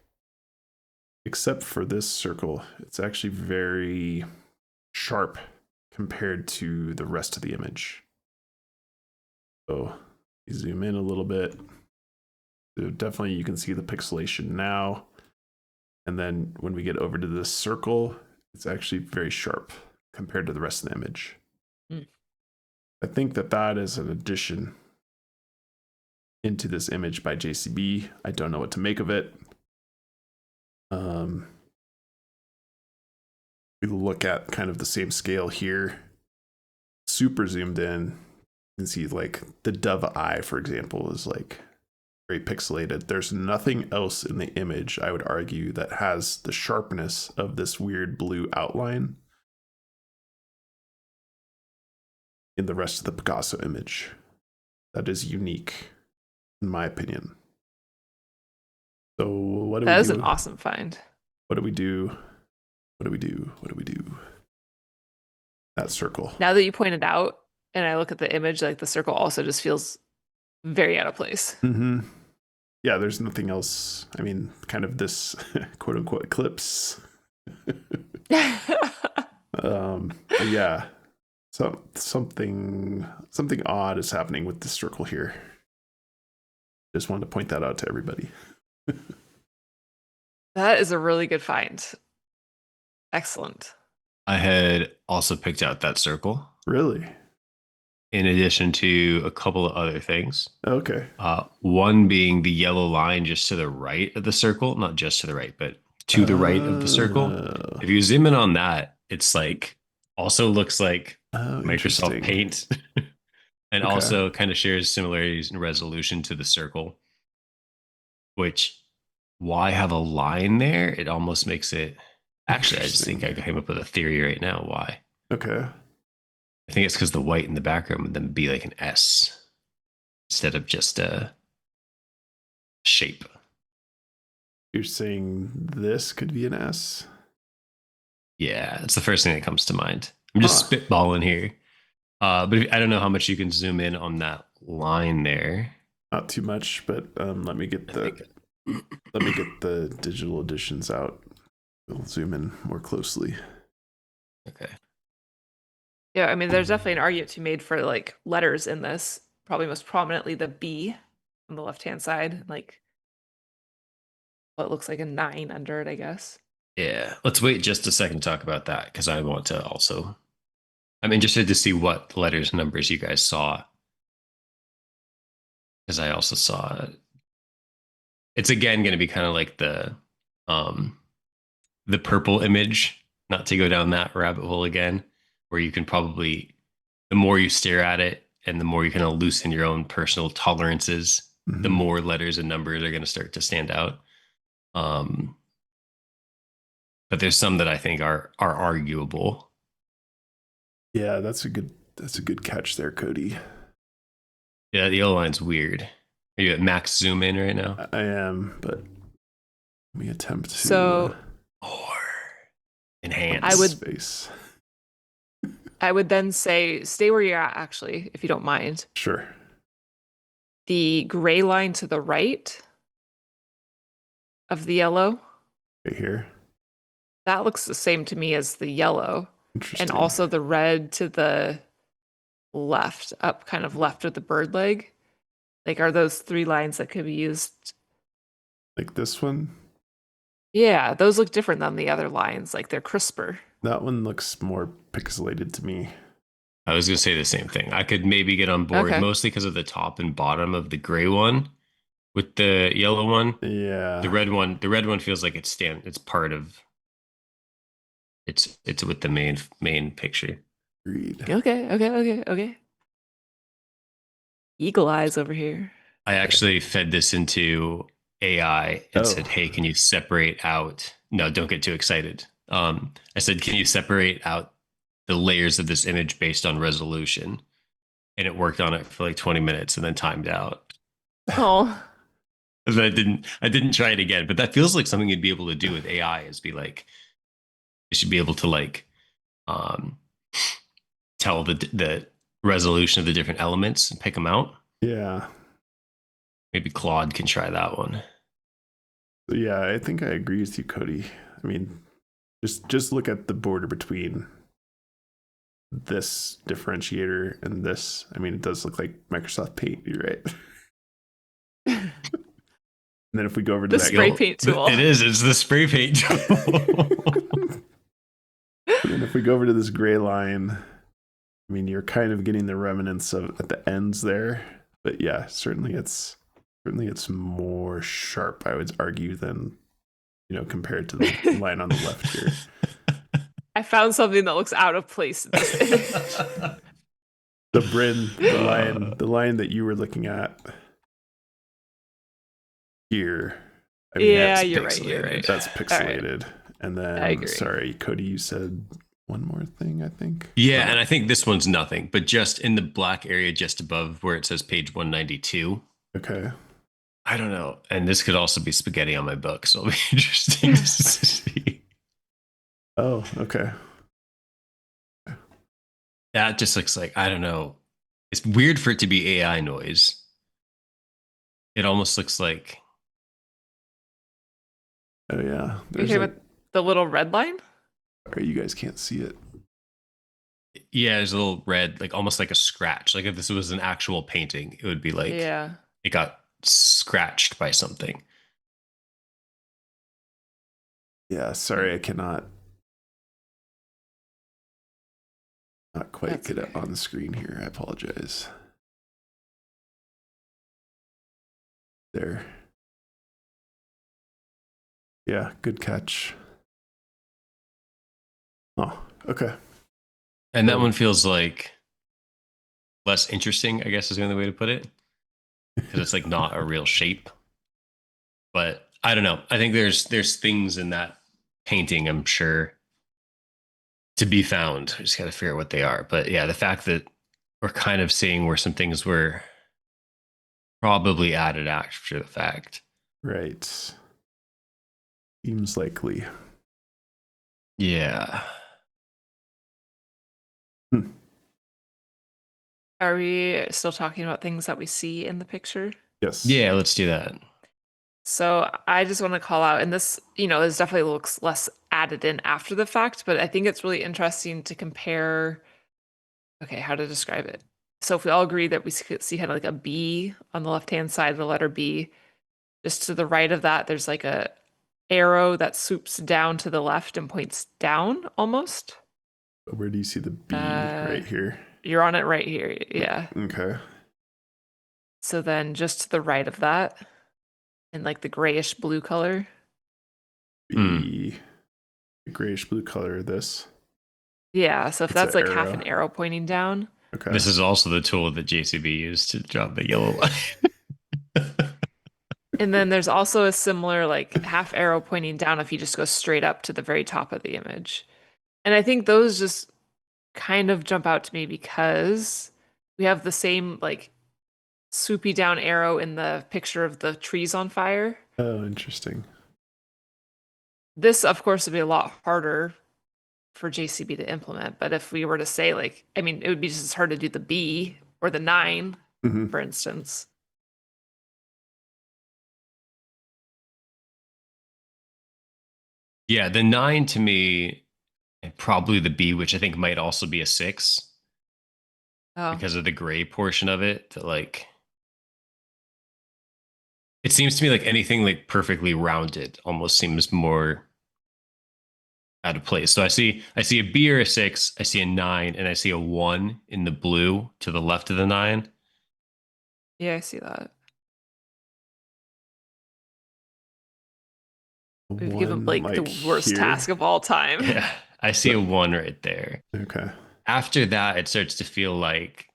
Except for this circle, it's actually very sharp compared to the rest of the image. So you zoom in a little bit. So definitely you can see the pixelation now. And then when we get over to this circle, it's actually very sharp compared to the rest of the image. I think that that is an addition into this image by JCB. I don't know what to make of it. We look at kind of the same scale here, super zoomed in. You can see like the dove eye, for example, is like very pixelated. There's nothing else in the image, I would argue, that has the sharpness of this weird blue outline in the rest of the Picasso image. That is unique, in my opinion. So what do we do? That is an awesome find. What do we do? What do we do? What do we do? That circle. Now that you pointed out, and I look at the image, like the circle also just feels very out of place. Mm-hmm. Yeah, there's nothing else. I mean, kind of this quote unquote eclipse. Yeah. So something odd is happening with this circle here. Just wanted to point that out to everybody. That is a really good find. Excellent. I had also picked out that circle. Really? In addition to a couple of other things. Okay. One being the yellow line just to the right of the circle, not just to the right, but to the right of the circle. If you zoom in on that, it's like also looks like Microsoft Paint and also kind of shares similarities in resolution to the circle, which why have a line there? It almost makes it, actually, I just think I came up with a theory right now. Why? Okay. I think it's because the white in the background would then be like an S instead of just a shape. You're saying this could be an S? Yeah, it's the first thing that comes to mind. I'm just spitballing here. But I don't know how much you can zoom in on that line there. Not too much, but let me get the digital editions out. We'll zoom in more closely. Okay. Yeah, I mean, there's definitely an argument to be made for like letters in this. Probably most prominently the B on the left-hand side, like what looks like a 9 under it, I guess. Yeah, let's wait just a second to talk about that because I want to also. I'm interested to see what letters and numbers you guys saw. Because I also saw it's again going to be kind of like the purple image, not to go down that rabbit hole again, where you can probably the more you stare at it and the more you kind of loosen your own personal tolerances, the more letters and numbers are going to start to stand out. But there's some that I think are arguable. Yeah, that's a good catch there, Cody. Yeah, the yellow line's weird. Are you at max zoom in right now? I am, but let me attempt to So or enhance. I would then say stay where you're at, actually, if you don't mind. Sure. The gray line to the right of the yellow, Right here. that looks the same to me as the yellow. Interesting. And also the red to the left, up kind of left of the bird leg. Like, are those 3 lines that could be used? Like this one? Yeah, those look different than the other lines. Like, they're crisper. That one looks more pixelated to me. I was going to say the same thing. I could maybe get on board mostly because of the top and bottom of the gray one with the yellow one. Yeah. The red one feels like it's part of it's with the main picture. Agreed. Okay. Eagle eyes over here. I actually fed this into AI and said, "Hey, can you separate out?" No, don't get too excited. I said, "Can you separate out the layers of this image based on resolution?" And it worked on it for like 20 minutes and then timed out. Oh. And I didn't try it again, but that feels like something you'd be able to do with AI is be like, you should be able to like tell the resolution of the different elements and pick them out. Yeah. Maybe Claude can try that one. Yeah, I think I agree with you, Cody. I mean, just look at the border between this differentiator and this. I mean, it does look like Microsoft Paint. You're right. And then if we go over to the spray paint tool, it's the spray paint tool. And if we go over to this gray line, I mean, you're kind of getting the remnants of at the ends there, but yeah, certainly it's more sharp, I would argue, than compared to the line on the left here. I found something that looks out of place in this image. The Bryn, the line that you were looking at here. I mean, yeah, you're right. That's pixelated. Right. And then, I agree. Sorry, Cody, you said one more thing, I think. Yeah, and I think this one's nothing, but just in the black area just above where it says page 192. Okay. I don't know. And this could also be spaghetti on my book, so it'll be interesting to see. Oh, okay. That just looks like, I don't know. It's weird for it to be AI noise. It almost looks like. Oh, yeah. You're talking about the little red line? Sorry, you guys can't see it. Yeah, there's a little red, like almost like a scratch. Like if this was an actual painting, it would be like it got scratched by something. Yeah, sorry, I cannot not quite get it on the screen here. I apologize. There. Yeah, good catch. Oh, okay. And that one feels like less interesting, I guess is the only way to put it. Because it's like not a real shape. But I don't know. I think there's things in that painting, I'm sure, to be found. I just got to figure out what they are. But yeah, the fact that we're kind of seeing where some things were probably added after the fact. Right. Seems likely. Yeah. Are we still talking about things that we see in the picture? Yes. Yeah, let's do that. So I just want to call out, and this, this definitely looks less added in after the fact, but I think it's really interesting to compare. Okay, how to describe it. So if we all agree that we see kind of like a B on the left-hand side of the letter B, just to the right of that, there's like a arrow that swoops down to the left and points down almost. Where do you see the B? Right here. You're on it right here. Yeah. Okay. So then just to the right of that, in like the grayish blue color. The grayish blue color of this. Yeah. So if It's that's like arrow. half an arrow pointing down, Okay. This is also the tool that JCB used to draw the yellow line. And then there's also a similar like half arrow pointing down if you just go straight up to the very top of the image. And I think those just kind of jump out to me because we have the same like swoopy down arrow in the picture of the trees on fire. Oh, interesting. This, of course, would be a lot harder for JCB to implement. But if we were to say like, I mean, it would be just as hard to do the B or the 9, Mhm. for instance. Yeah, the 9 to me, and probably the B, which I think might also be a 6 Oh, because of the gray portion of it. That like, it seems to me like anything like perfectly rounded almost seems more out of place. So I see a B or a 6, I see a 9, and I see a 1 in the blue to the left of the 9. yeah, I see that. We've given One Blake the like worst here. task of all time. Yeah, I see a 1 right there. Okay. After that, it starts to feel like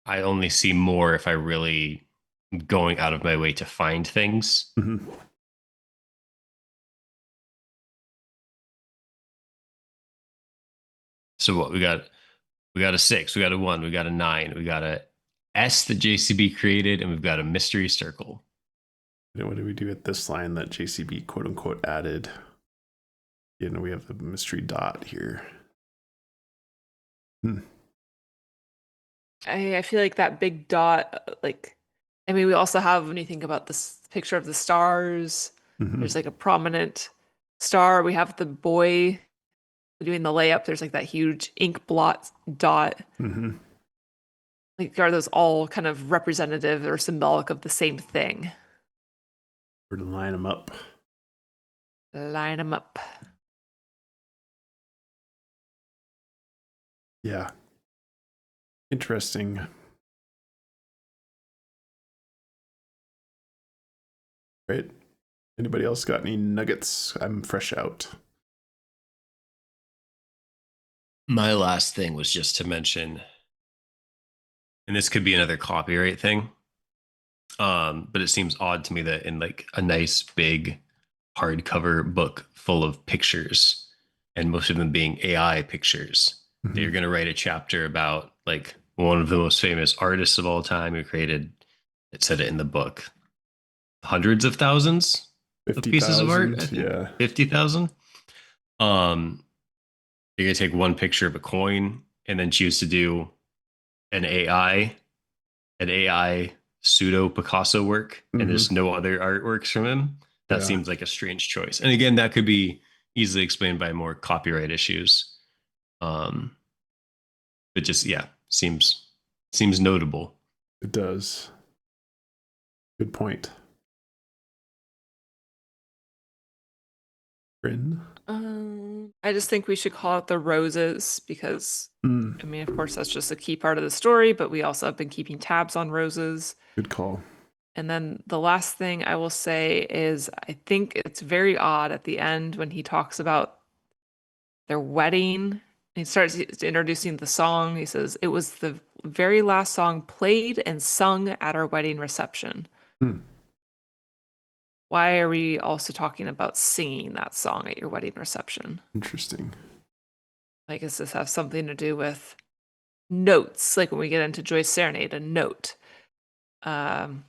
I only see more if I really am going out of my way to find things. Mhm. So what we got? We got a 6, we got a 1, we got a 9, we got a S that JCB created, and we've got a mystery circle. What do we do with this line that JCB quote unquote added? You know, we have a mystery dot here. I feel like that big dot, like, I mean, we also have, when you think about this picture of the stars, Mhm. there's like a prominent star. We have the boy doing the layup. There's like that huge ink blot dot. Mhm. Like, are those all kind of representative or symbolic of the same thing? We're to line them up. Line them up. Yeah. Interesting. Right. Anybody else got any nuggets? I'm fresh out. My last thing was just to mention, and this could be another copyright thing, but it seems odd to me that in like a nice big hardcover book full of pictures, and most of them being AI pictures, that you're Mhm. going to write a chapter about like one of the most famous artists of all time who created, it said it in the book, hundreds of thousands of pieces of art. I 50,000. think Yeah. 50,000. Um, you're going to take one picture of a coin and then choose to do an AI, an AI pseudo Picasso work, and there's Mhm. no other artworks from him. That Yeah. seems like a strange choice. And again, that could be easily explained by more copyright issues. Um, but just yeah, seems notable. It does. Good point. Bryn? I just think we should call it the roses because, Mm, I mean, of course, that's just a key part of the story, but we also have been keeping tabs on roses. good call. And then the last thing I will say is I think it's very odd at the end when he talks about their wedding. He starts introducing the song. He says, "It was the very last song played and sung at our wedding reception." Hmm. Why are we also talking about singing that song at your wedding reception? Interesting. Like, does this have something to do with notes? Like when we get into Joyce Serenade, a note. Um,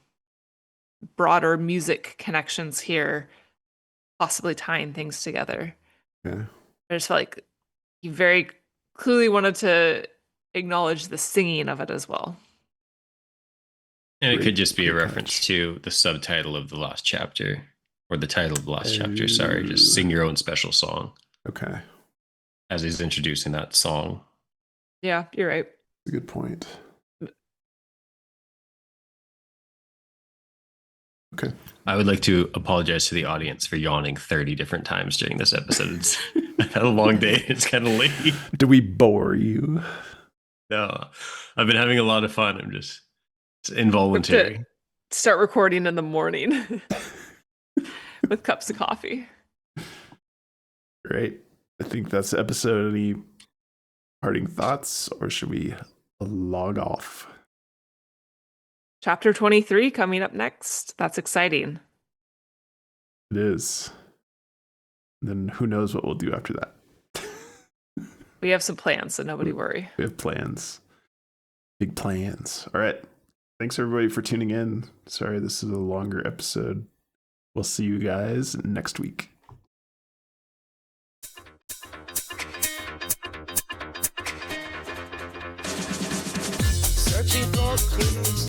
Broader music connections here, possibly tying things together. Yeah. I just felt like he very clearly wanted to acknowledge the singing of it as well. And it could Great, just be a great reference catch. to the subtitle of the last chapter, or the title of the last chapter. Sorry, just sing your own special song Okay. as he's introducing that song. Yeah, you're right. That's a good point. Okay. I would like to apologize to the audience for yawning 30 different times during this episode. I've had a long day. It's kind of late. Do we bore you? No, I've been having a lot of fun. It's We have involuntary. to start recording in the morning with cups of coffee. Great. I think that's the episode. Any parting thoughts, or should we log off. Chapter 23 coming up next. That's exciting. It is. Then who knows what we'll do after that. We have some plans, so nobody worry. We have plans. Big plans. All right. Thanks everybody for tuning in. Sorry this is a longer episode. We'll see you guys next week. Searching for clues.